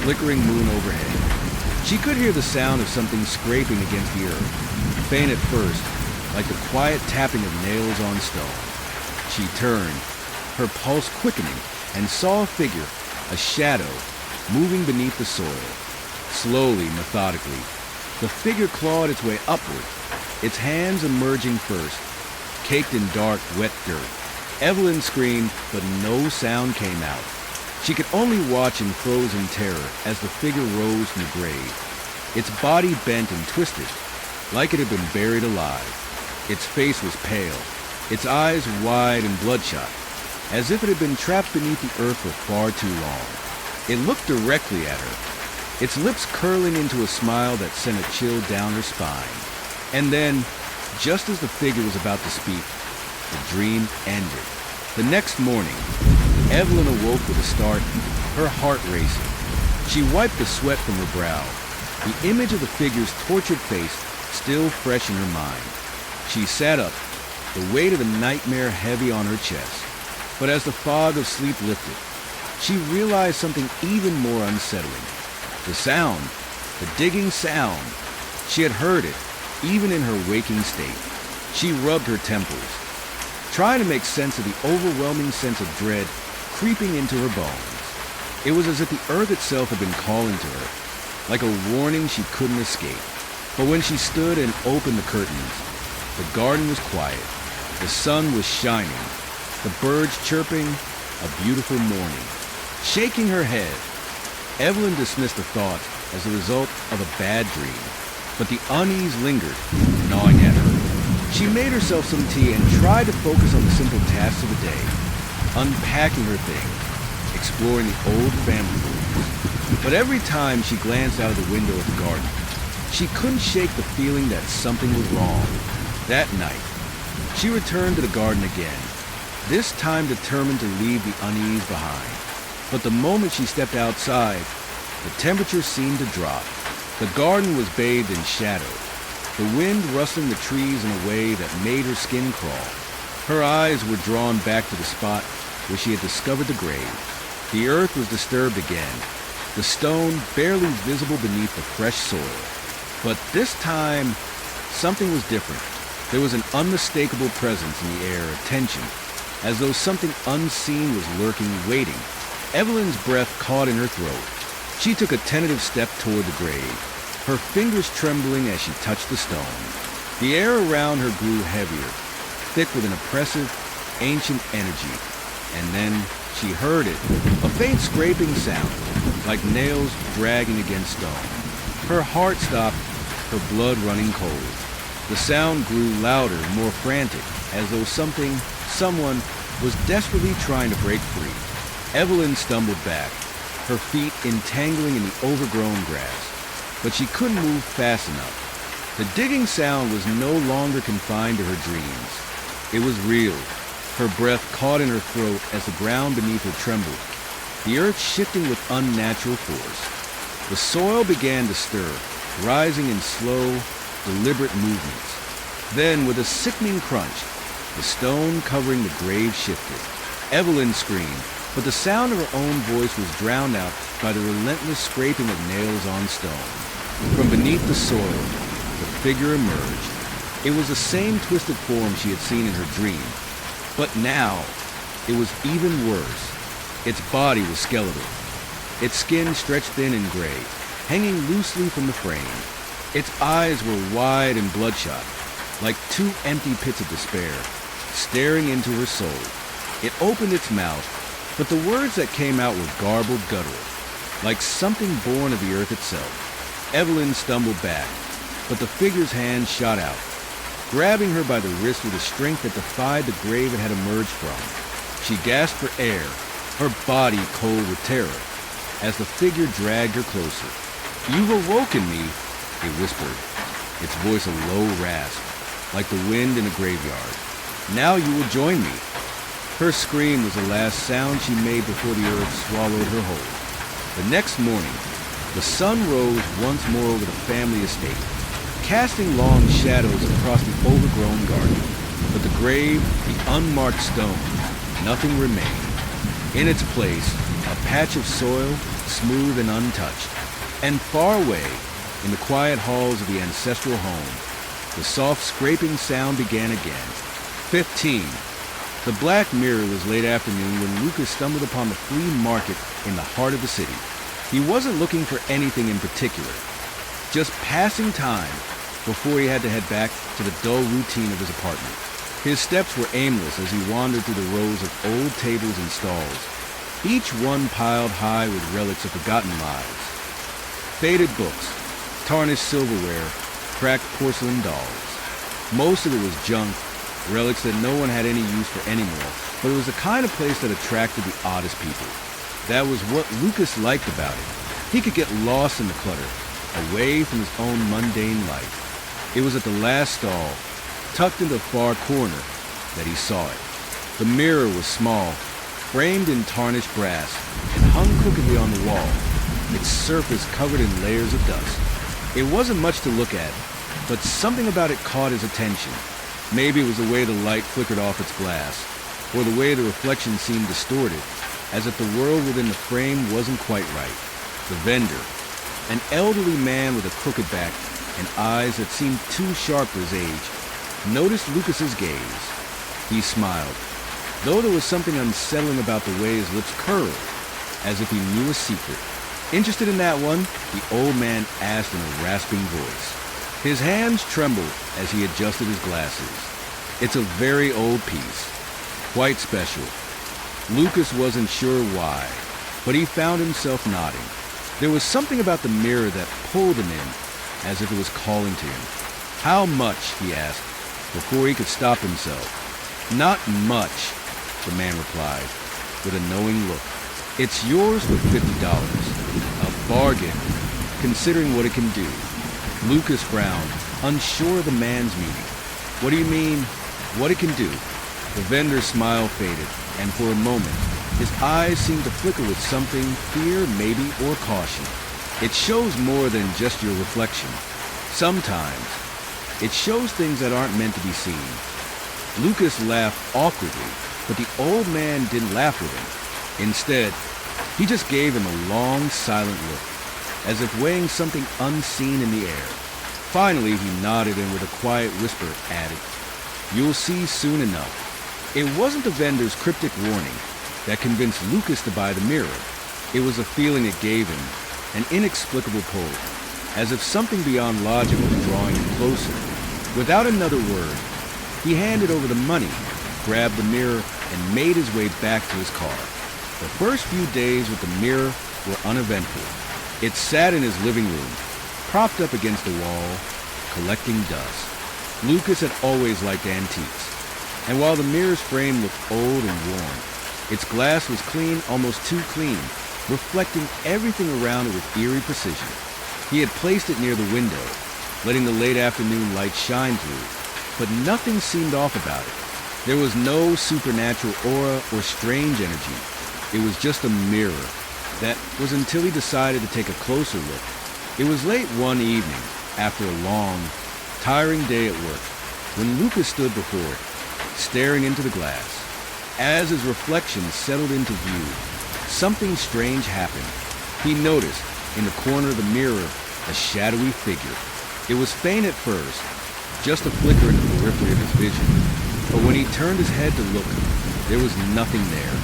flickering moon overhead. She could hear the sound of something scraping against the earth, faint at first, like the quiet tapping of nails on stone. She turned, her pulse quickening, and saw a figure, a shadow, moving beneath the soil. Slowly, methodically, the figure clawed its way upward, its hands emerging first, caked in dark, wet dirt. Evelyn screamed, but no sound came out. She could only watch in frozen terror as the figure rose from the grave. Its body bent and twisted, like it had been buried alive. Its face was pale, its eyes wide and bloodshot, as if it had been trapped beneath the earth for far too long. It looked directly at her, its lips curling into a smile that sent a chill down her spine. And then, just as the figure was about to speak, the dream ended. The next morning, Evelyn awoke with a start, her heart racing. She wiped the sweat from her brow, the image of the figure's tortured face still fresh in her mind. She sat up, the weight of the nightmare heavy on her chest. But as the fog of sleep lifted, she realized something even more unsettling. The sound, the digging sound. She had heard it, even in her waking state. She rubbed her temples, trying to make sense of the overwhelming sense of dread creeping into her bones. It was as if the earth itself had been calling to her, like a warning she couldn't escape. But when she stood and opened the curtains, the garden was quiet, the sun was shining, the birds chirping, a beautiful morning. Shaking her head, Evelyn dismissed the thought as the result of a bad dream, but the unease lingered, gnawing at her. She made herself some tea and tried to focus on the simple tasks of the day, unpacking her things, exploring the old family rooms. But every time she glanced out of the window at the garden, she couldn't shake the feeling that something was wrong. That night, she returned to the garden again, this time determined to leave the unease behind. But the moment she stepped outside, the temperature seemed to drop. The garden was bathed in shadow, the wind rustling the trees in a way that made her skin crawl. Her eyes were drawn back to the spot where she had discovered the grave. The earth was disturbed again, the stone barely visible beneath the fresh soil. But this time, something was different. There was an unmistakable presence in the air, a tension, as though something unseen was lurking, waiting. Evelyn's breath caught in her throat. She took a tentative step toward the grave, her fingers trembling as she touched the stone. The air around her grew heavier, thick with an oppressive, ancient energy. And then she heard it, a faint scraping sound, like nails dragging against stone. Her heart stopped, her blood running cold. The sound grew louder, more frantic, as though someone was desperately trying to break free. Evelyn stumbled back, her feet entangling in the overgrown grass, but she couldn't move fast enough. The digging sound was no longer confined to her dreams. It was real. Her breath caught in her throat as the ground beneath her trembled, the earth shifting with unnatural force. The soil began to stir, rising in slow, deliberate movements. Then, with a sickening crunch, the stone covering the grave shifted. Evelyn screamed, but the sound of her own voice was drowned out by the relentless scraping of nails on stone. From beneath the soil, the figure emerged. It was the same twisted form she had seen in her dream, but now it was even worse. Its body was skeletal, its skin stretched thin and gray, hanging loosely from the frame. Its eyes were wide and bloodshot, like two empty pits of despair, staring into her soul. It opened its mouth, but the words that came out were garbled guttural, like something born of the earth itself. Evelyn stumbled back, but the figure's hand shot out, grabbing her by the wrist with a strength that defied the grave it had emerged from. She gasped for air, her body cold with terror, as the figure dragged her closer. "You've awoken me," it whispered, its voice a low rasp, like the wind in a graveyard. "Now you will join me." Her scream was the last sound she made before the earth swallowed her whole. The next morning, the sun rose once more over the family estate, casting long shadows across the overgrown garden. But the grave, the unmarked stone, nothing remained. In its place, a patch of soil, smooth and untouched. And far away, in the quiet halls of the ancestral home, the soft scraping sound began again. 15. The Black Mirror was late afternoon when Lucas stumbled upon the flea market in the heart of the city. He wasn't looking for anything in particular, just passing time before he had to head back to the dull routine of his apartment. His steps were aimless as he wandered through the rows of old tables and stalls, each one piled high with relics of forgotten lives. Faded books, tarnished silverware, cracked porcelain dolls. Most of it was junk, relics that no one had any use for anymore, but it was the kind of place that attracted the oddest people. That was what Lucas liked about it. He could get lost in the clutter, away from his own mundane life. It was at the last stall, tucked into a far corner, that he saw it. The mirror was small, framed in tarnished brass, and hung crookedly on the wall, its surface covered in layers of dust. It wasn't much to look at, but something about it caught his attention. Maybe it was the way the light flickered off its glass, or the way the reflection seemed distorted, as if the world within the frame wasn't quite right. The vendor, an elderly man with a crooked back and eyes that seemed too sharp for his age, noticed Lucas's gaze. He smiled, though there was something unsettling about the way his lips curled, as if he knew a secret. "Interested in that one?" the old man asked in a rasping voice. His hands trembled as he adjusted his glasses. "It's a very old piece. Quite special." Lucas wasn't sure why, but he found himself nodding. There was something about the mirror that pulled him in, as if it was calling to him. "How much?" he asked, before he could stop himself. "Not much," the man replied, with a knowing look. "It's yours for $50. A bargain, considering what it can do." Lucas frowned, unsure of the man's meaning. "What do you mean, what it can do?" The vendor's smile faded, and for a moment, his eyes seemed to flicker with something, fear maybe, or caution. "It shows more than just your reflection. Sometimes, it shows things that aren't meant to be seen." Lucas laughed awkwardly, but the old man didn't laugh with him. Instead, he just gave him a long, silent look, as if weighing something unseen in the air. Finally, he nodded and with a quiet whisper added, "You'll see soon enough." It wasn't the vendor's cryptic warning that convinced Lucas to buy the mirror. It was a feeling it gave him, an inexplicable pull, as if something beyond logic was drawing him closer. Without another word, he handed over the money, grabbed the mirror, and made his way back to his car. The first few days with the mirror were uneventful. It sat in his living room, propped up against the wall, collecting dust. Lucas had always liked antiques, and while the mirror's frame looked old and worn, its glass was clean, almost too clean, reflecting everything around it with eerie precision. He had placed it near the window, letting the late afternoon light shine through, but nothing seemed off about it. There was no supernatural aura or strange energy. It was just a mirror. That was until he decided to take a closer look. It was late one evening, after a long, tiring day at work, when Lucas stood before it, staring into the glass. As his reflection settled into view, something strange happened. He noticed, in the corner of the mirror, a shadowy figure. It was faint at first, just a flicker in the periphery of his vision. But when he turned his head to look, there was nothing there.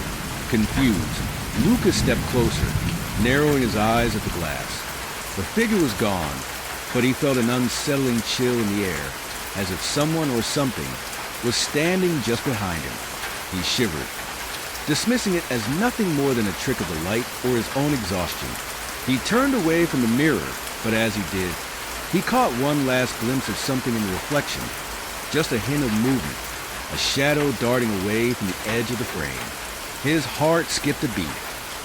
Confused, Lucas stepped closer, narrowing his eyes at the glass. The figure was gone, but he felt an unsettling chill in the air, as if someone or something was standing just behind him. He shivered, dismissing it as nothing more than a trick of the light or his own exhaustion. He turned away from the mirror, but as he did, he caught one last glimpse of something in the reflection, just a hint of movement, a shadow darting away from the edge of the frame. His heart skipped a beat,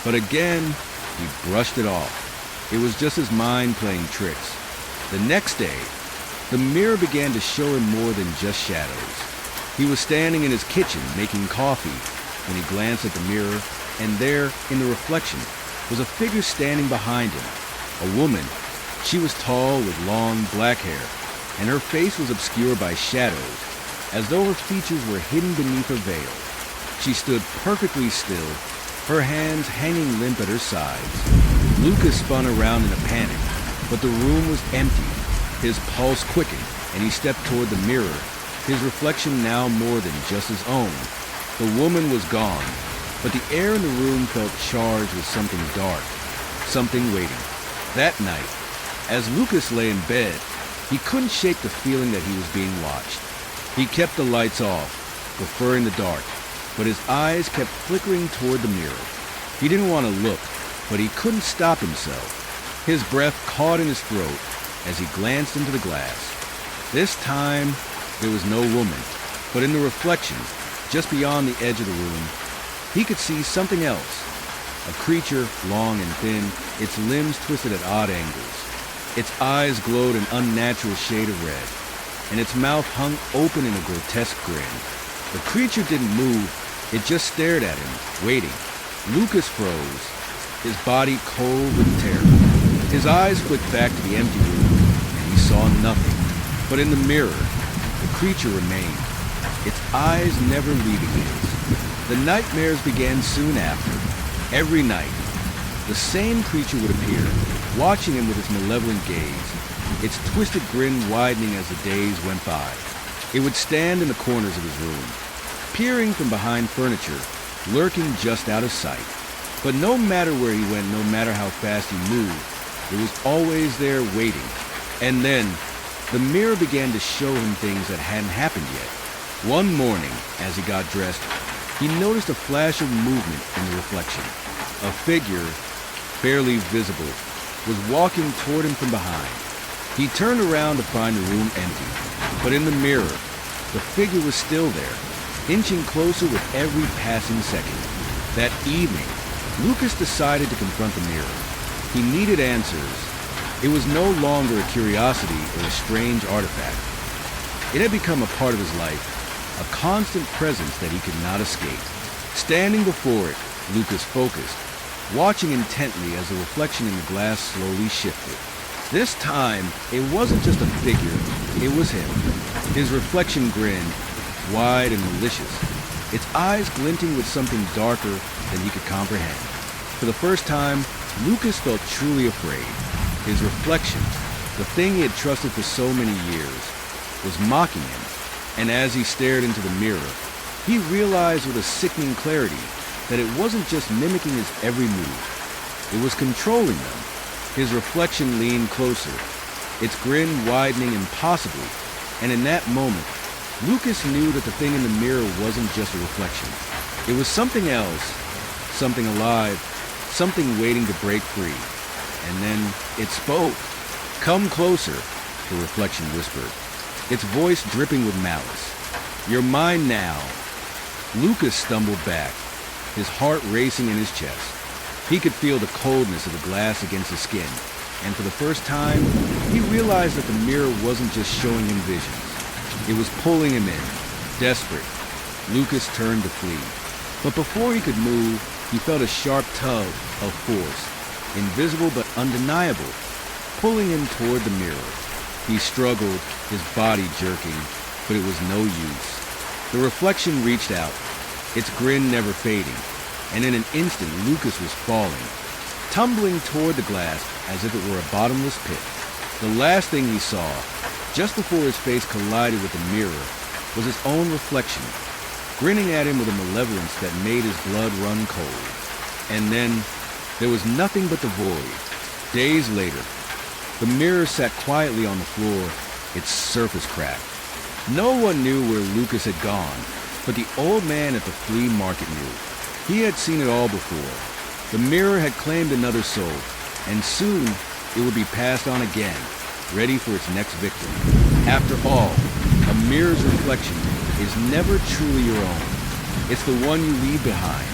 but again, he brushed it off. It was just his mind playing tricks. The next day, the mirror began to show him more than just shadows. He was standing in his kitchen making coffee when he glanced at the mirror, and there, in the reflection, was a figure standing behind him. A woman. She was tall with long black hair, and her face was obscured by shadows, as though her features were hidden beneath a veil. She stood perfectly still, her hands hanging limp at her sides. Lucas spun around in a panic, but the room was empty. His pulse quickened, and he stepped toward the mirror, his reflection now more than just his own. The woman was gone, but the air in the room felt charged with something dark, something waiting. That night, as Lucas lay in bed, he couldn't shake the feeling that he was being watched. He kept the lights off, preferring the dark, but his eyes kept flickering toward the mirror. He didn't want to look, but he couldn't stop himself. His breath caught in his throat as he glanced into the glass. This time, there was no woman, but in the reflection, just beyond the edge of the room, he could see something else. A creature, long and thin, its limbs twisted at odd angles. Its eyes glowed an unnatural shade of red, and its mouth hung open in a grotesque grin. The creature didn't move, it just stared at him, waiting. Lucas froze, his body cold with terror. His eyes flicked back to the empty room, and he saw nothing. But in the mirror, the creature remained, its eyes never leaving his. The nightmares began soon after. Every night, the same creature would appear, watching him with its malevolent gaze, its twisted grin widening as the days went by. It would stand in the corners of his room, peering from behind furniture, lurking just out of sight. But no matter where he went, no matter how fast he moved, it was always there waiting. And then, the mirror began to show him things that hadn't happened yet. One morning, as he got dressed, he noticed a flash of movement in the reflection. A figure, barely visible, was walking toward him from behind. He turned around to find the room empty, but in the mirror, the figure was still there, inching closer with every passing second. That evening, Lucas decided to confront the mirror. He needed answers. It was no longer a curiosity or a strange artifact. It had become a part of his life, a constant presence that he could not escape. Standing before it, Lucas focused, watching intently as the reflection in the glass slowly shifted. This time, it wasn't just a figure, it was him. His reflection grinned, wide and malicious, its eyes glinting with something darker than he could comprehend. For the first time, Lucas felt truly afraid. His reflection, the thing he had trusted for so many years, was mocking him. And as he stared into the mirror, he realized with a sickening clarity that it wasn't just mimicking his every move. It was controlling them. His reflection leaned closer, its grin widening impossibly, and in that moment, Lucas knew that the thing in the mirror wasn't just a reflection. It was something else, something alive, something waiting to break free. And then it spoke. "Come closer," the reflection whispered, its voice dripping with malice. "You're mine now." Lucas stumbled back, his heart racing in his chest. He could feel the coldness of the glass against his skin, and for the first time, he realized that the mirror wasn't just showing him visions. It was pulling him in. Desperate, Lucas turned to flee. But before he could move, he felt a sharp tug of force, invisible but undeniable, pulling him toward the mirror. He struggled, his body jerking, but it was no use. The reflection reached out, its grin never fading, and in an instant Lucas was falling, tumbling toward the glass as if it were a bottomless pit. The last thing he saw, just before his face collided with the mirror, was his own reflection, grinning at him with a malevolence that made his blood run cold. And then there was nothing but the void. Days later, the mirror sat quietly on the floor, its surface cracked. No one knew where Lucas had gone, but the old man at the flea market knew. He had seen it all before. The mirror had claimed another soul, and soon it would be passed on again, ready for its next victim. After all, A mirror's reflection is never truly your own. It's the one you leave behind,